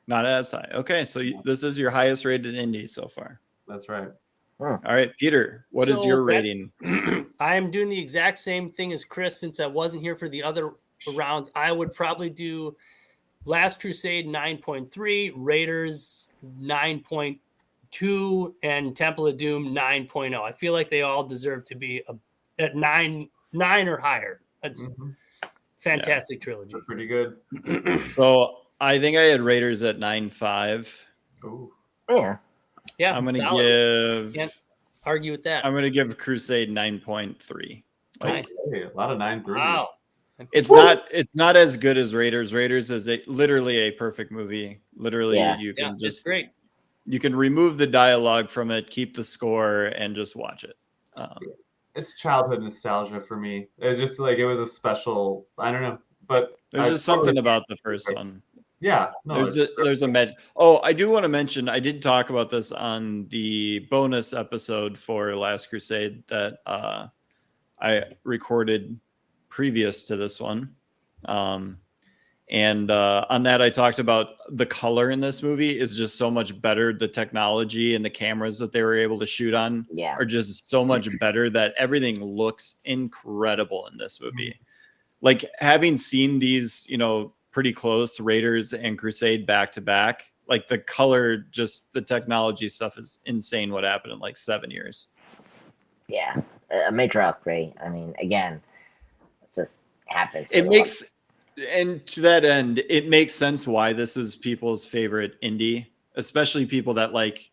not as high? Okay, so this is your highest rated indie so far. That's right. All right, Peter, what is So your that- rating? I am doing the exact same thing as Chris. Since I wasn't here for the other rounds, I would probably do Last Crusade 9.3, Raiders 9.2, and Temple of Doom 9.0. I feel like they all deserve to be at 9 or higher. That's fantastic trilogy. They're pretty good. So I think I had Raiders at 9.5. Ooh. Yeah. Yeah, I'm gonna solid. give. Can't argue with that. I'm gonna give Crusade 9.3. Nice. Hey, a lot of 9.3. Wow. It's not as good as Raiders. Raiders is literally a perfect movie. Literally, Yeah. you can It's just great. you can remove the dialogue from it, keep the score, and just watch it. It's childhood nostalgia for me. It's just like it was a special. I don't know, but There's just something about the first one. Yeah, no, There's a magic. Oh, I do want to mention, I did talk about this on the bonus episode for Last Crusade that I recorded previous to this one. And on that, I talked about the color in this movie is just so much better. The technology and the cameras that they were able to shoot on are just so much better that everything looks incredible in this movie. Like having seen these, pretty close, Raiders and Crusade back to back, like the color, just the technology stuff is insane. What happened in like 7 years? Yeah, a major upgrade. I mean, again, it just happens. It makes, and to that end, it makes sense why this is people's favorite indie, especially people that like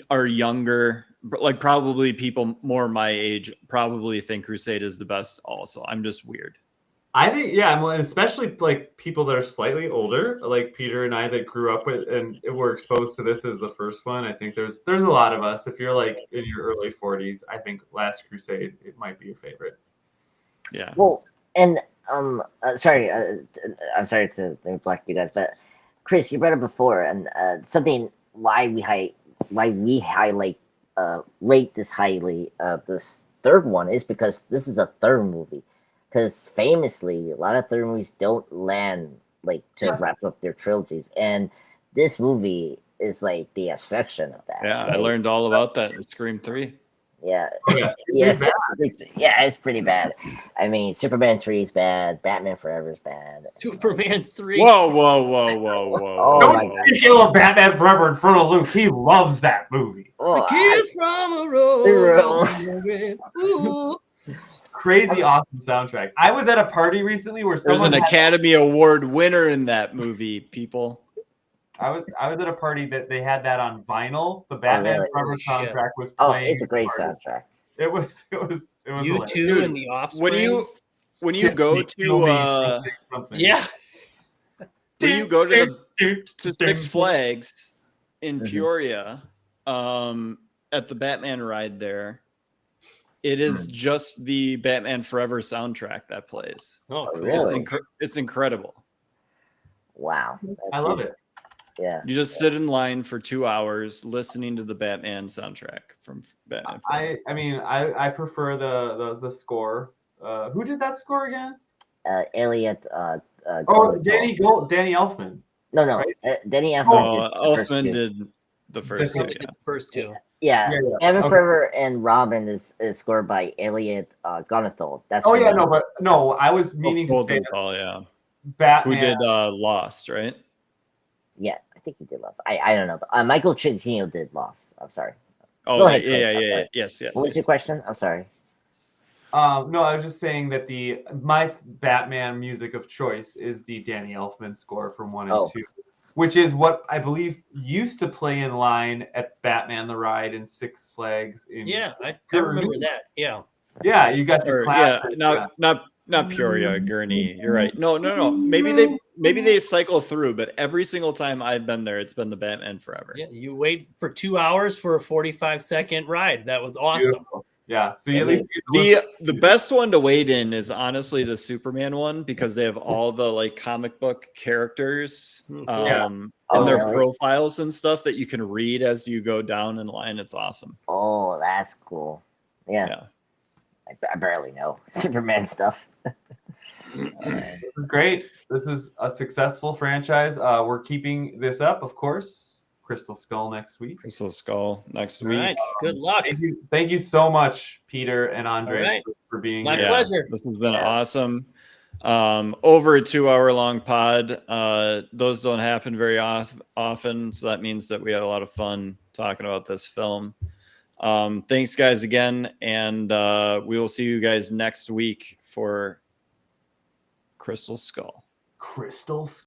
are younger, like probably people more my age probably think Crusade is the best also. I'm just weird. I think, yeah, well, and especially like people that are slightly older, like Peter and I that grew up with and were exposed to this as the first one. I think there's a lot of us. If you're like in your early 40s, I think Last Crusade, it might be your favorite. Yeah. Well, and sorry, I'm sorry to neglect you guys, but Chris, you brought it before, and something why we highlight rate this highly this third one is because this is a third movie. Because famously, a lot of third movies don't land like to wrap up their trilogies, and this movie is like the exception of that. Yeah, I Like, learned all about that in Scream 3. Yeah, Yeah, yes, it's yeah, it's pretty bad. I mean, Superman 3 is bad. Batman Forever is bad. Superman 3. Whoa, whoa, whoa, whoa, whoa. Oh whoa, my whoa. God. Don't kill a Batman Forever in front of Luke. He loves that movie. The Well, kiss from a rose. Ooh. Crazy awesome soundtrack. I was at a party recently where There's someone an had, Academy Award winner in that movie, people. I was at a party that they had that on vinyl. The Batman really? Forever Holy shit. soundtrack was oh, playing. it's a great at the party. soundtrack. It was You hilarious. two Dude, and the Offspring. When you go Kill me, to something. Yeah. when you go to Six Flags in Mhm. Peoria, at the Batman ride there, it is just the Batman Forever soundtrack that plays. Oh, Oh, cool. really? It's incredible. Wow, I love it. Yeah, You just sit in line for 2 hours listening to the Batman soundtrack from Batman Forever. I mean I prefer the score. Who did that score again? Elliot. Oh, Danny Elfman. No, right? Danny Elfman. Oh, did the first Elfman two. did the first two. Only did the first two. Yeah, Yeah, yeah. Batman Okay. Forever and Robin is scored by Elliot Gonethal. That's Oh the yeah, name. I was meaning to say Golden that Ball, yeah. Batman. Who did Lost, right? Yeah, I think he did Lost. I don't know. Michael Trevino did Lost. I'm sorry. Oh, Go ahead, Chris, yeah, I'm yeah, sorry. yes. What was your question? I'm sorry. No, I was just saying that my Batman music of choice is the Danny Elfman score from 1 and Oh. 2, which is what I believe used to play in line at Batman the Ride and Six Flags. Yeah, I remember that. Yeah. Yeah, you got your Or, classic. not Peoria, Gurney. You're right. No. Maybe they cycle through, but every single time I've been there, it's been the Batman Forever. Yeah. You wait for 2 hours for a 45-second ride. That was awesome. Beautiful. Yeah, so you at least get to listen. The best one to wait in is honestly the Superman one because they have all the like comic book characters Yeah. and Oh, their really? profiles and stuff that you can read as you go down in line. It's awesome. Oh, that's cool. Yeah, Yeah. I barely know Superman stuff. This is great. This is a successful franchise. We're keeping this up, of course. Crystal Skull next week. Crystal Skull next All week. right. Good luck. Thank you so much, Peter and Andres, All right. for being My here. pleasure. This has been Yeah. awesome. Over a 2-hour long pod. Those don't happen very often, so that means that we had a lot of fun talking about this film. Thanks, guys, again, and we will see you guys next week for Crystal Skull. Crystal Skull.